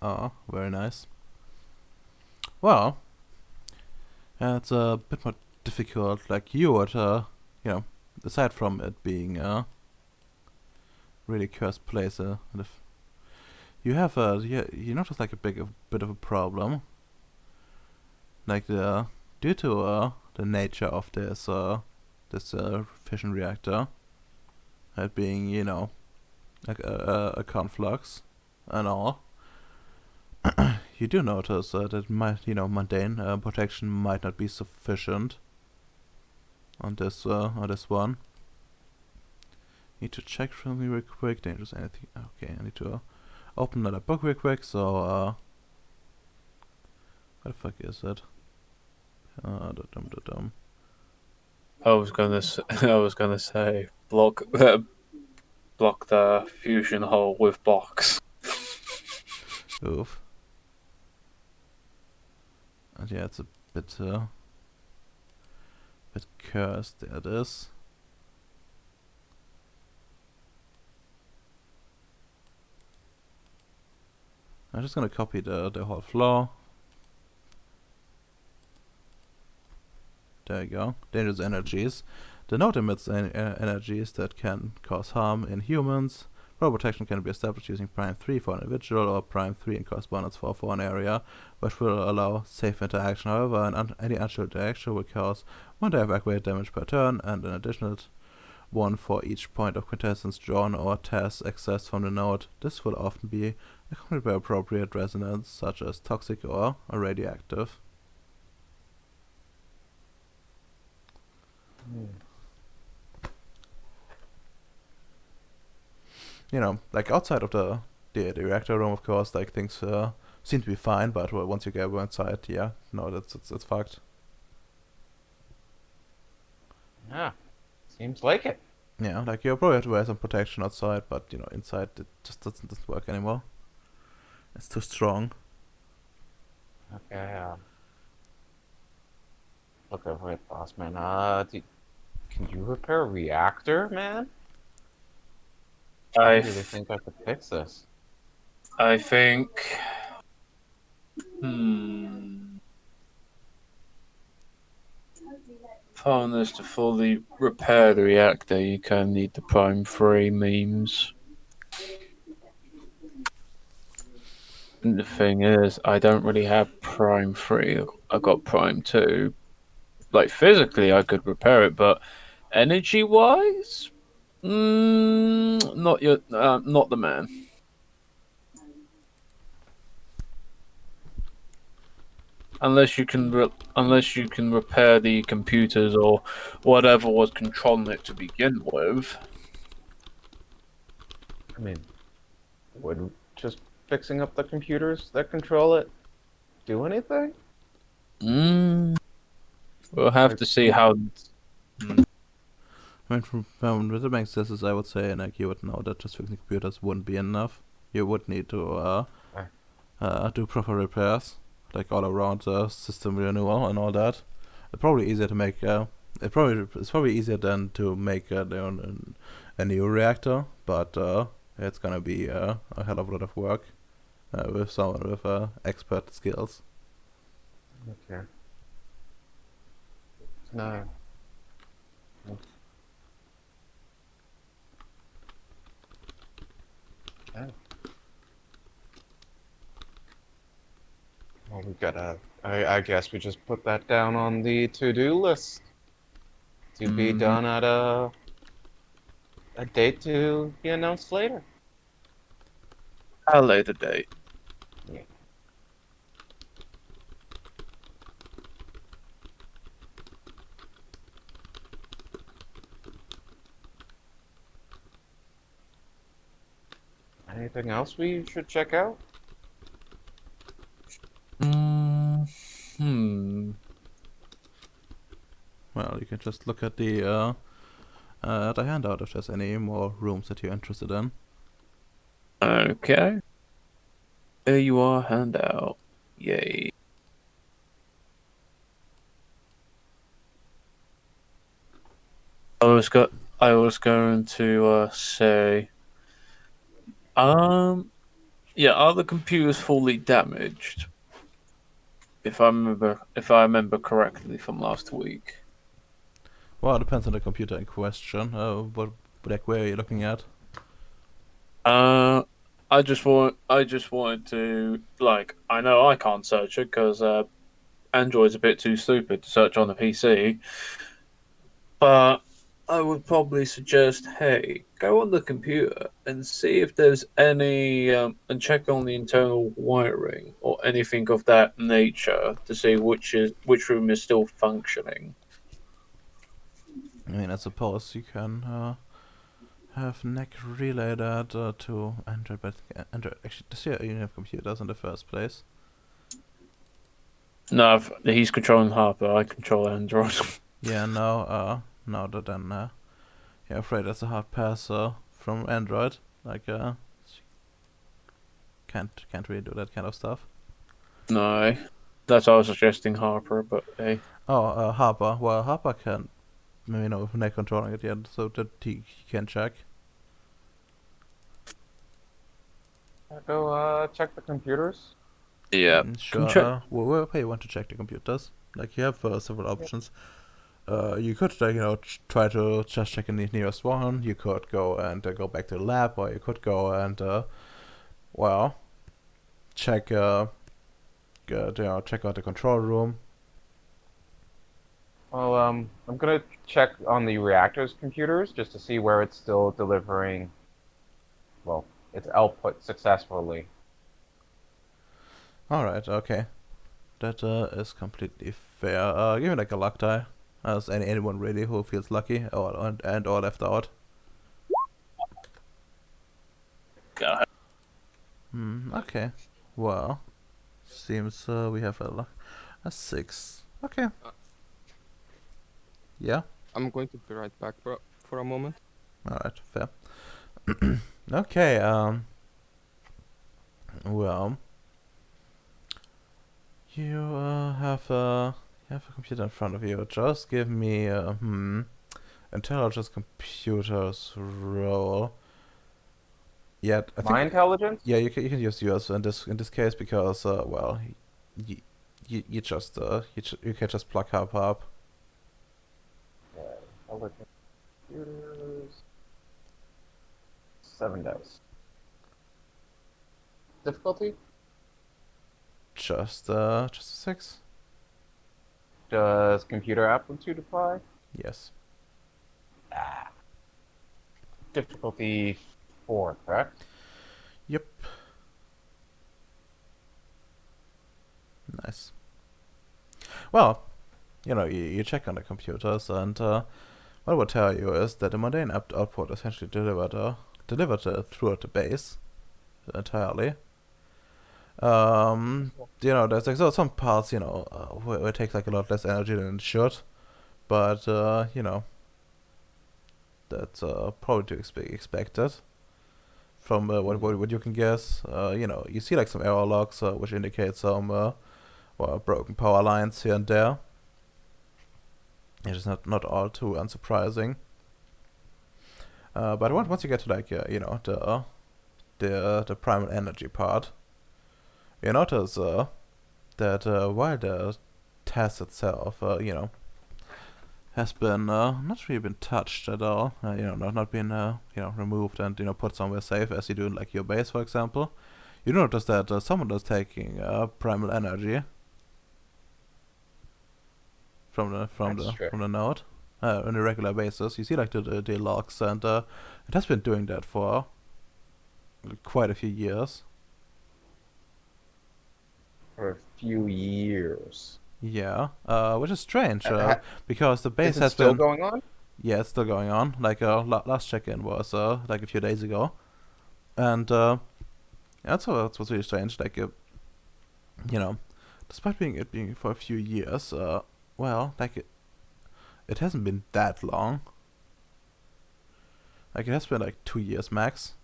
Oh, very nice. Well, it's a bit more difficult. Like you would, aside from it being a really cursed place, you have you notice like a bit of a problem. Like due to the nature of this fission reactor, it being like a conflux and all. You do notice that mundane protection might not be sufficient on this one. Need to check from me real quick. Dangerous anything? Okay, I need to open another book real quick. So what the fuck is it? Dum. I was gonna say block block the fusion hole with box. Oof. And yeah, it's a bit cursed. There it is. I'm just gonna copy the whole floor. There you go. Dangerous energies. The node emits energies that can cause harm in humans. Proper protection can be established using Prime 3 for an individual or Prime 3 in correspondence for an area, which will allow safe interaction. However, any unusual interaction will cause 1 direct evacuate damage per turn and an additional 1 for each point of quintessence drawn or TAS accessed from the node. This will often be accompanied by appropriate resonance, such as toxic or radioactive. Like outside of the reactor room, of course, like things seem to be fine, but once you get inside, yeah, no, it's fucked. Yeah, seems like it. Yeah, like you probably have to wear some protection outside, but inside it just doesn't work anymore. It's too strong. Okay. Look over it, boss man. Can you repair a reactor, man? I really think I could fix this. I think. Hmm. For this to fully repair the reactor, you can need the Prime 3 memes. And the thing is, I don't really have Prime 3. I got Prime 2. Like, physically, I could repair it, but energy-wise? Not the man. Unless you can repair the computers or whatever was controlling it to begin with. I mean, would just fixing up the computers that control it do anything? We'll have to see how. I mean, from resume accesses, I would say, like you would know that just fixing computers wouldn't be enough. You would need to do proper repairs, like all around the system renewal and all that. It's probably easier to make. It's probably easier than to make a new reactor, but it's gonna be a hell of a lot of work with someone with expert skills. Okay. No. Okay. Well, we gotta. I guess we just put that down on the to-do list to be done at a date to be announced later. At a later date. Yeah. Anything else we should check out? Hmm. Well, you can just look at the handout if there's any more rooms that you're interested in. Okay. There you are, handout. Yay. I was going to say, yeah, are the computers fully damaged? If I remember correctly from last week. Well, it depends on the computer in question. What where are you looking at? Uh, I just wanted to, like, I know I can't search it because Android's a bit too stupid to search on the PC, but I would probably suggest, hey, go on the computer and see if there's any, and check on the internal wiring or anything of that nature to see which room is still functioning. I mean, I suppose you can have NEC relay that to Android, but Android actually does you even have computers in the first place? No, he's controlling Harper. I control Android. Yeah, no, then yeah, afraid that's a hard pass from Android. Like can't really do that kind of stuff. No, that's why I was suggesting Harper, but hey. Oh, Harper. Well, Harper can, if NEC controlling it yet, so that he can check. Go check the computers. Yeah. Sure. check. Where you want to check the computers? Like you have several options. You could try to just check in the nearest one. You could go and go back to the lab, or you could go and well, check check out the control room. Well, I'm gonna check on the reactor's computers just to see where it's still delivering, well, its output successfully. All right, okay, that is completely fair. Give me like a luck die. As anyone really who feels lucky or left out. Go ahead. Okay. Well, seems we have a 6. Okay. Yeah. I'm going to be right back, bro, for a moment. All right. Fair. Okay. Well, you have a computer in front of you. Just give me intelligence computers roll. Yeah, I think. My intelligence? Yeah, you can use yours in this case because well, you just you can just plug up. Intelligence computers. 7 dice. Difficulty? Just a 6. Does computer aptitude apply? Yes. Difficulty 4, correct? Yep. Nice. Well, you check on the computers, and what I would tell you is that the mundane output essentially delivered throughout the base entirely. There's like some parts, where it takes like a lot less energy than it should, but that's probably to be expected from what you can guess. You see like some error logs, which indicate some broken power lines here and there. It is not all too unsurprising. But once you get to like the primal energy part, you notice that while the test itself, has been not really been touched at all. Not been removed and put somewhere safe as you do in like your base, for example. You notice that someone is taking primal energy from the node on a regular basis. You see like the logs, and it has been doing that for quite a few years. For a few years. Yeah, which is strange because the base Is it has still been going on? Yeah, it's still going on. Like last check-in was like a few days ago. And that's what's really strange. Like, you know, despite being for a few years, well, like it hasn't been that long. Like it has been like 2 years max.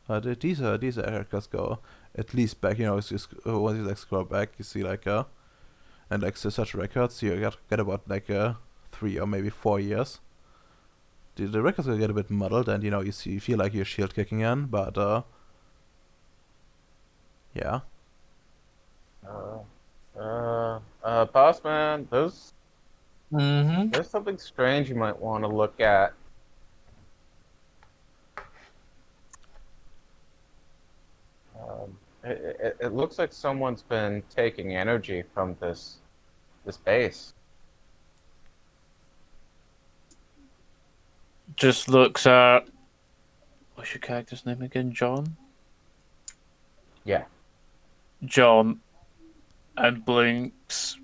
These records go at least back. It's just, once you like scroll back, you see like and like such records, you get about like 3 or maybe 4 years. The records will get a bit muddled, and you feel like your shield kicking in, but yeah. Boss man, Mm-hmm. there's something strange you might want to look at. It looks like someone's been taking energy from this base. Just looks at. What's your character's name again? John? Yeah. John. And blinks.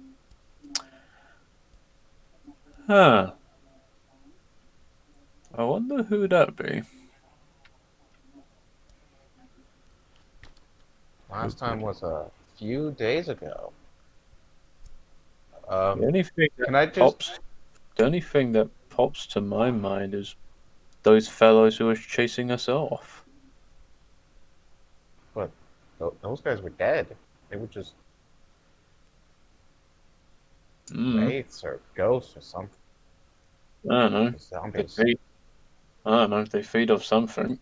Huh. I wonder who that'd be. Last time was a few days ago. The only thing Can I that just- pops. The only thing that pops to my mind is those fellows who were chasing us off. But those guys were dead. They were just wraiths or ghosts or something. I don't know. Zombies. I don't know. They feed off something.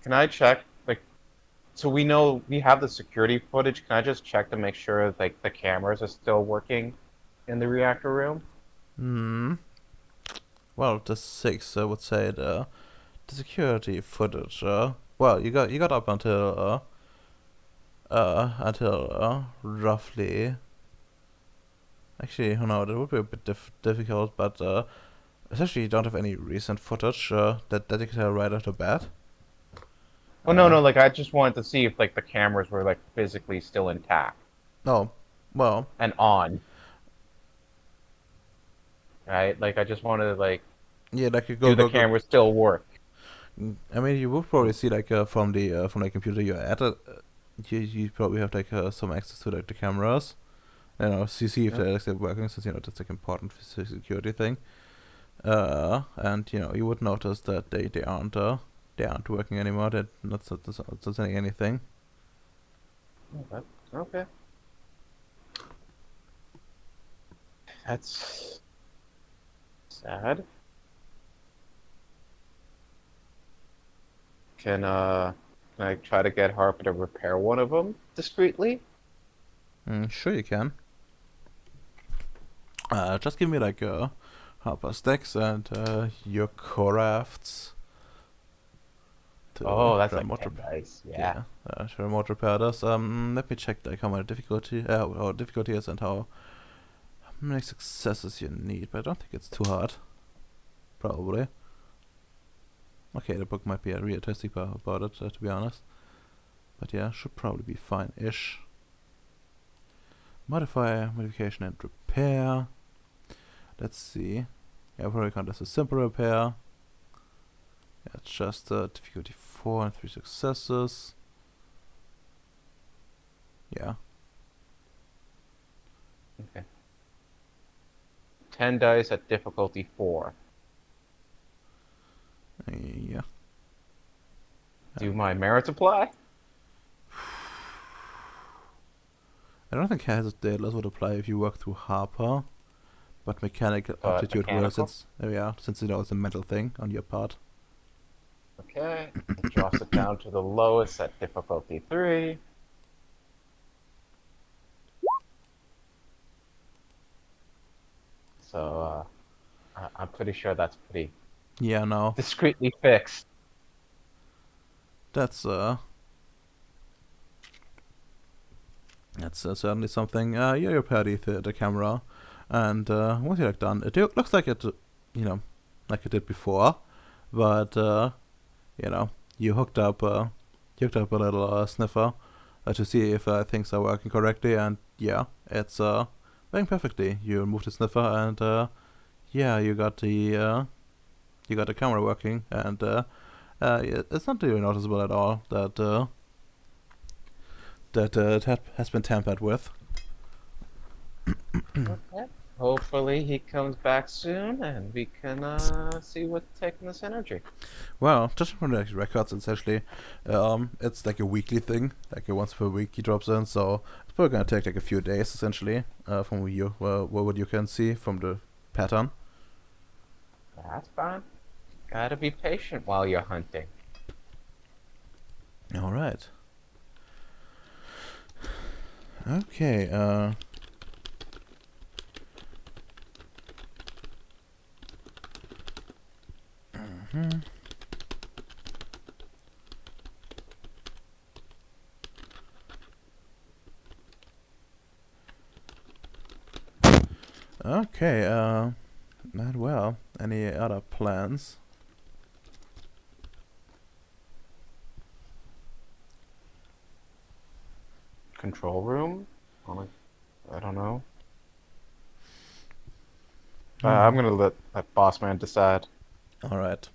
Can I check? Like, so we know we have the security footage. Can I just check to make sure like the cameras are still working in the reactor room? Well, the 6, I would say the security footage. Well, you got up until roughly. Actually, no, that would be a bit difficult, but essentially you don't have any recent footage that you can tell right off the bat. Well, no. Like, I just wanted to see if like the cameras were like physically still intact Oh, well, and on. Right? Like, I just wanted to like, yeah, like you do the cameras still work? I mean, you would probably see like from the computer you're at. You probably have like some access to like the cameras. See if they're actually working, since that's like important security thing. And you would notice that they aren't working anymore. They're not sending anything. Okay. That's sad. Can I try to get Harper to repair one of them discreetly? Sure you can. Just give me like Harper stacks and your crafts. Oh, that's like remote 10 dice. Yeah. to remote repair this. Let me check like how much difficulty is and how many successes you need, but I don't think it's too hard. Probably. Okay, the book might be realistic about it, to be honest. But yeah, should probably be fine-ish. Modification and repair. Let's see. Yeah, probably count as a simple repair. Yeah, it's just difficulty 4 and 3 successes. Yeah. Okay. 10 dice at difficulty 4. Yeah. Do my merits apply? I don't think Hazard Daedalus would apply if you work through Harper, but mechanical aptitude will, since it's a mental thing on your part. Okay. It drops it down to the lowest at difficulty 3. So I'm pretty sure that's pretty Yeah, no, discreetly fixed. that's certainly something. You repair the camera, and once you're done, it looks like it, like it did before, but you hooked up a little sniffer to see if things are working correctly, and yeah, it's working perfectly. You removed the sniffer, and yeah, you got the you got the camera working, and it's not really noticeable at all that that has been tampered with. Okay. Hopefully he comes back soon and we can see what's taking this energy. Well, just from the records, essentially, it's like a weekly thing, like a once per week he drops in, so it's probably gonna take like a few days, essentially, from what you can see from the pattern. That's fine. Gotta be patient while you're hunting. All right. Okay. Mhm. Okay. Not well. Any other plans? Control room? I don't know. I'm gonna let that boss man decide. All right.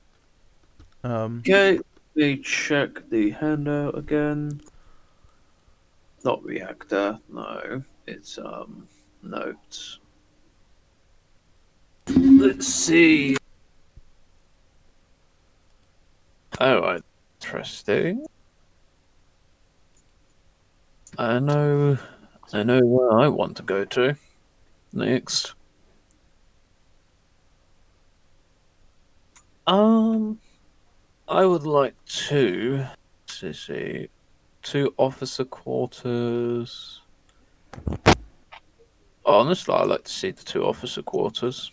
Okay, let me check the handout again. Not reactor, no. It's notes. Let's see. Oh, interesting. I know where I want to go to next. I would like to see two officer quarters. Honestly, I like to see the two officer quarters.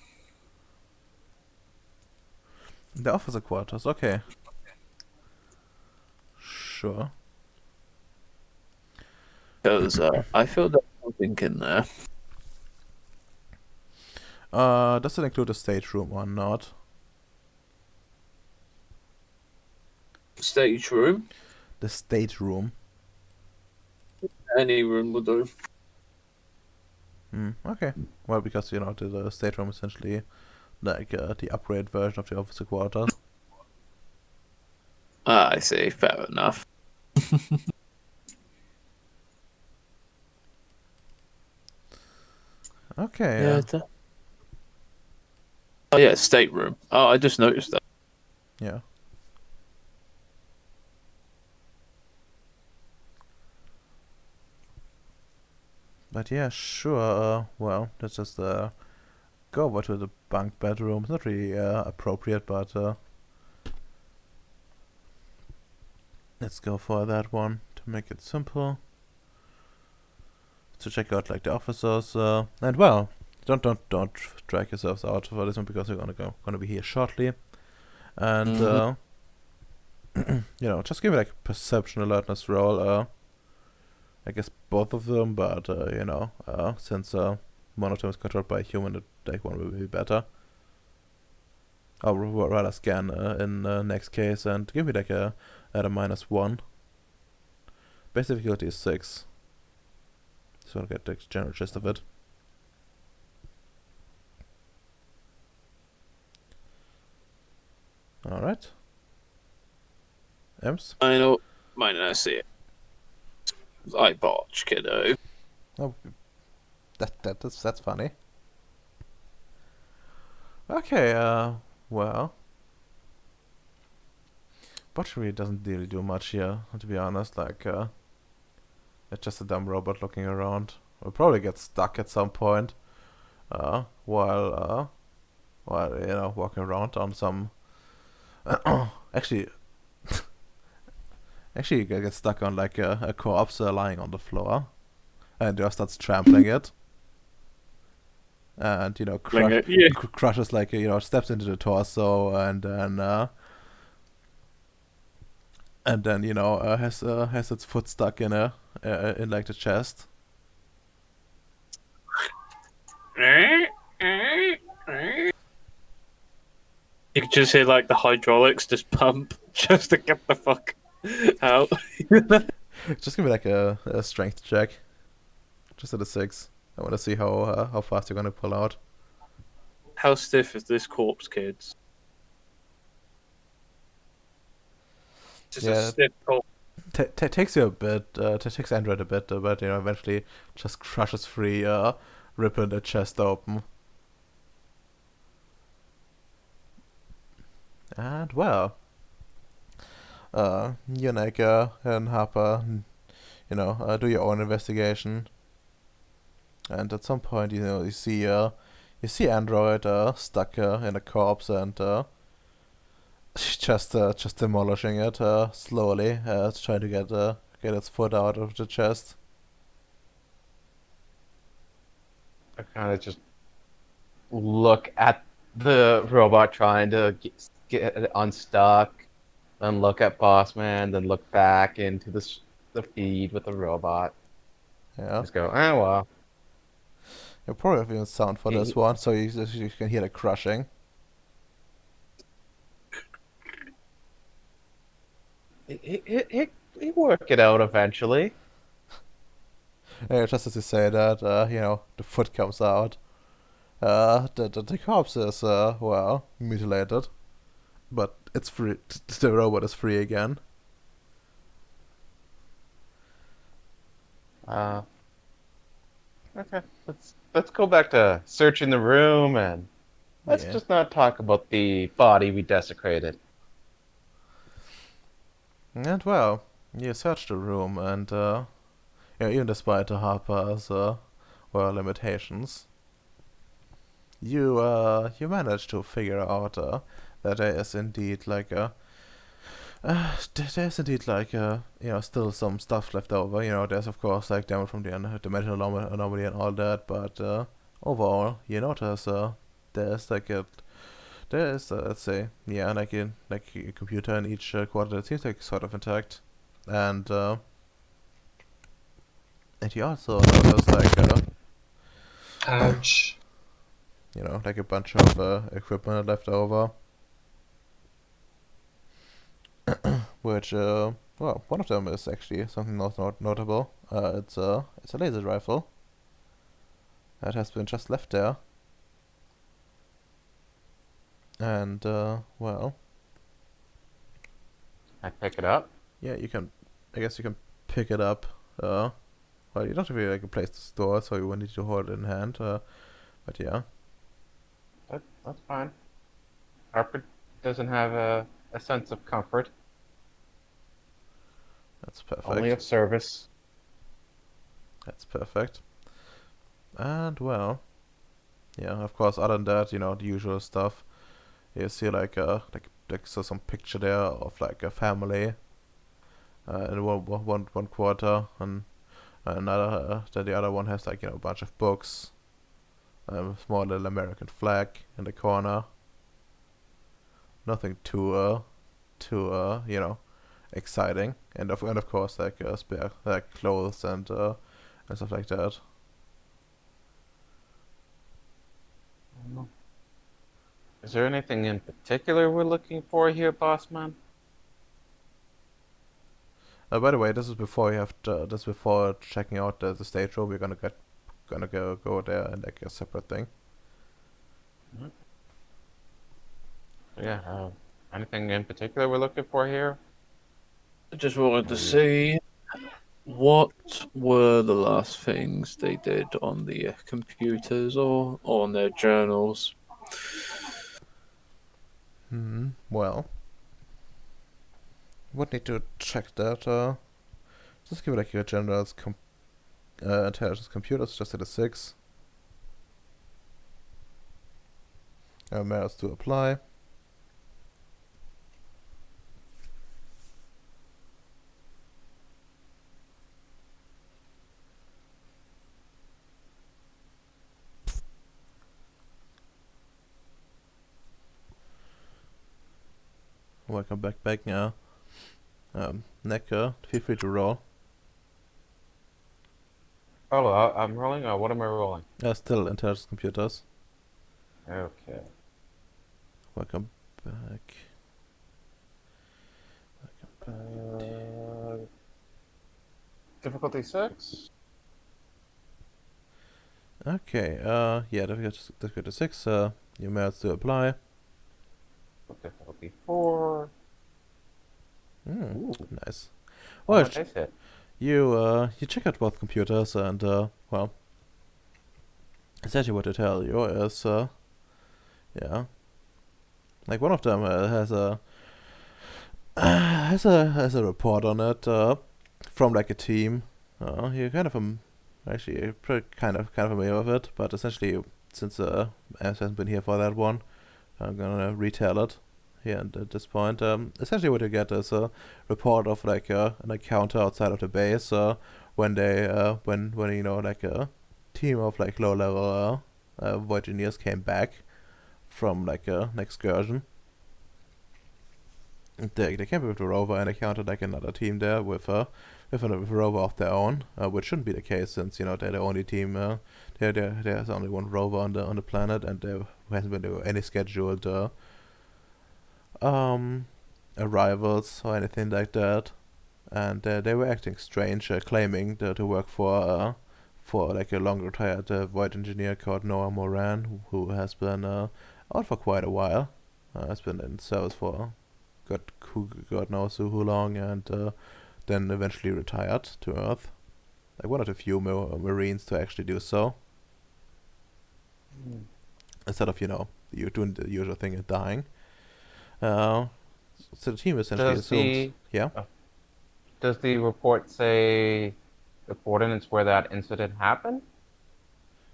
The officer quarters. Okay. Sure. Because I feel there's something in there. Does it include the stage room or not? Stage room. The stage room. Any room will do. Okay. Well, because the state room is essentially like the upgrade version of the officer quarters. Ah, I see. Fair enough. Okay. Yeah. Oh yeah, stateroom. Oh, I just noticed that. Yeah. But yeah, sure. Well, let's just go over to the bunk bedroom. It's not really appropriate, but let's go for that one to make it simple. To check out like the officers, and well, don't drag yourselves out for this one because we're gonna be here shortly, and just give me like perception alertness roll. I guess both of them, but since one of them is controlled by a human, like one will be better. I'll rather scan in next case and give me like at a -1. Base difficulty is 6. So I'll get the general gist of it. Alright. Ems? I know. Might not see it. I botch, kiddo. Oh, that's funny. Okay, well. Botch really doesn't really do much here, to be honest. Like, it's just a dumb robot looking around. We'll probably get stuck at some point, while walking around on some. Actually, you get stuck on like a corpse lying on the floor, and just starts trampling it, and crushes like steps into the torso, and then has its foot stuck in like the chest. You can just hear like the hydraulics just pump just to get the fuck out. Just give me like a strength check, just at a 6. I want to see how fast you're gonna pull out. How stiff is this corpse, kids? Just Yeah. a simple. Takes you a bit. Takes Android a bit, but eventually just crushes free, ripping the chest open. And well, Yaneka and Harper, do your own investigation. And at some point, you see Android stuck in a corpse, and just demolishing it slowly, trying to get its foot out of the chest. I kind of just look at the robot trying to get it unstuck, then look at Boss Man, then look back into the feed with the robot. Yeah, Just go, oh well. you probably have even sound for this He, one, so you can hear the crushing. he work it out eventually. Yeah, just as you say that, the foot comes out. The corpse is mutilated, but it's free. The robot is free again. Uh, okay, let's go back to searching the room and let's Yeah. just not talk about the body we desecrated. And well, you search the room, and even despite the Harper's limitations, you manage to figure out that there is indeed there's indeed still some stuff left over. There's of course like damage from the dimensional anomaly and all that, but overall you notice there's let's say a computer in each quarter that seems like sort of intact, and you also notice Ouch. like a bunch of equipment left over, which one of them is actually something not notable. It's a laser rifle that has been just left there, and I pick it up. yeah, I guess you can pick it up. Well, you don't have like a place to store, so you will need to hold it in hand. But yeah, That's fine. Harper doesn't have a sense of comfort, that's perfect. only of service. That's perfect. And well, yeah, of course. Other than that, the usual stuff. You see so some picture there of like a family, in one quarter, and another. Then the other one has a bunch of books, small little American flag in the corner. Nothing too exciting, and of course spare clothes and stuff like that. Is there anything in particular we're looking for here, boss man? By the way, this is before this is before checking out the stage room. We're gonna go there and like a separate thing. Yeah. Anything in particular we're looking for here? I just wanted to see what were the last things they did on the computers or on their journals. Well, would need to check that. Just give it like your general intelligence computers, just at a 6. Merits to apply. Welcome back now. Necker, feel free to roll. Oh, I'm rolling. What am I rolling? Still intelligence computers. Okay. Welcome back. Difficulty 6. Okay, yeah, difficulty 6, your merits to apply. Difficulty 4. Ooh, Nice. I Well, want to taste it. you check out both computers and well, essentially what they tell you is yeah, like one of them has a has a report on it from like a team. You kind of actually you're pretty kind of familiar with it, but essentially since Ash hasn't been here for that one, I'm gonna retell it here and at this point. Essentially what you get is a report of like an encounter outside of the base when they when you know like a team of like low level void engineers came back from like an excursion. They came with a rover and encountered like another team there with a rover of their own, which shouldn't be the case since you know they're the only team. There's only one rover on the planet, and there hasn't been any scheduled um, arrivals or anything like that. And they were acting strange, claiming to work for like a long retired void engineer called Noah Moran, who has been out for quite a while. Has been in service for God knows who long, and then eventually retired to Earth. Like one of the few Marines to actually do so, instead of you doing the usual thing and dying. So the team essentially Does assumes, the yeah, does the report say the coordinates where that incident happened?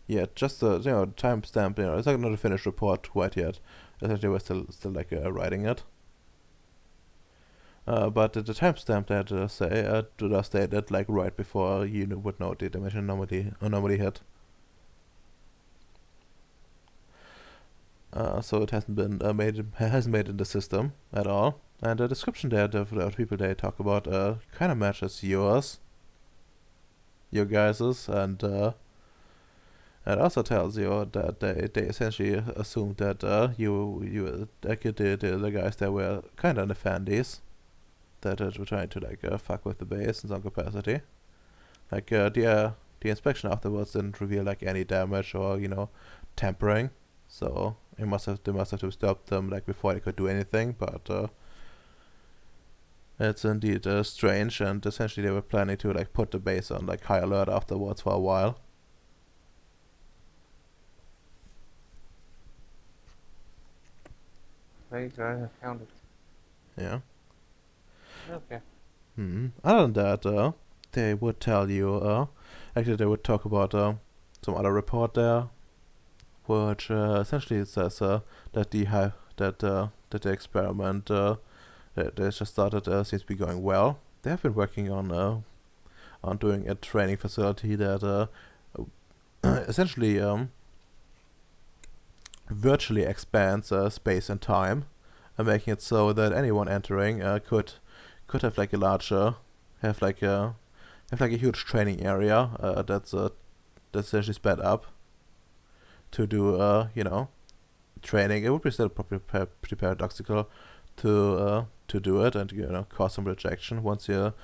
yeah, just the timestamp. It's like not a finished report quite yet. Essentially, we're still like writing it. But the timestamp that say does state that like right before you would know the dimension anomaly hit. So it hasn't been hasn't made in the system at all. And the description there of the people they talk about kind of matches your guys's, and it also tells you that they essentially assumed that you like the guys that were kind of Nefandis that were trying to like fuck with the base in some capacity. Like the inspection afterwards didn't reveal like any damage or tampering, so they must have stopped them like before they could do anything. But it's indeed strange, and essentially they were planning to like put the base on like high alert afterwards for a while. There you go. I found it. Yeah. Okay. Other than that, they would tell you. Actually, they would talk about some other report there, which essentially says that the experiment that they just started seems to be going well. They have been working on doing a training facility that essentially virtually expands space and time, making it so that anyone entering could have like a larger have like a huge training area that's essentially sped up to do training. It would be still probably pretty paradoxical to do it and cause some rejection once a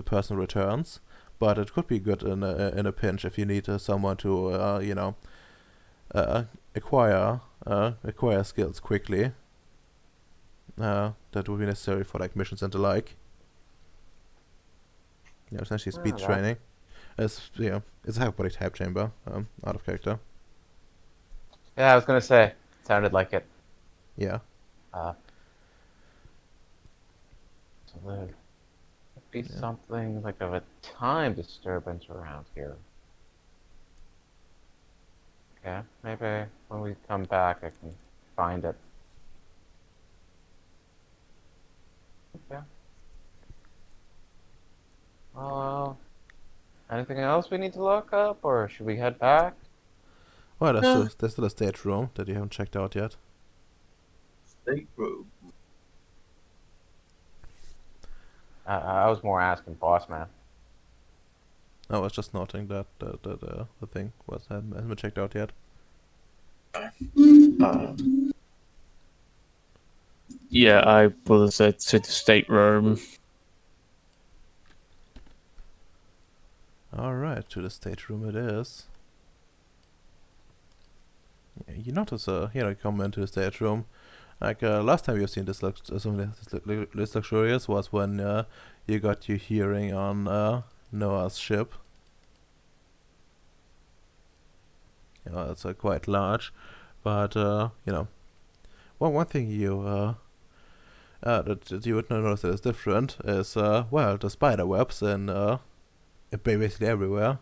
person returns, but it could be good in a pinch if you need someone to acquire skills quickly that would be necessary for like missions and the like. Essentially speed training. It's it's a hyperbolic type chamber, out of character. Yeah, I was gonna say. It sounded like it. Yeah. So there could be something like of a time disturbance around here. Okay, maybe when we come back I can find it. Okay. Anything else we need to look up, or should we head back? Well, there's still a stage room that you haven't checked out yet. Stateroom. I was more asking Boss Man. I was just noting that the thing hasn't been checked out yet. Yeah, I will say to the stateroom. Alright, to the stage room it is. Yeah, you notice you come into the stage room, Like last time you've seen this this luxurious was when you got your hearing on Noah's ship. You know, it's quite large, but you know, one thing that you would notice that is different is well, the spider webs and basically everywhere.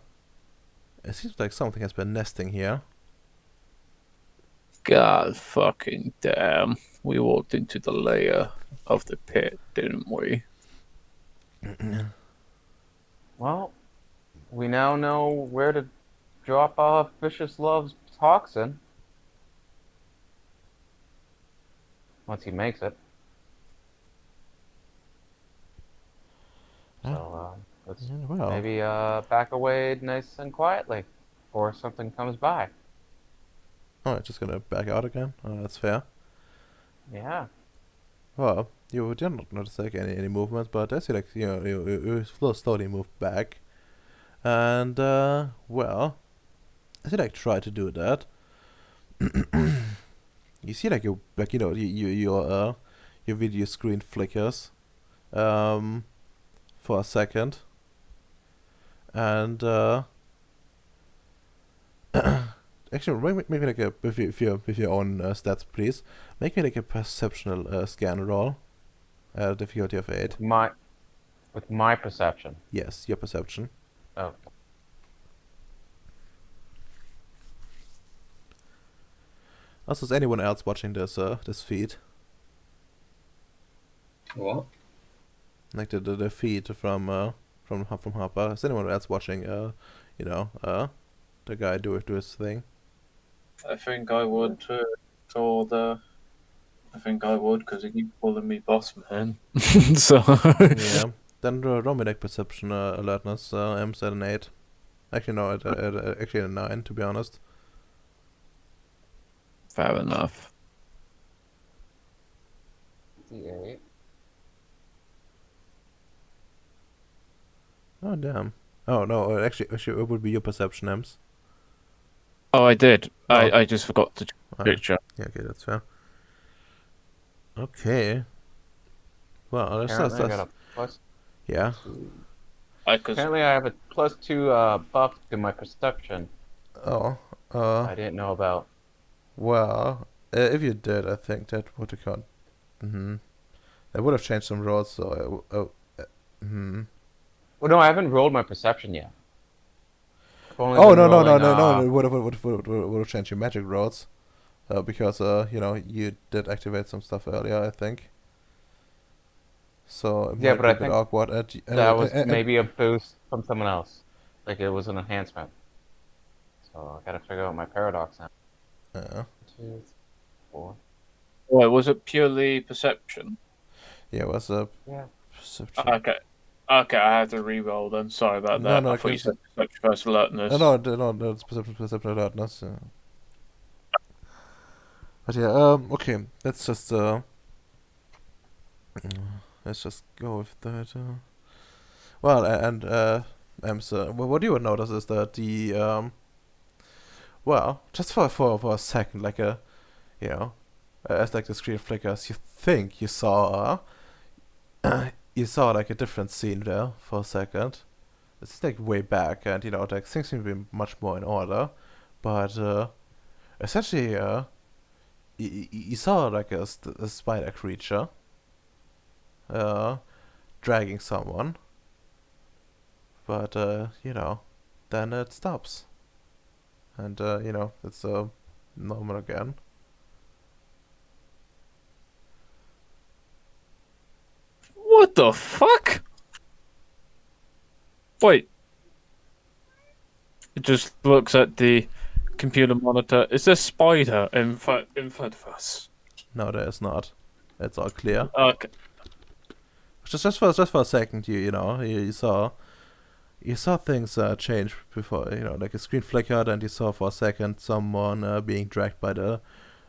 It seems like something has been nesting here. God fucking damn. We walked into the layer of the pit, didn't we? Well, we now know where to drop off Vicious Love's toxin. Once he makes it. So, let's Well, maybe back away nice and quietly before something comes by. oh, it's just gonna back out again. Oh, that's fair. Yeah. Well, you didn't notice like any movements, but as you like, you know, you slowly move back, and well, as you like try to do that, you see like you know your video screen flickers, for a second, and actually make me like a with your own stats, please. Make me like a perceptional scan roll. Difficulty of 8. With my perception. Yes, your perception. Oh. Also, is anyone else watching this this feed? What? Like the feed from Harper. Is anyone else watching? You know, the guy do his thing. I think I would I think I would because he keeps calling me boss man. So Yeah. Then roll me like perception alertness. M's at an 8. Actually no, actually a 9 to be honest. fair enough. D8. Oh damn. Oh no, actually it would be your perception, M's. Oh, I did. Oh. I just forgot to Ah, picture. yeah, okay, that's fair. Okay. Well, Apparently I got a plus yeah. 2. Because Apparently I have a +2 buff to my perception. Oh. I didn't know about. Well, if you did, I think that would have gone. That would have changed some rolls. So. Well, no, I haven't rolled my perception yet. I've only Oh been no no no rolling, no no! It would have changed your magic rolls, because you know you did activate some stuff earlier, I think. So it Yeah, might but be I a bit think awkward. that was maybe a boost from someone else. Like it was an enhancement. So I gotta figure out my paradox now. 2, 4. Wait, was it purely perception? yeah, it was a Yeah. perception. Okay, I have to re-roll then. Sorry about No, that. no, I thought you it's- said perception versus alertness. no, it's perception alertness. But yeah, okay, let's just go with that. Well, and so what you would notice is that the well, just for a second, like you know, as like the screen flickers, you think you saw you saw like a different scene there for a second. It's like way back, and you know, like things seem to be much more in order, but essentially, you saw like a spider creature, dragging someone, but you know, then it stops, and you know, it's normal again. What the fuck? Wait. It just looks at the computer monitor. Is there a spider in front of us? No, there is not. It's all clear. Okay. Just for a second, you know, you saw things change before, you know, like a screen flickered, and you saw for a second someone being dragged by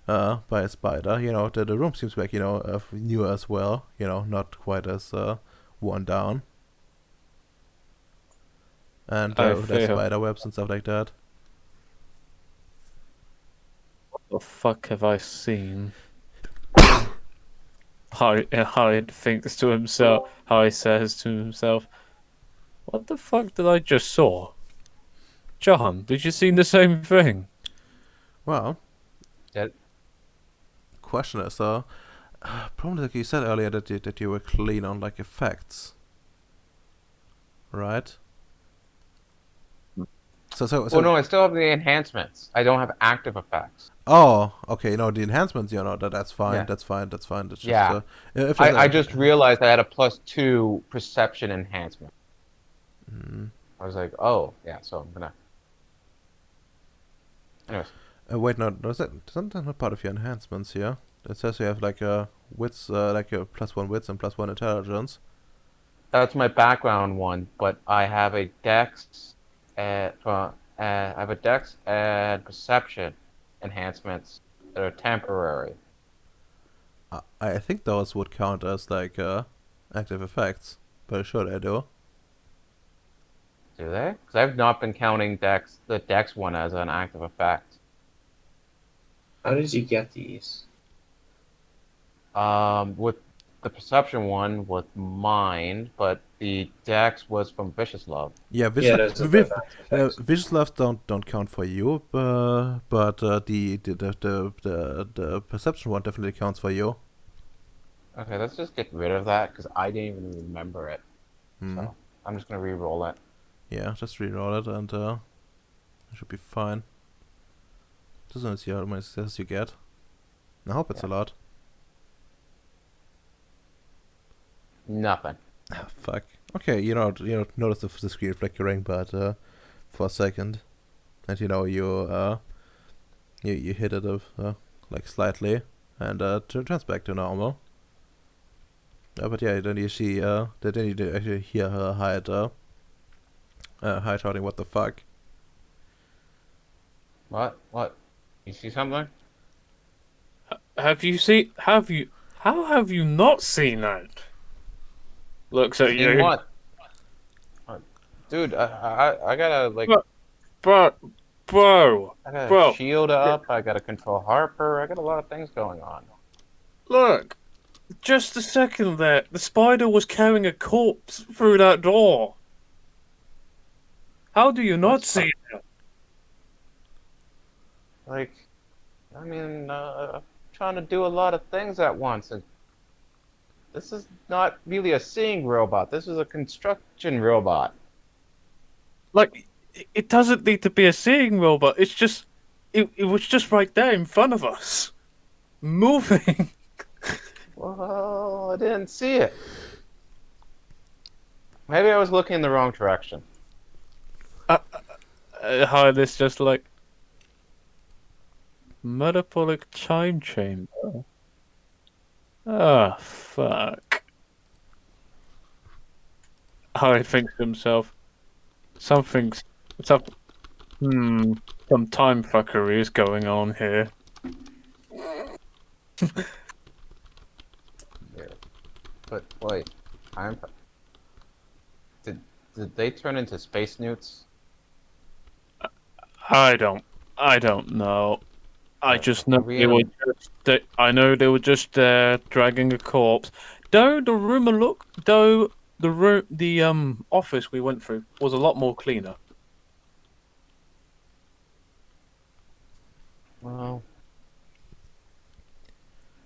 by a spider. You know, the room seems like, you know, new as well. You know, not quite as worn down. And there's feel- spider webs and stuff like that. What the fuck have I seen? Hyde thinks to himself. Hyde says to himself, "What the fuck did I just saw?" John, did you see the same thing? Well, That- question is, probably like you said earlier that you were clean on like effects, right? So Well, no, I still have the enhancements. I don't have active effects. Oh, okay. No, the enhancements, that's fine. Yeah. That's fine. That's fine. That's just Yeah. if there's I just realized I had a +2 perception enhancement. Mm. I was like, oh, yeah, so I'm gonna. Anyways, Wait, no, isn't that not part of your enhancements here? It says you have like a wits, like a +1 wits and +1 intelligence. that's my background one, but I have a dex I have a dex and perception enhancements that are temporary. I think those would count as like active effects, but sure they do. Do they? Because I've not been counting the dex one as an active effect. How did you get these? With the perception one was mine, but the dex was from Vicious Love. Yeah, Yeah, those are both active effects. visual loves don't count for you, but the perception one definitely counts for you. Okay, let's just get rid of that because I didn't even remember it. Hmm. So I'm just gonna re-roll it. Yeah, just reroll it and it should be fine. Just want to see how many successes you get. I hope it's a lot. Nothing. Ah, fuck. Okay, you don't notice the screen flickering, but for a second, and you hit it like slightly, and turns back to normal. But yeah, then you see then you do actually hear her hide shouting, "What the fuck?" What? What? You see something? Have you seen? How have you not seen that? Looks at Seen you. what? Dude, I gotta like, What? Bro, I gotta bro, shield up. I gotta control Harper. I got a lot of things going on. look. Just a second there. The spider was carrying a corpse through that door. How do you not That's see it? Like, I mean, trying to do a lot of things at once, and this is not really a seeing robot. This is a construction robot. Like, it doesn't need to be a seeing robot. It's just, it was just right there in front of us, moving. Well, I didn't see it. Maybe I was looking in the wrong direction. How this just like metabolic chime chamber. Ah, fuck. Harry thinks to himself, something's some some time fuckery is going on here. Weird. But wait, I'm. Did they turn into space newts? I don't know. I Yeah, just know are we they in a- were I know they were just there dragging a corpse. Though the office we went through was a lot more cleaner. Well,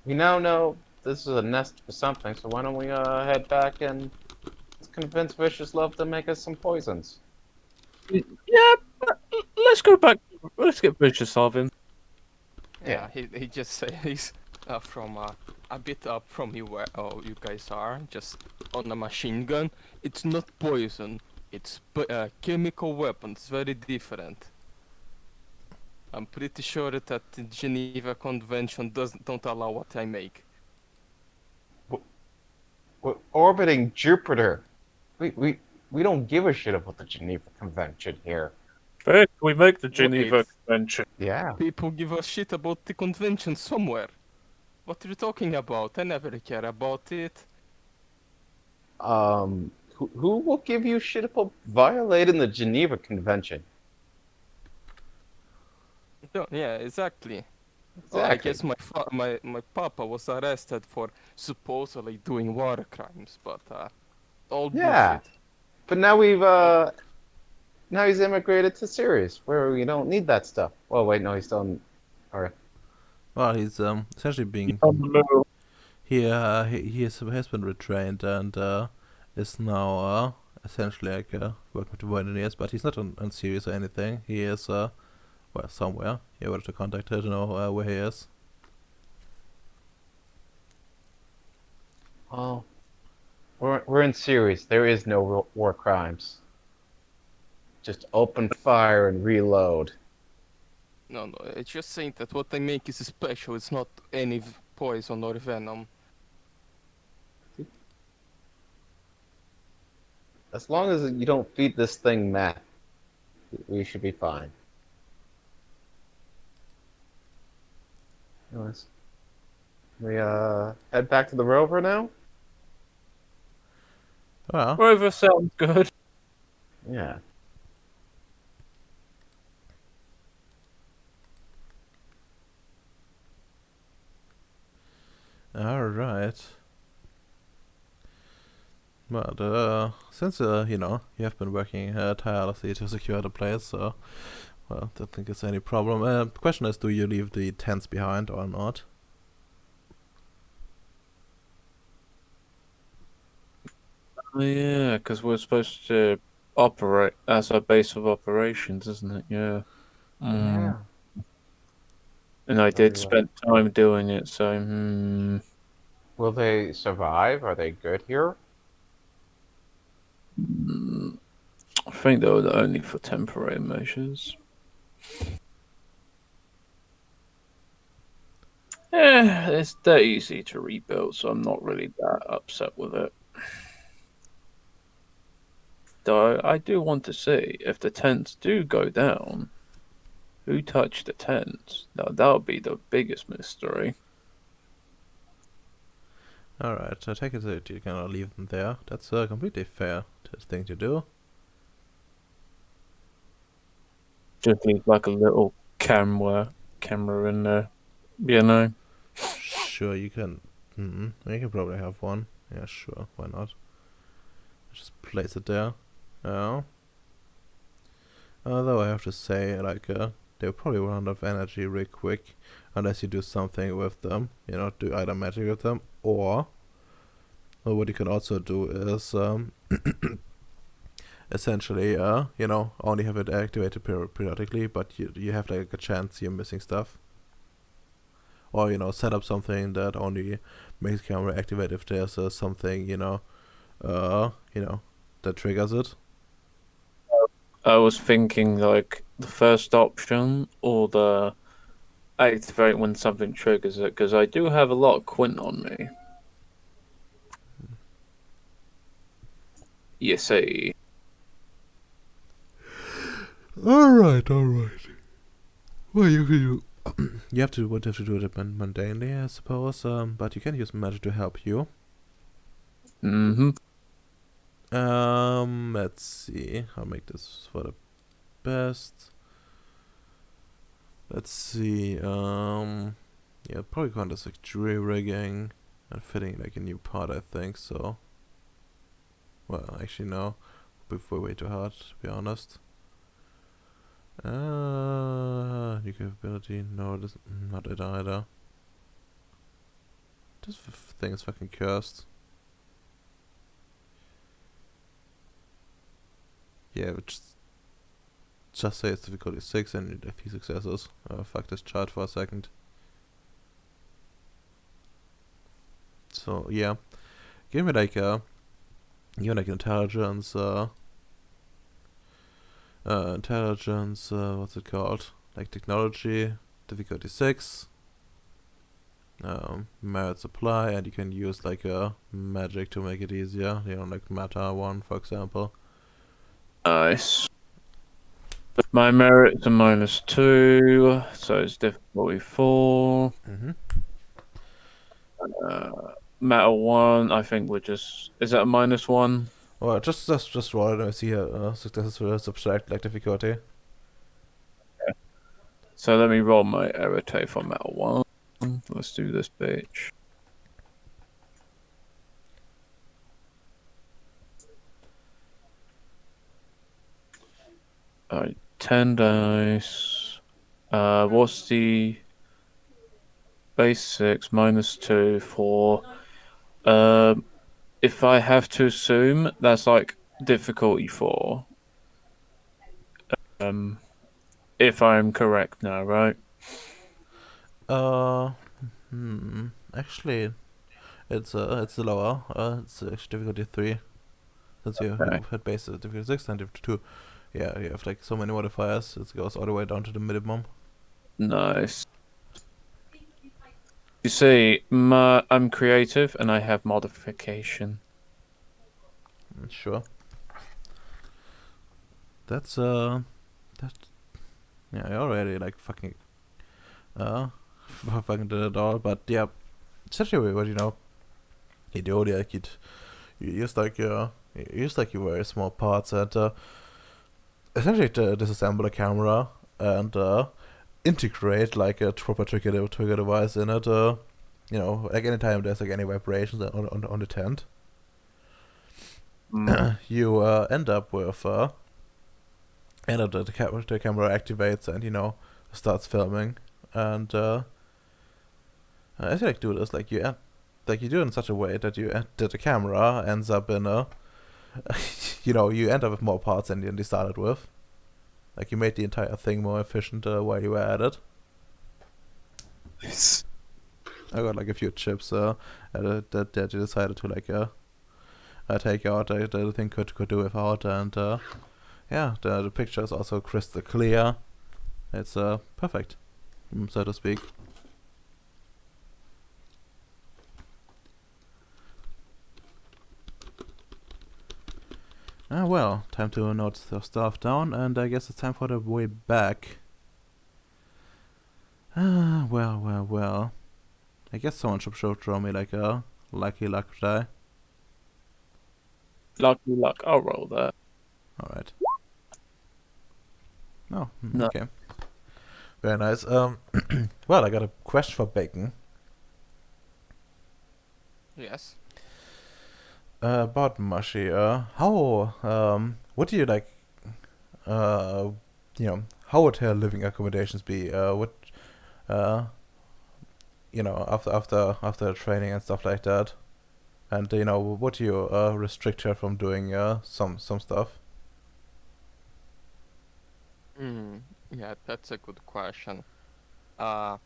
we now know this is a nest for something. So why don't we head back and let's convince Vicious Love to make us some poisons? Yeah, but let's go back. Let's get Vicious Love in. Yeah, he just says from a bit up from you where you guys are, just on a machine gun. It's not poison. It's chemical weapons. Very different. I'm pretty sure that the Geneva Convention don't allow what I make. We're orbiting Jupiter. We don't give a shit about the Geneva Convention here. First, we make the Geneva Wait. Convention. Yeah. People give a shit about the convention somewhere. What are you talking about? I never care about it. Who will give you shit about violating the Geneva Convention? Yeah, exactly. Oh, I Exactly. guess my papa was arrested for supposedly doing war crimes, but all Yeah, bullshit. but now he's immigrated to Ceres, where we don't need that stuff. Well, wait, no, he's still in Earth. Well, he's essentially being has been retrained and is now essentially like working with the engineers, but he's not on Sirius or anything. He is well somewhere. You would have to contact her to know where he is. Well, we're in Ceres. There is no war crimes. Just open fire and reload. No, no, it's just saying that what they make is special. It's not any poison or venom. As long as you don't feed this thing meth, we should be fine. Anyways, we head back to the rover now. Well, Rover sounds good. Yeah. all right. But since you know you have been working tirelessly to secure the place, so well, I don't think it's any problem. The question is, do you leave the tents behind or not? Oh, yeah, because we're supposed to operate as our base of operations, isn't it? Yeah. Mm. Yeah. And I So did we, spend time doing it, so will they survive? Are they good here? I think they were only for temporary measures. They're easy to rebuild, so I'm not really that upset with it. Though I do want to see if the tents do go down, who touched the tents? Now that would be the biggest mystery. Alright, I take it that you cannot leave them there. That's a completely fair thing to do. Just leave like a little camera in there, you know. Sure, you can. You can probably have one. Yeah, sure. Why not? Just place it there. Oh. Although I have to say, like, they'll probably run out of energy real quick unless you do something with them. You know, do either magic with them or what you can also do is essentially, you know, only have it activated periodically, but you have like a chance you're missing stuff. Or, you know, set up something that only makes the camera activate if there's something, you know, that triggers it. I was thinking like the first option or the activate when something triggers it, because I do have a lot of Quint on me. You see. Alright. Well, you have to would have to do it mundanely, I suppose. But you can use magic to help you. Mm-hmm. Let's see. I'll make this for the best. Let's see. Yeah, probably count as like jury rigging and fitting like a new part, I think. So, well, actually no, before way too hard, to be honest. New capability. No, it isn't. Not it either. This thing is fucking cursed. Yeah, just say it's difficulty 6 and you need a few successes. Fuck this chart for a second. So yeah, give me like intelligence, what's it called? Like technology, difficulty 6. Merit supply, and you can use like a magic to make it easier. You know, like meta 1, for example. Nice. My merit's a -2, so it's difficulty 4. Meta 1, I think we're just. Is that a -1? Well, just roll it and see successes will subtract like difficulty. So let me roll my irritate for metal 1. Let's do this bitch. Alright, 10 dice. What's the base 6 minus 2 for? If I have to assume, that's like difficulty 4. If I'm correct now, right? Uh, actually, it's lower. It's actually difficulty 3. Since you Okay. had base difficulty 6 and difficulty 2. Yeah, you have like so many modifiers, it goes all the way down to the minimum. Nice. You see, I'm creative and I have modification. Sure. That's that. Yeah, I already like fucking fucking did it all. But yeah, essentially what you do like you use like your very small parts and essentially to disassemble a camera and integrate like a proper trigger device in it. Like anytime there's like any vibrations on the tent, you end up with the camera activates and starts filming and I feel like do this like you do it in such a way that that the camera ends up in a you end up with more parts than you started with. Like you made the entire thing more efficient while you were at it. Nice. I got like a few chips that you decided to like take out that the thing could do without, and yeah, the picture is also crystal clear. It's perfect, so to speak. Well, time to note the stuff down, and I guess it's time for the way back. Well. I guess someone should throw me like a lucky luck die. Lucky luck, I'll roll that. Alright. Oh, No. okay. Very nice. Well, I got a question for Bacon. Yes. About Mushy. What do you like? How would her living accommodations be? After training and stuff like that, and would you restrict her from doing some stuff? Yeah, that's a good question. Uh,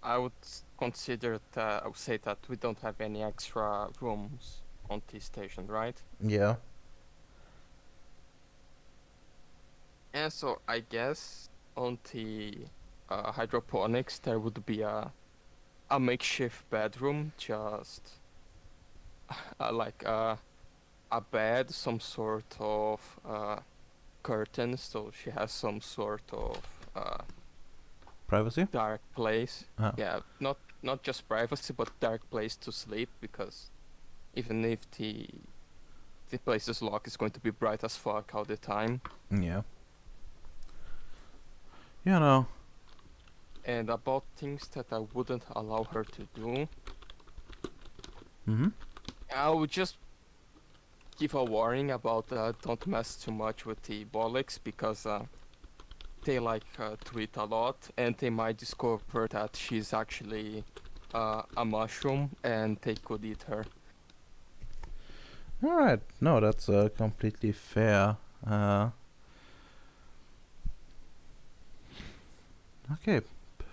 I would consider that, I would say that we don't have any extra rooms on this station, right? Yeah. And so I guess on the hydroponics there would be a makeshift bedroom, just like a bed, some sort of curtains, so she has some sort of Privacy. dark place. Ah. Yeah, not just privacy, but dark place to sleep, because even if the place is locked, it's going to be bright as fuck all the time. Yeah. You know. And about things that I wouldn't allow her to do, I would just give a warning about don't mess too much with the bollocks, because they like to eat a lot, and they might discover that she's actually a mushroom and they could eat her. Alright. No, that's completely fair. Okay.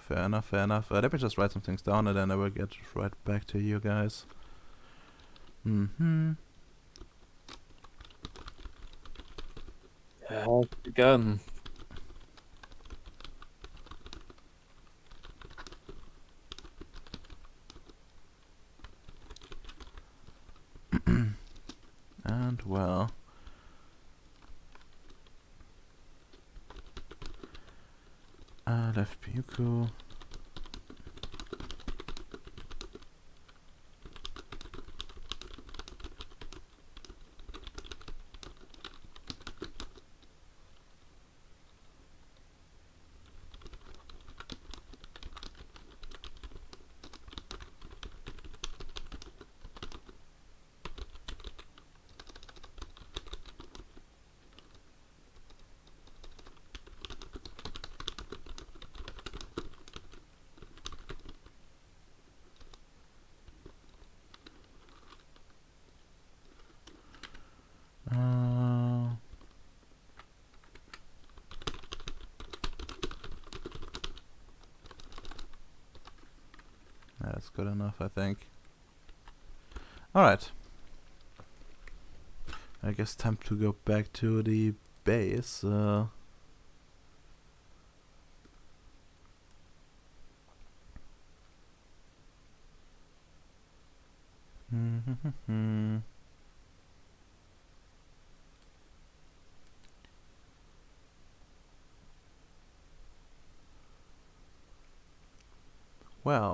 Fair enough. Let me just write some things down and then I will get right back to you guys. Yeah, again. And well. Left Pyuku. That's good enough, I think. Alright. I guess time to go back to the base. Well,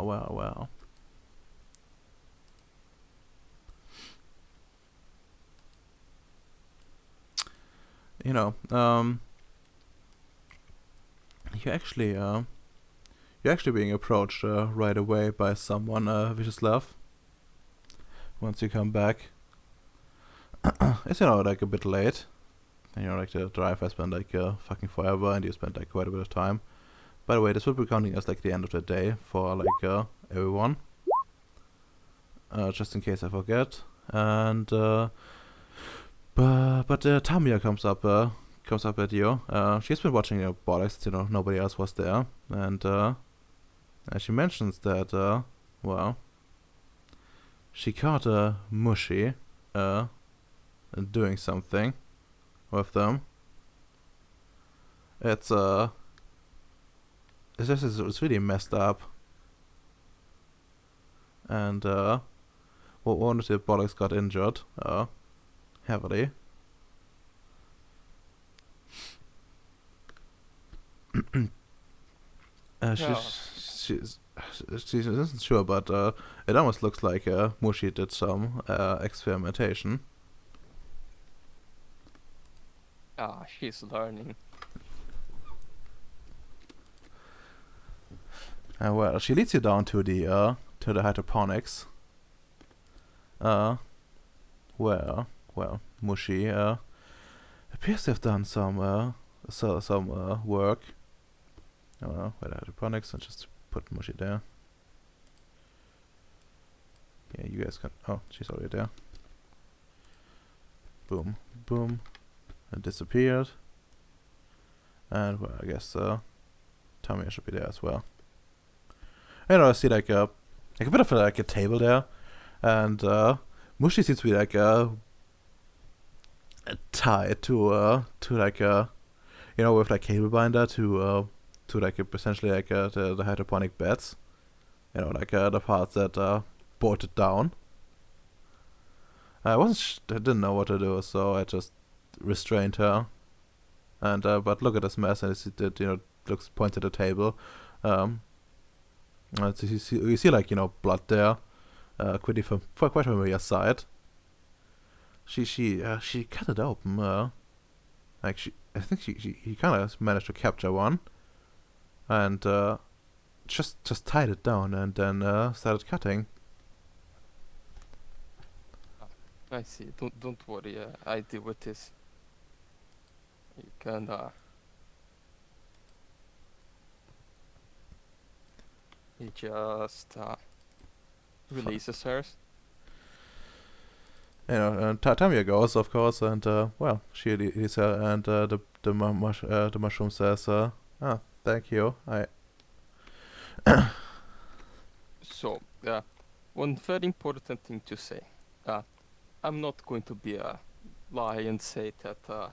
well, well. You know, you're actually being approached right away by someone, Vicious. Once you come back. It's, you know, like a bit late. And, you know, like the drive has been like fucking forever, and you spent like quite a bit of time. By the way, this will be counting as like the end of the day for like everyone. Just in case I forget. And but Tamia comes up at you. She's been watching your bollocks, you know, nobody else was there, and she mentions that well, she caught Mushy doing something with them. It's it's really messed up. And one of the bollocks got injured heavily. Yeah. She isn't sure, but it almost looks like Mushi did some experimentation. Ah, she's learning. Well, she leads you down to the hydroponics. Well, Mushi appears to have done some work. Where the hydroponics, and just put Mushi there. Yeah, you guys can. Oh, she's already there. Boom, boom, and disappeared. And well, I guess Tamia should be there as well. You know, I see like a bit of a table there, and Mushi seems to be like tied to like you know, with like cable binder to like essentially like the hydroponic beds, you know, like the parts that bolted down. I didn't know what to do, so I just restrained her. And but look at this mess, and it, you know, points at the table. So you see like, you know, blood there, quite familiar sight. She cut it open. Like I think he kind of managed to capture one, and just tied it down, and then started cutting. I see. Don't worry. I deal with this. You can he just releases hers. You know, and Tamia goes, of course, and well, she is and the mushroom says, thank you. So, one very important thing to say. I'm not going to be a lie and say that,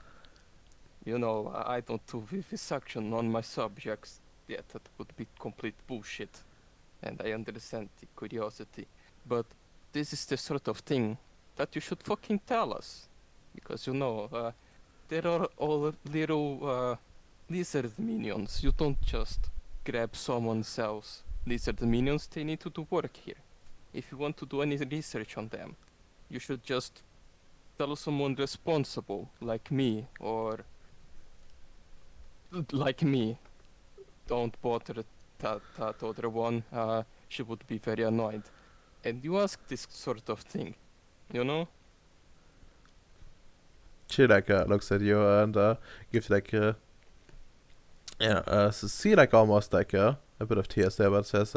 you know, I don't do vivisection on my subjects. Yeah, that would be complete bullshit. And I understand the curiosity. But this is the sort of thing that you should fucking tell us. Because, you know, there are all little lizard minions. You don't just grab someone else lizard minions. They need to do work here. If you want to do any research on them, you should just tell someone responsible, like me, or like me. Don't bother that other one. She would be very annoyed. And you ask this sort of thing, you know? She like looks at you and gives like see like almost like a bit of tears there, but says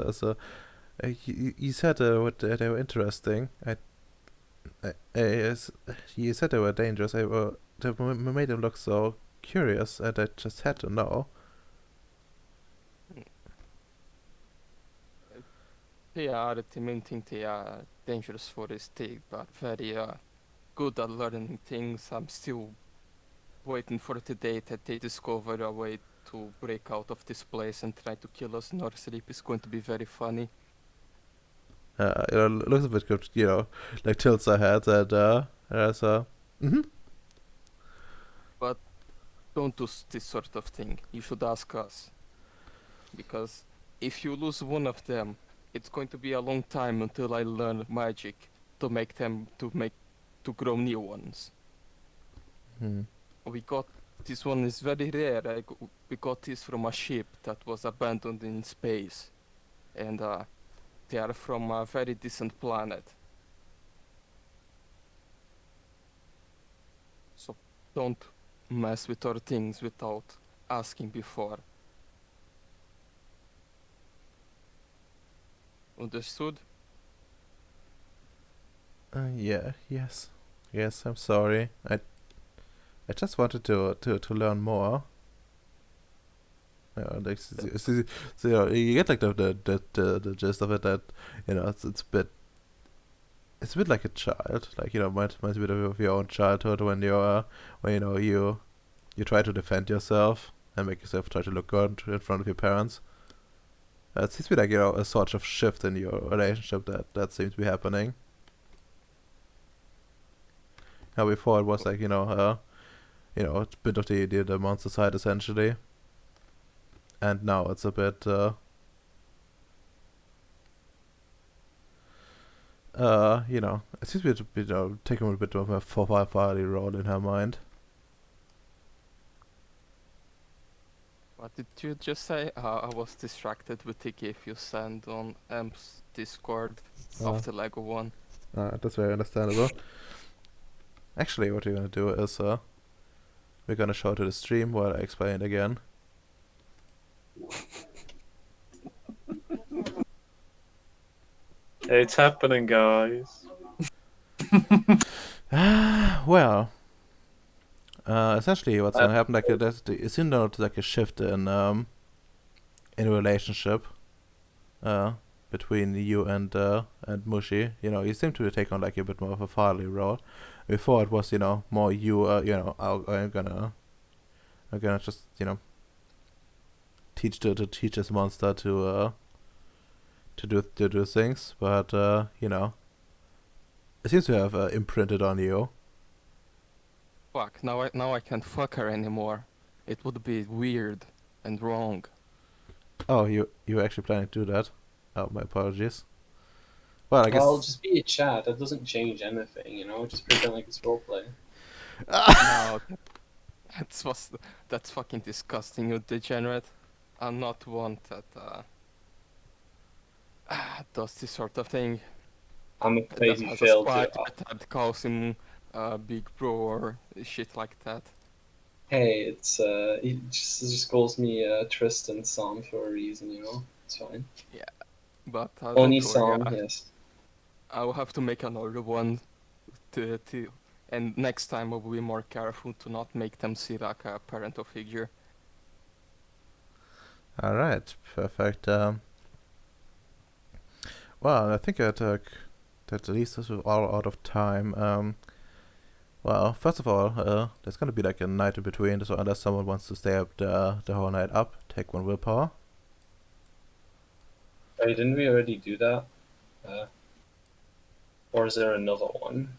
you said they were interesting. You said they were dangerous. They made them look so curious, and I just had to know. I think they are dangerous for this thing, but very good at learning things. I'm still waiting for the day that they discover a way to break out of this place and try to kill us in our sleep. Is going to be very funny. Looks a bit good, like tilts her head and there's a. Mm-hmm. But don't do this sort of thing. You should ask us. Because if you lose one of them, it's going to be a long time until I learn magic to make them to grow new ones. Hmm. We got this one is very rare. We got this from a ship that was abandoned in space, and they are from a very distant planet. So don't mess with our things without asking before. Understood? Yes. I'm sorry. I just wanted to learn more. Like, so, you get like the gist of it that it's a bit like a child, like reminds a bit of your own childhood when you try to defend yourself and make yourself try to look good in front of your parents. It seems to be like a sort of shift in your relationship that seems to be happening. Now before it was like it's a bit of the monster side essentially, and now it's a bit it seems to be taking a bit of a fatherly role in her mind. What did you just say? I was distracted with the GIF you sent on Amp's Discord after Lego 1. That's very understandable. Actually, what we're gonna do is we're gonna show to the stream while I explain it again. It's happening, guys. Well, essentially, what's gonna happen? Like, it seems like a shift in a relationship, between you and Mushi. You seem to take on like a bit more of a fatherly role. Before it was, more you. I'm gonna just teach this monster to do things, but it seems to have imprinted on you. Fuck, now I can't fuck her anymore. It would be weird and wrong. Oh, you were actually planning to do that? Oh, my apologies. Well, I guess. Well, just be a chat. That doesn't change anything, Just pretend like it's roleplay. No, that's fucking disgusting, you degenerate. I'm not one that does this sort of thing. I'm a That crazy has a fail spy to. that calls him Big Bro or shit like that. Hey, he just calls me Tristan Sam for a reason, It's fine. But Only don't worry, Sam, yes. I will have to make another one and next time I will be more careful to not make them see like a parental figure. All right, perfect. Well, I think that at least this is all out of time. Well, first of all, there's gonna be like a night in between, so unless someone wants to stay up the whole night up, take one willpower. Hey, didn't we already do that? Or is there another one?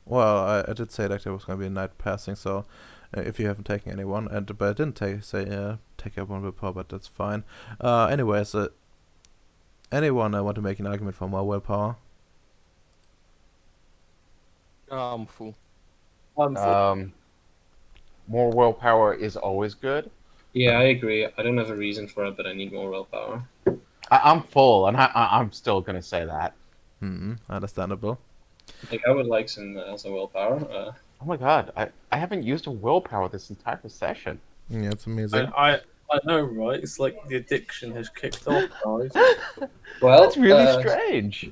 Well, I did say that there was gonna be a night passing, so if you haven't taken anyone, but I didn't take up one willpower, but that's fine. Anyways, anyone want to make an argument for more willpower? I'm full. More willpower is always good. Yeah, I agree. I don't have a reason for it, but I need more willpower. I'm full, and I'm still gonna say that. Understandable. Like, I would like some willpower. Oh my god, I haven't used a willpower this entire session. Yeah, it's amazing. I know, right? It's like the addiction has kicked off, guys. Well, That's really strange.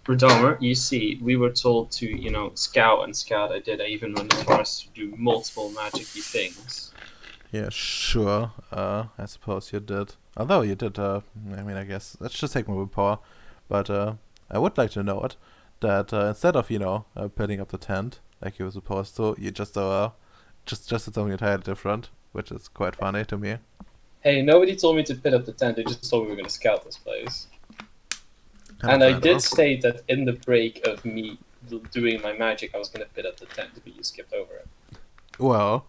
Bradomer, you see, we were told to, scout, and scout I did. I even went as far as to do multiple magic-y things. Yeah, sure. I suppose you did. Although you did, I mean, I guess let's just take my willpower. But I would like to note that instead of building up the tent like you were supposed to, you just did something entirely different, which is quite funny to me. Hey, nobody told me to pit up the tent. They just told me we were going to scout this place. And I Understandable. did state that in the break of me doing my magic, I was going to pit up the tent, but you skipped over it. Well,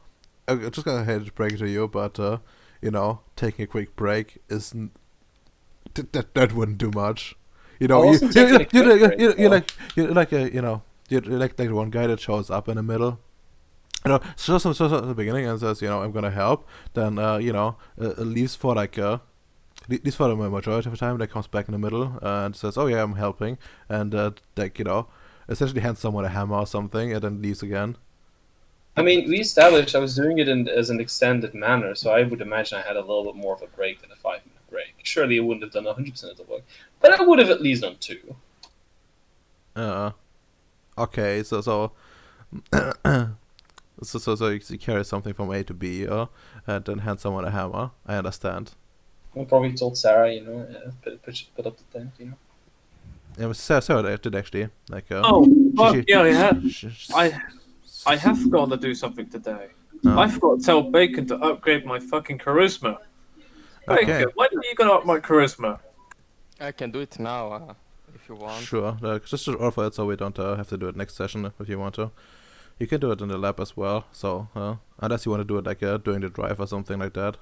I'm just gonna hate to break it to you, but taking a quick break isn't that wouldn't do much. I wasn't taking a quick break, You're though. you're like the one guy that shows up in the middle. Shows up at the beginning and says, I'm gonna help. Then leaves for leaves for the majority of the time. That comes back in the middle and says, "Oh yeah, I'm helping," and essentially hands someone a hammer or something, and then leaves again. I mean, we established I was doing it as an extended manner, so I would imagine I had a little bit more of a break than a 5-minute break. Surely I wouldn't have done 100% of the work, but I would have at least done 2. Okay, so so you carry something from A to B, and then hand someone a hammer. I understand. I probably told Sarah, put up the tent. Yeah, but Sarah did actually Oh, fuck she- yeah, she- I have forgotten to do something today. Oh, I forgot to tell Bacon to upgrade my fucking charisma. okay, Bacon, when are you gonna up my charisma? I can do it now if you want. sure. Just offer it so we don't have to do it next session if you want to. You can do it in the lab as well. So unless you want to do it like during the drive or something like that.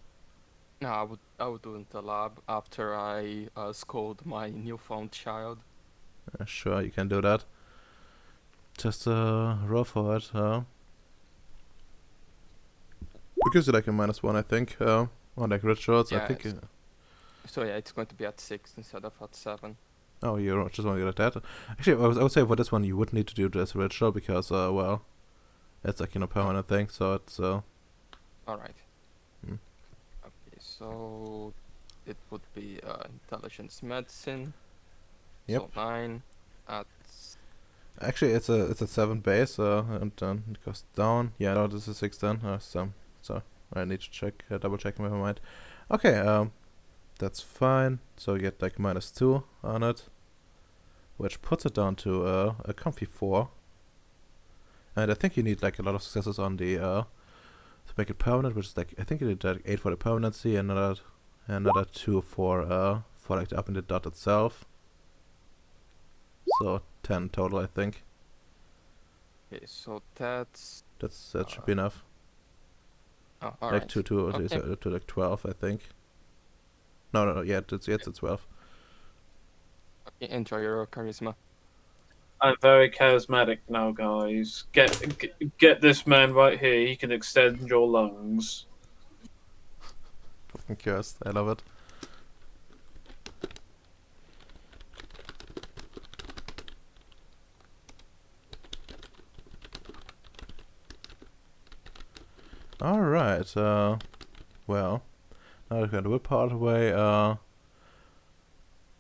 No, I would do it in the lab after I scold my newfound child. Sure, you can do that. Just roll for it. It gives you like a -1, I think. On like rituals, I Yeah, think. So yeah, it's going to be at 6 instead of at 7. Oh, you just want to get that. Actually, I would say for this one you would need to do this ritual because well, it's like permanent thing. So it's Alright. Hmm. Okay, so it would be intelligence medicine. Yep. So 9 at Actually it's a 7 base. And then it goes down. Yeah, no, this is 6 then. So I need to check, double check in my mind. Okay, that's fine. So you get like -2 on it, which puts it down to a comfy 4. And I think you need like a lot of successes on the to make it permanent, which is like I think you need like 8 for the permanency and another 2 for like the up in the dot itself. So 10 total, I think. okay, so that's That should be enough. oh, Like alright. to like 12, I think. No, yeah, it's 12. Okay, enjoy your charisma. I'm very charismatic now, guys. Get this man right here. He can extend your lungs. Fucking cursed. I love it. Alright, well, now we've got the willpower away,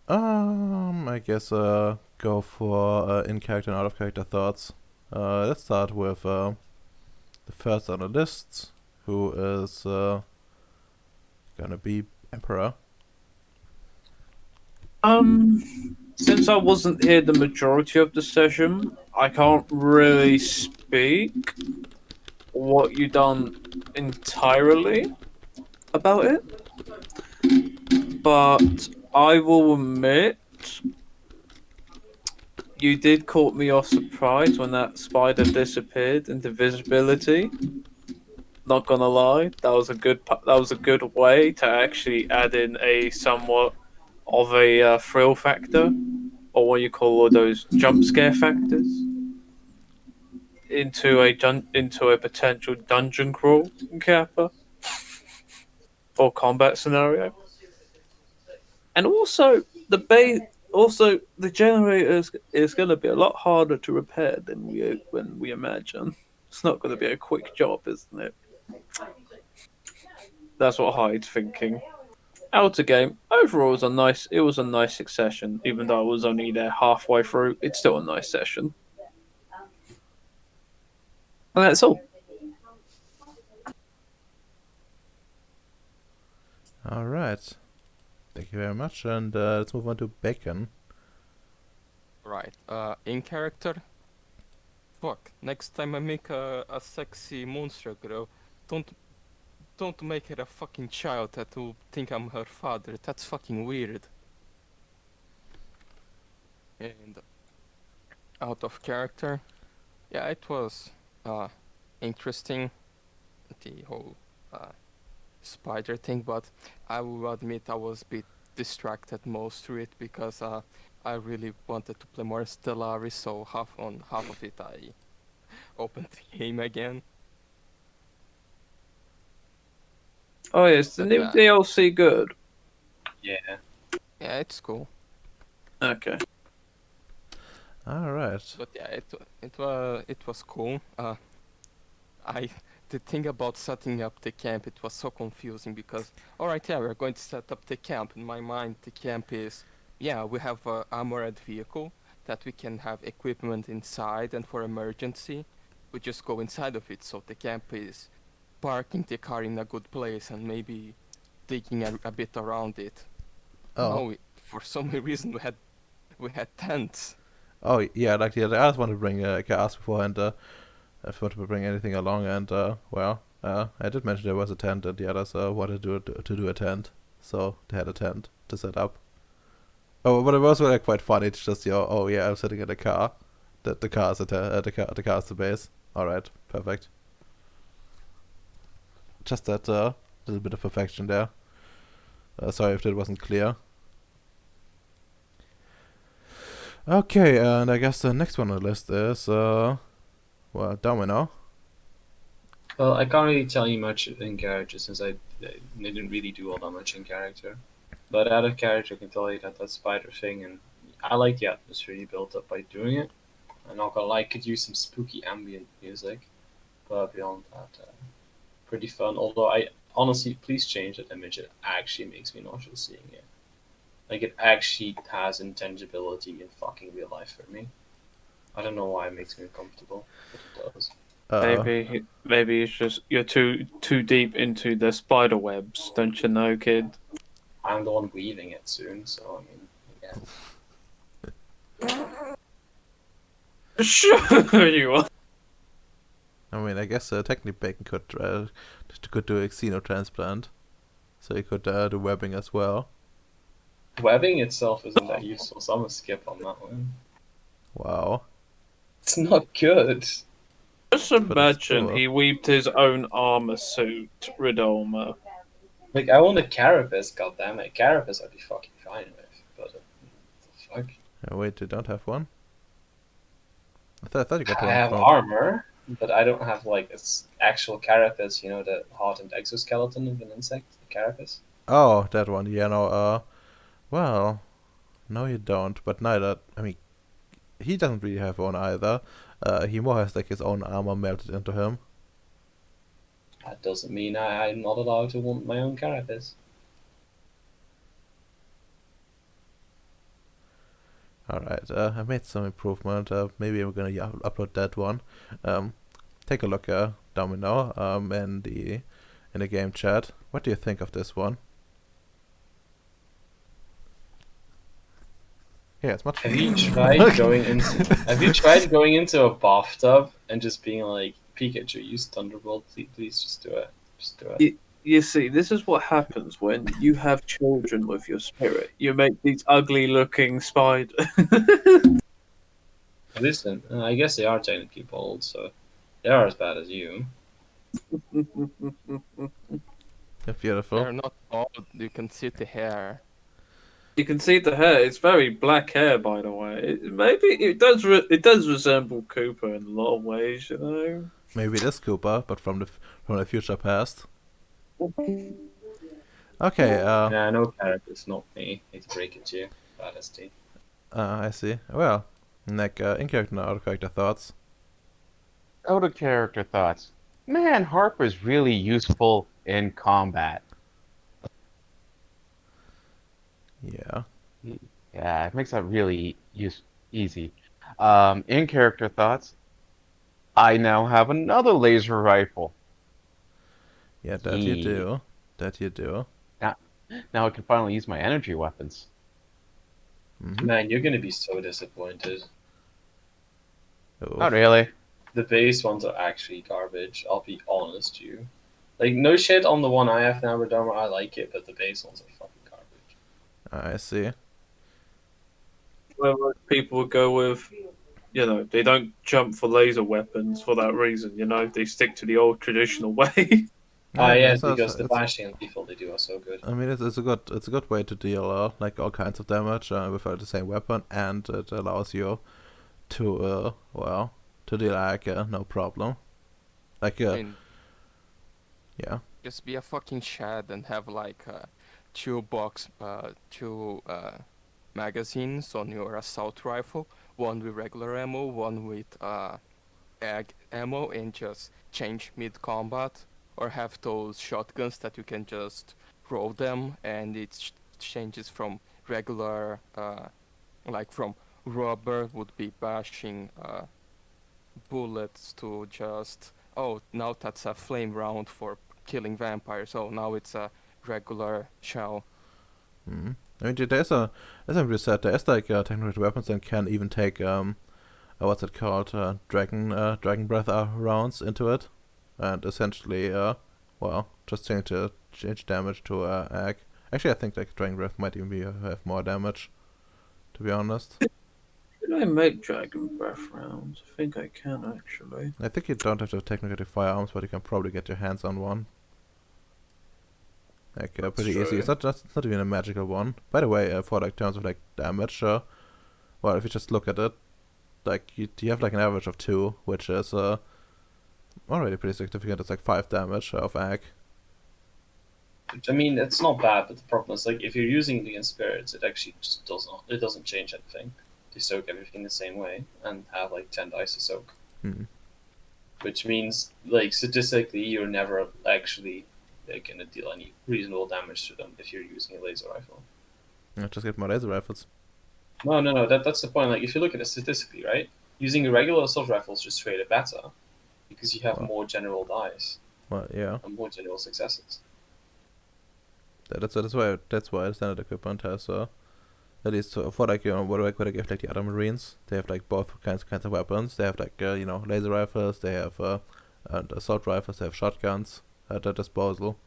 I guess, go for, in-character and out-of-character thoughts. Let's start with, the first on the list, who is, gonna be Emperor. Since I wasn't here the majority of the session, I can't really speak what you done entirely about it. But I will admit, you did caught me off surprise when that spider disappeared into visibility. Not gonna lie, that was a good way to actually add in a somewhat of a thrill factor, or what you call all those jump scare factors, into a potential dungeon crawl kappa or combat scenario. And also the generator is going to be a lot harder to repair than we imagine. It's not going to be a quick job, isn't it? That's what Hyde's thinking. Outer game overall was a nice succession. Even though I was only there halfway through, it's still a nice session. And that's all. Alright. Thank you very much, and let's move on to Bacon. Right. In character. Fuck. Next time I make a sexy monster girl, don't make her a fucking child that will think I'm her father. That's fucking weird. And out of character, yeah, it was interesting, the whole spider thing, but I will admit I was a bit distracted most through it because I really wanted to play more Stellaris, so half of it I opened the game again. Oh, yes, the But new yeah, DLC good. Yeah. yeah, it's cool. Okay. All right. But yeah, it was cool. I the thing about setting up the camp, it was so confusing because all right, yeah, we're going to set up the camp. In my mind, the camp is, yeah, we have a armored vehicle that we can have equipment inside, and for emergency, we just go inside of it. So the camp is parking the car in a good place and maybe digging a bit around it. Oh. No, for some reason we had tents. Oh yeah, like yeah, I just wanted to bring like I asked before, and if I wanted to bring anything along, and well, I did mention there was a tent, and the others wanted to do a tent, so they had a tent to set up. Oh, but it was like quite funny. It's just oh yeah, I'm sitting in the car. The car's the car's the base. All right, perfect. Just that little bit of perfection there. Sorry if that wasn't clear. Okay, and I guess the next one on the list is well, Domino. Well, I can't really tell you much in character since I didn't really do all that much in character. But out of character, I can tell you that spider thing, and I like the atmosphere you built up by doing it. I'm not gonna lie, could use some spooky ambient music, but beyond that, pretty fun. Although I honestly, please change that image. It actually makes me nauseous seeing it. Like it actually has intangibility in fucking real life for me. I don't know why it makes me uncomfortable, but it does. Maybe it's just you're too deep into the spider webs, don't you know, kid? I'm the one weaving it soon, so I mean, yeah. Sure you are. I mean, I guess technically Bacon could do a xenotransplant, so he could do webbing as well. Webbing itself isn't that useful, so I'm gonna skip on that one. Wow. It's not good. Just imagine cool. he weaved his own armor suit, Ridolma. Like, I want a carapace, goddammit. Carapace I'd be fucking fine with, but the fuck? Wait, you don't have one? I thought you got I one have from. armor, but I don't have, like, its actual carapace, you know, the hardened exoskeleton of an insect, the carapace. Oh, that one. Yeah, no. Well, no, you don't. But neither. I mean, he doesn't really have one either. He more has like his own armor melted into him. That doesn't mean I'm not allowed to want my own carapace. Alright, I made some improvement. Maybe I'm gonna upload that one. Take a look Domino, in the game chat. What do you think of this one? Yeah, it's much. Have you tried going into a bathtub and just being like, Pikachu, use Thunderbolt, please just do it. Just do it. You see, this is what happens when you have children with your spirit. You make these ugly-looking spiders. Listen, I guess they are technically bald, so they are as bad as you. Beautiful. They're not bald. You can see the hair. You can see the hair. It's very black hair, by the way. Maybe it does. It does resemble Cooper in a lot of ways, you know. Maybe it is Cooper, but from the future past. Okay. Nah, no characters, not me. Hate to break it to you, Honesty. I see. Well, Nick, in character and out of character thoughts. Out of character thoughts. Man, Harper's really useful in combat. Yeah. Yeah, it makes that really easy. In character thoughts, I now have another laser rifle. Yeah, that you do. That you do. Now I can finally use my energy weapons. Mhm. Man, you're gonna be so disappointed. Oof. Not really. The base ones are actually garbage. I'll be honest, you. Like no shit on the one I have now, Redoma. I like it, but the base ones are fucking garbage. I see. Where most people would go with, they don't jump for laser weapons for that reason. They stick to the old traditional way. Ah, yeah, it's also, because the bashing and default they do are so good. I mean, it's a good way to deal like all kinds of damage without the same weapon, and it allows you to to deal like no problem. Like I mean, yeah, just be a fucking Shad and have like two magazines on your assault rifle, one with regular ammo, one with egg ammo, and just change mid combat, or have those shotguns that you can just roll them and it changes from regular like from rubber would be bashing bullets to just, oh, now that's a flame round for killing vampires, oh, now it's a regular shell. mm. I mean, there's a as I said, there's like technical weapons that can even take what's it called, dragon breath rounds into it, and essentially just change damage to egg. Actually, I think like dragon breath might even have more damage, to be honest. Can I make dragon breath rounds? I think I can actually. I think you don't have to technically firearms, but you can probably get your hands on one. Like pretty easy. It's not even a magical one. By the way, for like terms of like damage, well, if you just look at it, like you have like an average of 2, which is already pretty significant. It's like 5 damage of egg. I mean, it's not bad, but the problem is like if you're using it against spirits, it actually just doesn't change anything. They soak everything the same way and have like 10 dice to soak, Hmm. which means like statistically you're never actually gonna deal any reasonable damage to them if you're using a laser rifle. Just get more laser rifles. No. That's the point. Like if you look at it statistically, right? Using a regular assault rifle is just straight up better because you have Wow. more general dice Well, yeah. and more general successes. That's why standard equipment has at least for like what I give like the other marines, they have like both kinds of weapons. They have like laser rifles. They have and assault rifles. They have shotguns at their disposal,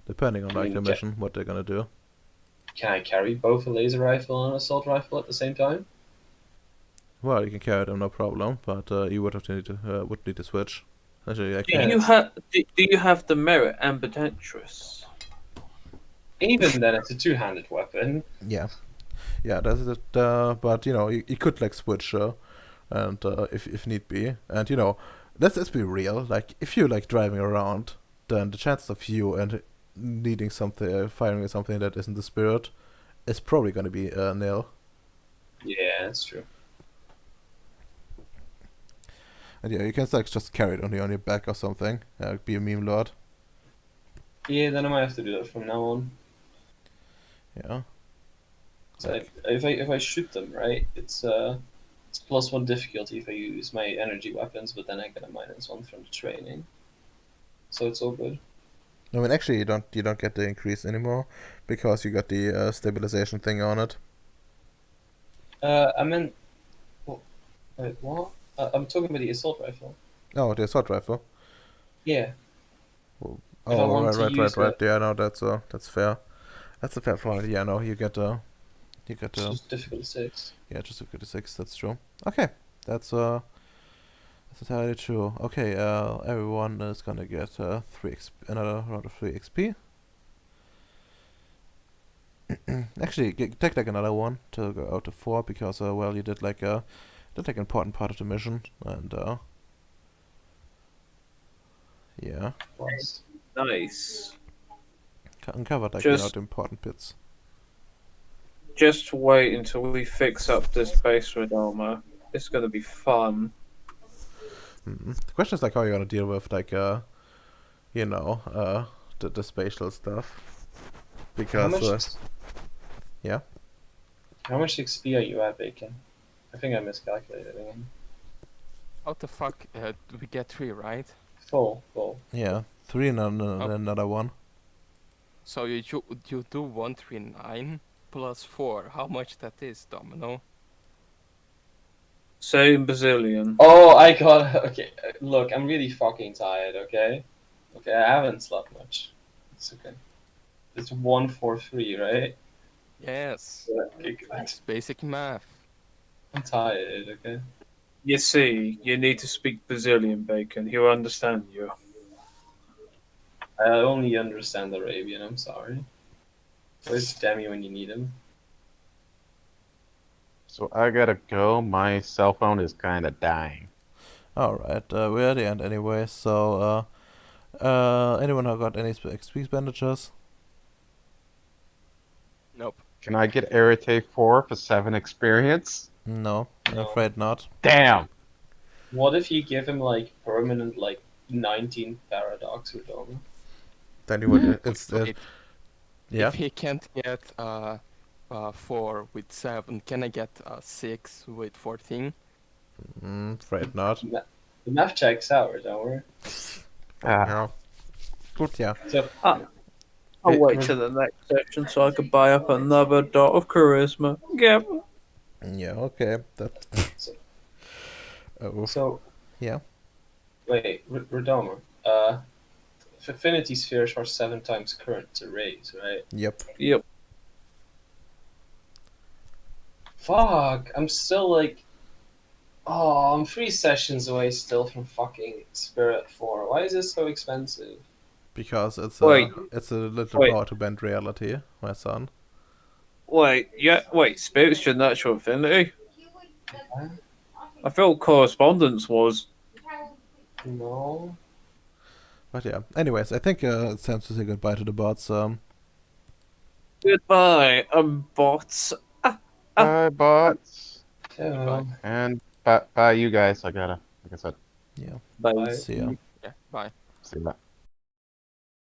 depending on I like mean, the mission, what they're gonna do. Can I carry both a laser rifle and an assault rifle at the same time? Well, you can carry them no problem, but you would need to switch. Actually, Do you Yes. have do you have the merit ambidextrous? Even then, it's a two-handed weapon. yeah, that's it. But you could like switch, and if need be, and let's be real. Like if you're like driving around, then the chances of you and needing something, firing at something that isn't the spirit, is probably gonna be nil. Yeah, that's true. And yeah, you can like just carry it on your back or something. Be a meme lord. Yeah, then I might have to do that from now on. Yeah. So if I shoot them right, it's +1 difficulty if I use my energy weapons, but then I get a -1 from the training. So it's all good. I mean, actually, you don't get the increase anymore because you got the stabilization thing on it. I meant, wait, what? I'm talking about the assault rifle. Oh, the assault rifle. Yeah. Well, If I oh, want to use right. Yeah, no, that's fair. That's a fair point. Yeah, no, you get It's just difficulty 6. yeah, just a 56. That's true. Okay, that's entirely true. Okay, everyone is gonna get 3 XP, another round of 3 XP. Actually, take like another one to go out to 4 because well, you did like an important part of the mission, and yeah, Plus. Nice. uncovered like Just the important bits. just wait until we fix up this base with armor. It's gonna be fun. The question is like how you're gonna deal with like the spatial stuff How because much? yeah. How much XP are you at, Bacon? I think I miscalculated again. What the fuck? We get 3, right? Full. Yeah, 3 and then Oh. another one. So you do 139 plus 4. How much that is, Domino? Say in Brazilian. Oh, I got. Okay, look, I'm really fucking tired. Okay, okay, I haven't slept much. It's okay. It's 143, right? Yes. Okay, good. It's basic math. I'm tired. Okay. You see, you need to speak Brazilian, Bacon. He'll understand you. I only understand Arabian. I'm sorry. Where's Demi when you need him? So I gotta go. My cell phone is kind of dying. Alright, we're at the end anyway, so, anyone who got any XP expenditures? Nope. Can I get Arete 4 for 7 experience? No, I'm No. afraid not. Damn! What if you give him like permanent 19 paradox or dome? Then you would, it's, If yeah, if he can't get 4 with 7, can I get 6 with 14? afraid not. The math checks out, don't worry. Yeah. Good, yeah. So I'll Hey, wait till the next session so I can buy up another dot of charisma. Yep. Yeah, okay. That. So- Oh, so yeah. wait, Redomer. Affinity spheres are 7 times current to raise, right? Yep. Yep. Fuck, I'm still like. Oh, I'm 3 sessions away still from fucking Spirit 4. Why is this so expensive? Because it's Wait. a little Wait. power to bend reality, my son. Wait, Spirit's your natural affinity? Huh? I thought correspondence was. No. But yeah. Anyways, I think it's time to say goodbye to the bots. Goodbye, bots. bye, bots. Yeah. And bye, you guys. I gotta, like I said, Yeah. Bye. Bye. See ya. Yeah, bye. see you.